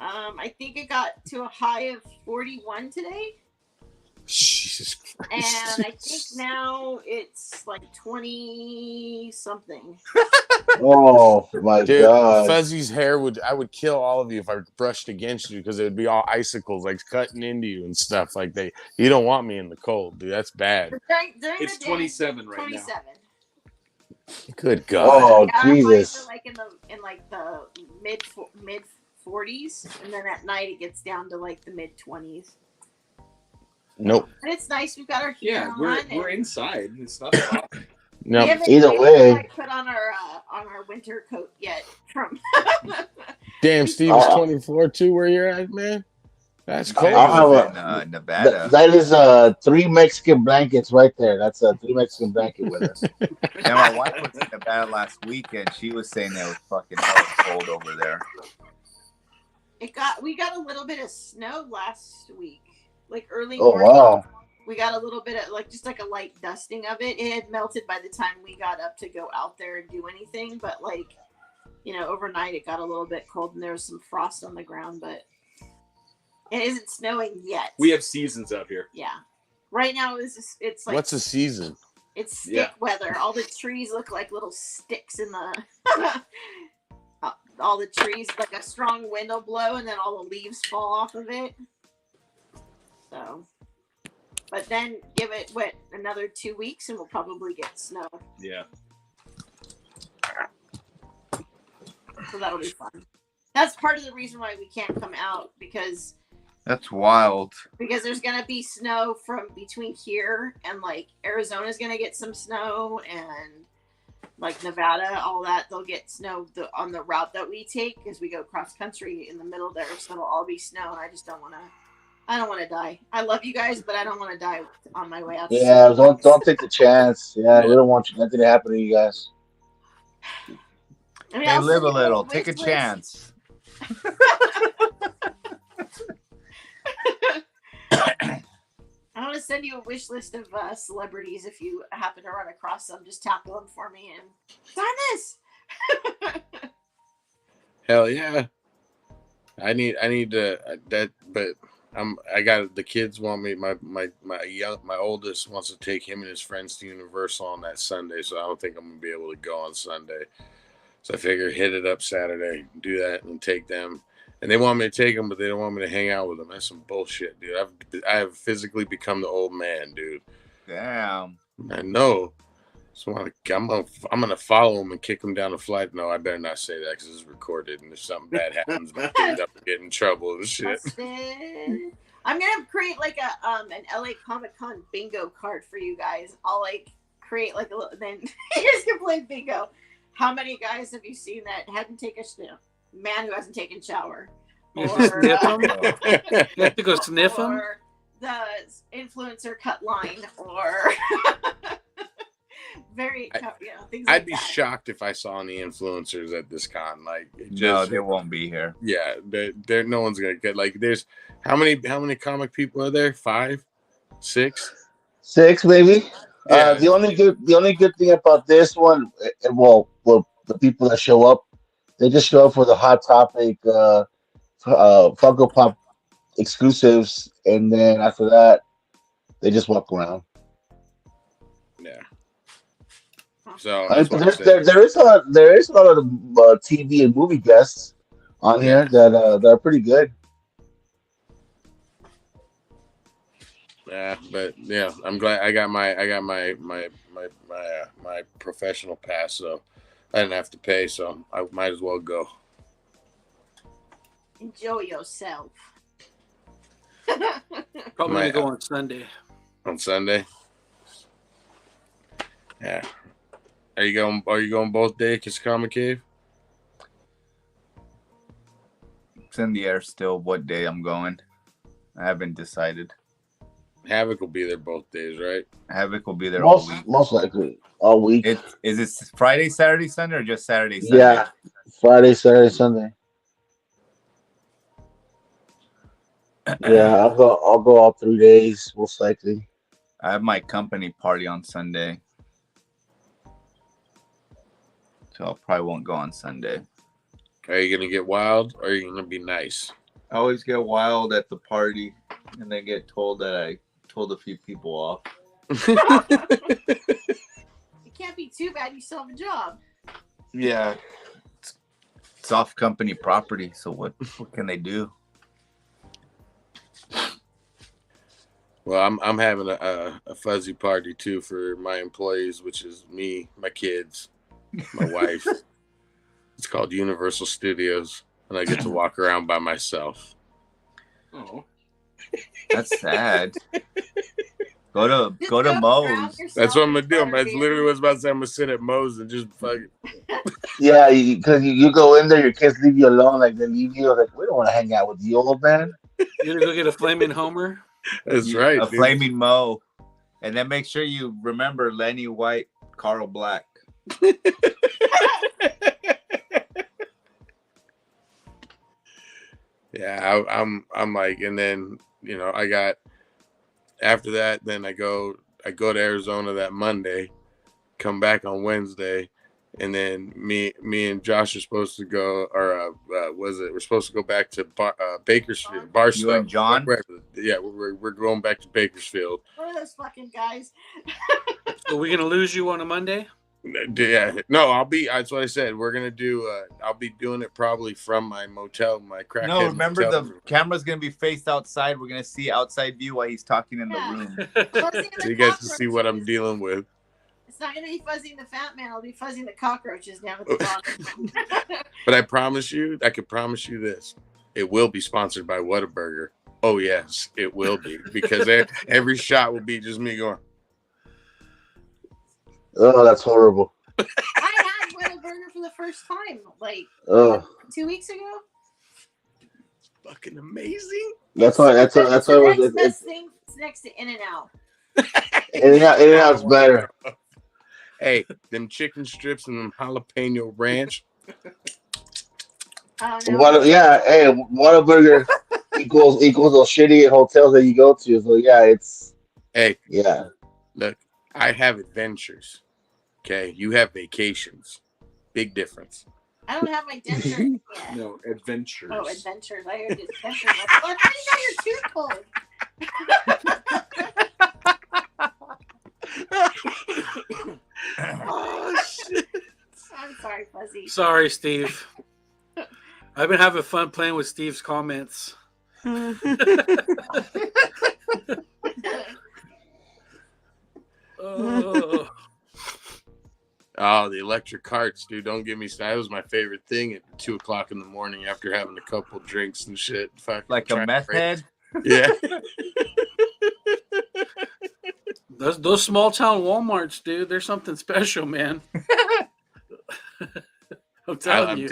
I think it got to a high of 41 today. Jesus Christ. And I think now it's like 20 something. Oh my God. Fuzzy's hair I would kill all of you if I brushed against you, because it would be all icicles like cutting into you and stuff. Like you don't want me in the cold, dude. That's bad. During It's the day, 27 right 27. Good God. Oh Yeah, Jesus. like in the mid 40s, and then at night it gets down to like the mid 20s. Nope. And it's nice. We've got our heater on. We're inside. It's not hot. No. Either way. Like, put on our winter coat yet from. Damn, Steve is 24 too. Where you're at, man? That's cold. I'll have in Nevada. That is 3 Mexican blankets right there. That's a 3 Mexican blanket with us. Yeah, my wife was in Nevada last week, and she was saying it was fucking hell cold over there. We got a little bit of snow last week, like early Oh morning. wow. We got a little bit of just like a light dusting of it. It had melted by the time we got up to go out there and do anything, but overnight it got a little bit cold and there was some frost on the ground, but it isn't snowing yet. We have seasons out here. Yeah. Right now it's like, what's a season? It's stick weather. All the trees look like little sticks in the all the trees, like a strong wind will blow and then all the leaves fall off of it. So, but then give it another 2 weeks and we'll probably get snow. Yeah. So that'll be fun. That's part of the reason why we can't come out, because That's wild. there's gonna be snow from between here and like Arizona's gonna get some snow, and like Nevada, all that, they'll get snow on the route that we take, because we go cross country in the middle there, so it'll all be snow, and I just don't want to die. I love you guys, but I don't want to die on my way out. Yeah, don't take the chance. Yeah, we don't want nothing to happen to you guys. I mean, Hey, I'll live send a you little. wish Take a list. chance. I want to send you a wish list of celebrities if you happen to run across them. Just tackle them for me and sign this. Hell yeah. I need to that, but I got the kids want me. My oldest wants to take him and his friends to Universal on that Sunday, so I don't think I'm gonna be able to go on Sunday. So I figure hit it up Saturday, do that, and take them. And they want me to take them, but they don't want me to hang out with them. That's some bullshit, dude. I have physically become the old man, dude. Damn. I know. So I'm gonna follow him and kick him down the flight. No, I better not say that because it's recorded, and if something bad happens, I'm gonna get in trouble and shit. I'm gonna create like a an LA Comic-Con bingo card for you guys. I'll like create like a little. Then you guys can play bingo. How many guys have you seen that hadn't taken a man who hasn't taken a shower? You Or sniff them? You have to go sniff them? Or the influencer cut line, or very, things like I'd be that. shocked if I saw any influencers at this con. Like, No, they won't be here. Yeah, they're no one's gonna get like. There's how many comic people are there? 5, 6, 6 maybe. Yeah. The only good thing about this one, well, the people that show up, they just show up for the Hot Topic, Funko Pop exclusives, and then after that, they just walk around. Yeah. So there is a lot of TV and movie guests on here that are pretty good. Yeah, but yeah, I'm glad I got my professional pass, so I didn't have to pay, so I might as well go. Enjoy yourself. Probably gonna go on Sunday. On Sunday? Yeah. Are you going both days to Comic Cave? It's in the air still what day I'm going. I haven't decided. Havok will be there both days, right? Havok will be there all week. Most likely all week. Is it Friday, Saturday, Sunday, or just Saturday, Sunday? Yeah, Friday, Saturday, Sunday. Yeah, I'll go all 3 days, most likely. I have my company party on Sunday, so I probably won't go on Sunday. Are you gonna get wild, or are you gonna be nice? I always get wild at the party, and then get told that I told a few people off. It can't be too bad. You still have a job. Yeah, it's off company property, so what can they do? Well, I'm having a fuzzy party too for my employees, which is me, my kids, my wife. It's called Universal Studios, and I get to walk around by myself. Oh, that's sad. Go to Moe's. That's what I'm gonna do. That's literally what I was about to say. I'm gonna sit at Moe's and just fucking. Yeah, because you go in there, your kids leave you alone. Like they leave you. Like we don't want to hang out with you, old man. You're gonna go get a flaming Homer. That's right. A flaming Moe, and then make sure you remember Lenny White, Carl Black. Yeah, I'm like, and then I got after that. Then I go to Arizona that Monday, come back on Wednesday, and then me and Josh are supposed to go, or we're supposed to go back to Bakersfield, Barstow. You and John? Yeah, we're going back to Bakersfield. What are those fucking guys? So we're gonna lose you on a Monday? Yeah, no, that's what I said. We're gonna do. I'll be doing it probably from my motel, my crackhead. No, remember motel the room. camera's gonna be faced outside. We're gonna see outside view while he's talking in the room. So you guys can see what I'm dealing with. It's not gonna be fuzzing the fat man. I'll be fuzzing the cockroaches down at the bottom. But I can promise you this: it will be sponsored by Whataburger. Oh yes, it will be, because every shot will be just me going. Oh, that's horrible. I had Whataburger for the first time, like 2 weeks ago. Fucking amazing. That's why. That's why. The best thing is next to In-N-Out. In-N-Out's better. Hey, them chicken strips and them jalapeno ranch. Yeah, hey, Whataburger equals those shitty hotels that you go to. So yeah, it's. Hey, yeah. Look, I have adventures. Okay, you have vacations. Big difference. I don't have my dentures yet. No, adventures. Oh, adventures. I heard adventures. Well, I know you're too cold. Oh shit! I'm sorry, Fuzzy. Sorry, Steve. I've been having fun playing with Steve's comments. Oh. Oh, the electric carts, dude! Don't get me started. That was my favorite thing at 2:00 in the morning after having a couple drinks and shit. Fucking Like a meth head. Yeah. Those small town Walmarts, dude, they're something special, man. I'm telling you.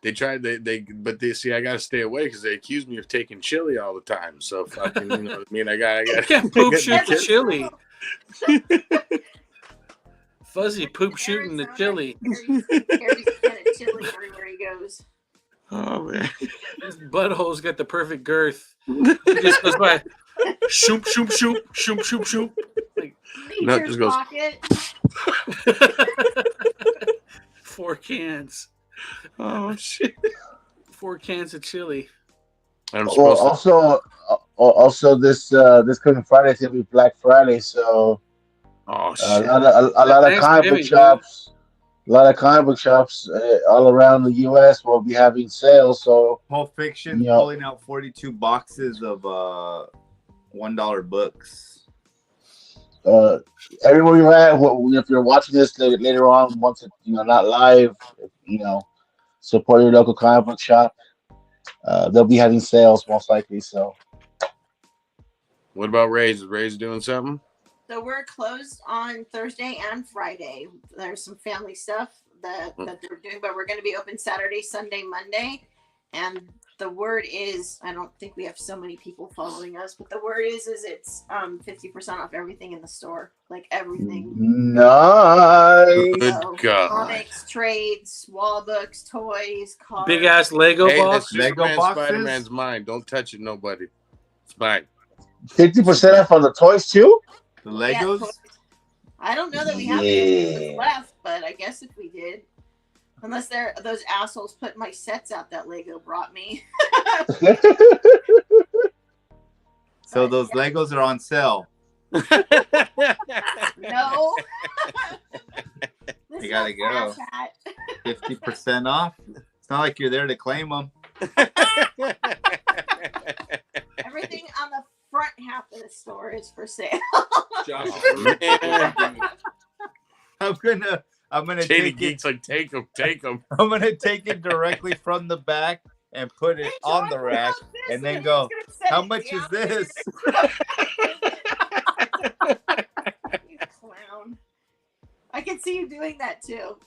They tried. But they see. I gotta stay away because they accuse me of taking chili all the time. So fucking, you know what I mean? I can't poop shoot the chili. Fuzzy poop shooting the chili. Carries a can of chili everywhere he goes. Oh man, his butthole's got the perfect girth. He just goes by, shoop shoop shoop shoop shoop shoop. Like, no, it just goes. 4 cans. Oh shit! 4 cans of chili. Also, this coming Friday is gonna be Black Friday, so shit. a lot of comic book shops, all around the U.S. will be having sales. So Pulp Fiction pulling out 42 boxes of $1 books. Everywhere you're at, if you're watching this later on, once not live, support your local comic book shop. They'll be having sales most likely. So, what about Ray's? Is Ray's doing something? So we're closed on Thursday and Friday. There's some family stuff that they're doing, but we're going to be open Saturday, Sunday, Monday. And the word is, I don't think we have so many people following us, but the word is it's 50% off everything in the store, like everything. Nice. So, comics, trades, wall books, toys, cars. Big ass Lego box. Lego boxes. Spider-Man's mine. Don't touch it, nobody. It's mine. 50% off on the toys too. The Legos. Yeah, I don't know that we have any left, but I guess if we did. Unless they're those assholes put my sets out that Lego brought me. So those Legos are on sale. No. You gotta go. 50% off. It's not like you're there to claim them. Everything on the front half of the store is for sale. Josh, I'm gonna take it. Like take them. I'm gonna take it directly from the back and put it on the rack, and then go. How much is this? You clown! I can see you doing that too.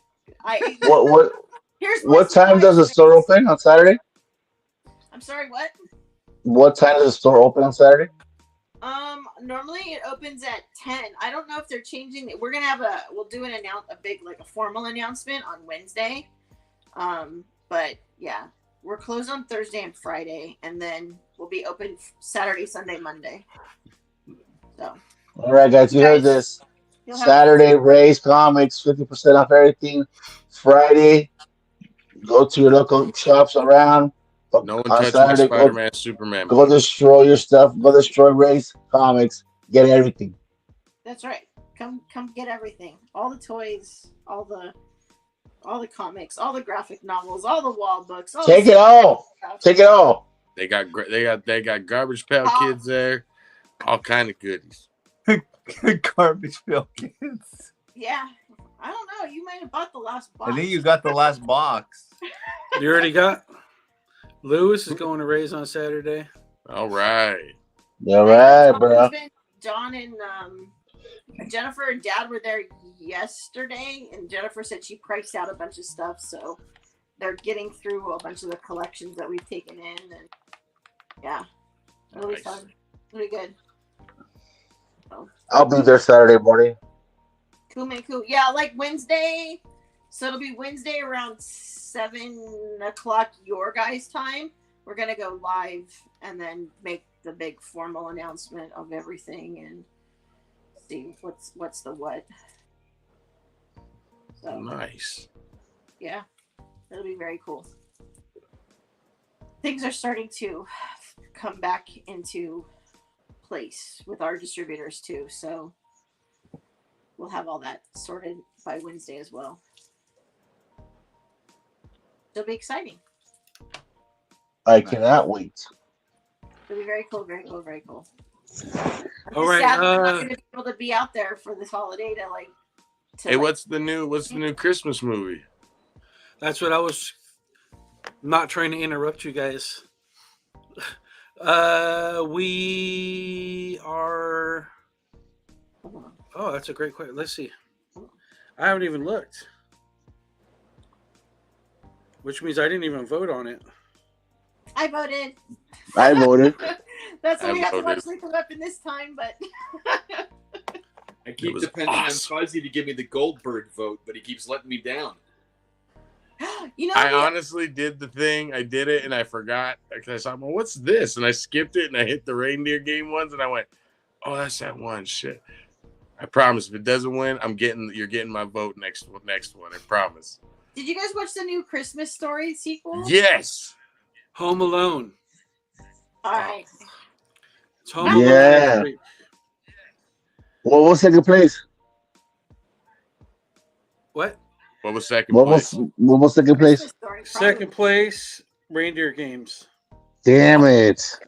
What time does the store open on Saturday? I'm sorry. What? What time does the store open on Saturday? Normally it opens at 10. I don't know if they're changing it. We're gonna we'll do a big formal announcement on Wednesday. But yeah, we're closed on Thursday and Friday, and then we'll be open Saturday, Sunday, Monday. So. All right, guys, you heard this. Saturday, Ray's Comics, 50% off everything. Friday, go to your local shops around. No one touched my Spider-Man, Superman. Go destroy your stuff. Go destroy Ray's Comics. Get everything. That's right. Come get everything. All the toys, all the comics, all the graphic novels, all the wall books. Take it all. Take it all. They got Garbage Pail Kids there. All kind of goodies. Garbage Pail Kids. Yeah. I don't know. You might have bought the last box. I think you got the last box. You already got? Lewis is going to Ray's on Saturday. All right. All right, bro. John and Jennifer and Dad were there yesterday, and Jennifer said she priced out a bunch of stuff, so they're getting through a bunch of the collections that we've taken in, and yeah, really fun, really good. So, I'll be there Saturday morning. Cool, man, cool. Yeah, like Wednesday. So it'll be Wednesday around 7 o'clock your guys' time. We're gonna go live and then make the big formal announcement of everything and see what's the what. So nice. Yeah. It'll be very cool. Things are starting to come back into place with our distributors too, so we'll have all that sorted by Wednesday as well. It'll be exciting. I cannot wait. It'll be very cool, very cool, very cool. All right. I'm not going to be able to be out there for this holiday to like. Hey, what's the new Christmas movie? That's what I was not trying to interrupt you guys. We are. Oh, that's a great question. Let's see. I haven't even looked, which means I didn't even vote on it. I voted. I voted. That's why we have to watch Lethal Weapon this time, but. I keep depending on Fuzzy to give me the Goldberg vote, but he keeps letting me down. You know, I honestly did the thing. I did it and I forgot because I saw, well, what's this? And I skipped it and I hit the reindeer game once and I went, oh, that's that one. Shit. I promise if it doesn't win, you're getting my vote next one. I promise. Did you guys watch the new Christmas Story sequel? Yes. Home Alone. All right. It's Home Alone. Yeah. What was second place? What? What was second place? What was second place? Second place, Reindeer Games. Damn it.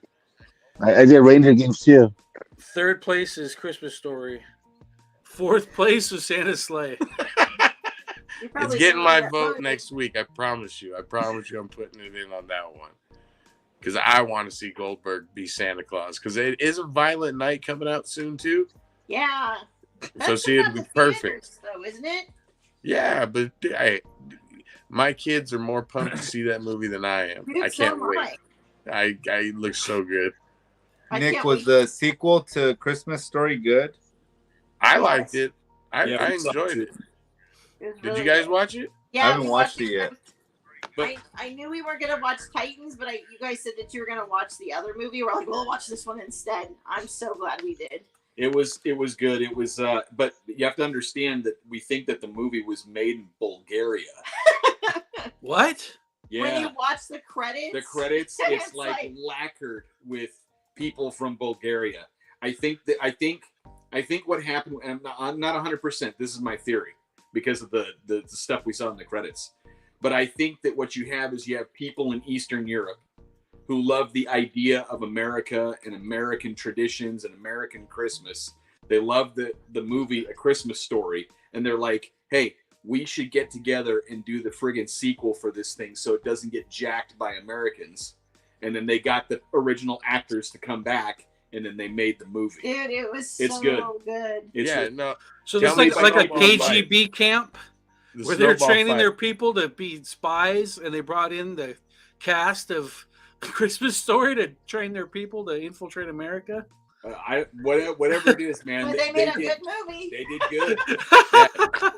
I did Reindeer Games too. Third place is Christmas Story. Fourth place was Santa's Sleigh. It's getting my vote next week. I promise you. I'm putting it in on that one. Because I want to see Goldberg be Santa Claus. Because it is a Violent Night coming out soon too. Yeah. So see, it'd be perfect. Though, isn't it? Yeah, but my kids are more pumped to see that movie than I am. I can't wait. I look so good. Nick, was the sequel to Christmas Story good? I liked it. I enjoyed it. Did you guys watch it? Yeah, I haven't watched it yet. But I knew we weren't gonna watch Titans, but you guys said that you were gonna watch the other movie. We're like, we'll watch this one instead. I'm so glad we did. It was good. It was, but you have to understand that we think that the movie was made in Bulgaria. What? Yeah. When you watch the credits, it's like lacquered with people from Bulgaria. I think what happened, and I'm not 100%. This is my theory because of the stuff we saw in the credits. But I think that what you have is you have people in Eastern Europe who love the idea of America and American traditions and American Christmas. They love the movie A Christmas Story. And they're like, hey, we should get together and do the friggin' sequel for this thing so it doesn't get jacked by Americans. And then they got the original actors to come back, and then they made the movie. Dude, it's good. No. So it's like a KGB camp where they're training their people to be spies, and they brought in the cast of Christmas Story to train their people to infiltrate America. Whatever it is, man. But they made a good movie. They did good.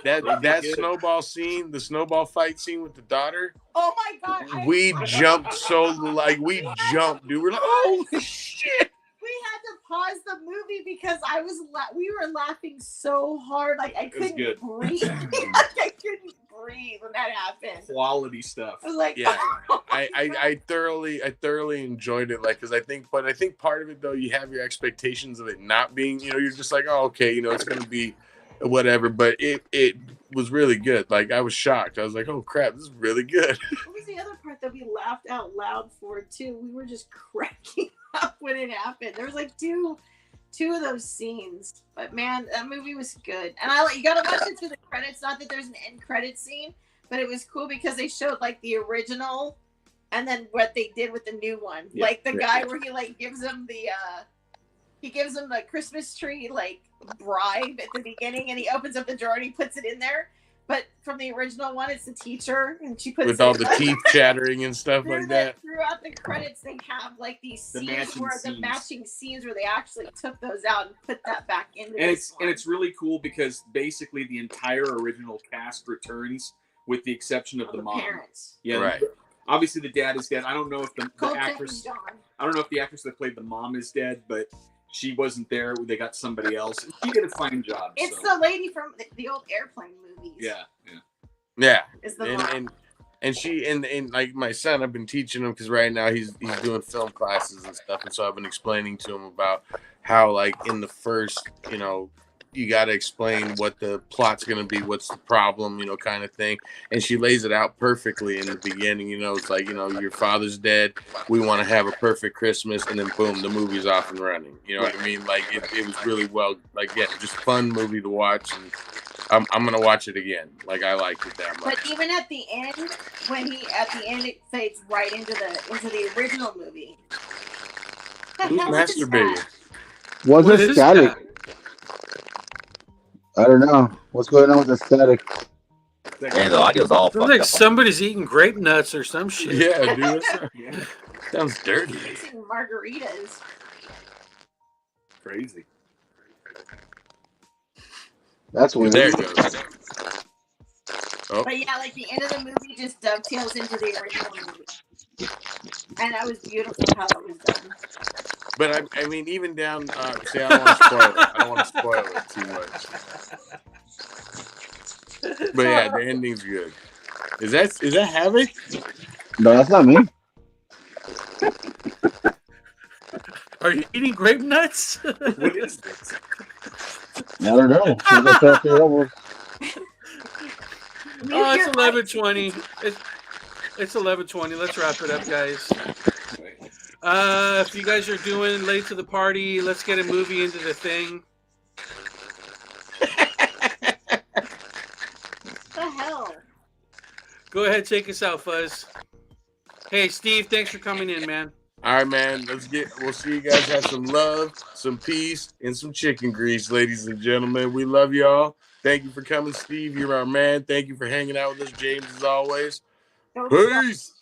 That snowball scene, the snowball fight scene with the daughter. Oh my God! We jumped dude. We're like, oh shit. We had to pause the movie because we were laughing so hard, like I couldn't breathe. I couldn't breathe when that happened. Quality stuff. I was like, yeah, oh, I thoroughly enjoyed it. Like, because I think part of it though, you have your expectations of it not being, you're just like, oh, okay, it's gonna be whatever. But it was really good. Like, I was shocked. I was like, oh crap, this is really good. What was the other part that we laughed out loud for too? We were just cracking up when it happened. There was like two of those scenes, but man, that movie was good. And you gotta watch it through the credits. Not that there's an end credit scene, but it was cool because they showed like the original and then what they did with the new one. Yeah. Like the guy where he like gives him the Christmas tree like bribe at the beginning, and he opens up the drawer and he puts it in there. But from the original one, it's the teacher, and she puts with all the teeth chattering and stuff like that. Throughout the credits, they have like these scenes the matching scenes where they actually took those out and put that back into. And it's really cool because basically the entire original cast returns, with the exception of the mom. Parents. Yeah, right. Obviously, the dad is dead. I don't know if the actress. I don't know if the actress that played the mom is dead, but she wasn't there. They got somebody else. She did a fine job. It's the lady from the old Airplane movies. Yeah. Is the mom. And like my son, I've been teaching him because right now he's doing film classes and stuff, and so I've been explaining to him about how, like, in the first, you got to explain what the plot's going to be, what's the problem, kind of thing. And she lays it out perfectly in the beginning. It's like, your father's dead. We want to have a perfect Christmas. And then boom, the movie's off and running. You know what I mean? Like it was really well, like, yeah, just fun movie to watch. And I'm going to watch it again. Like, I liked it that much. But even at the end, it fades right into the original movie. Who's masturbating? What's the static? I don't know. What's going on with the static? And the audio's all Sounds like somebody's eating grape nuts or some shit. Yeah, dude. Sounds dirty. Mixing margaritas. Crazy. That's weird. There it goes. Oh. But yeah, like the end of the movie just dovetails into the original movie. And that was beautiful how it was done. But I mean, even down. See, I don't want to spoil it. I don't want to spoil it too much. But yeah, the ending's good. Is that Havok? No, that's not me. Are you eating grape nuts? What is this? I don't know. Oh, it's 11:20. It's 11:20. Let's wrap it up, guys. If you guys are doing late to the party, let's get a movie into the thing. What the hell? Go ahead, take us out, Fuzz. Hey, Steve, thanks for coming in, man. All right, man. We'll see you guys. Have some love, some peace, and some chicken grease, ladies and gentlemen. We love y'all. Thank you for coming, Steve. You're our man. Thank you for hanging out with us, James, as always. Peace.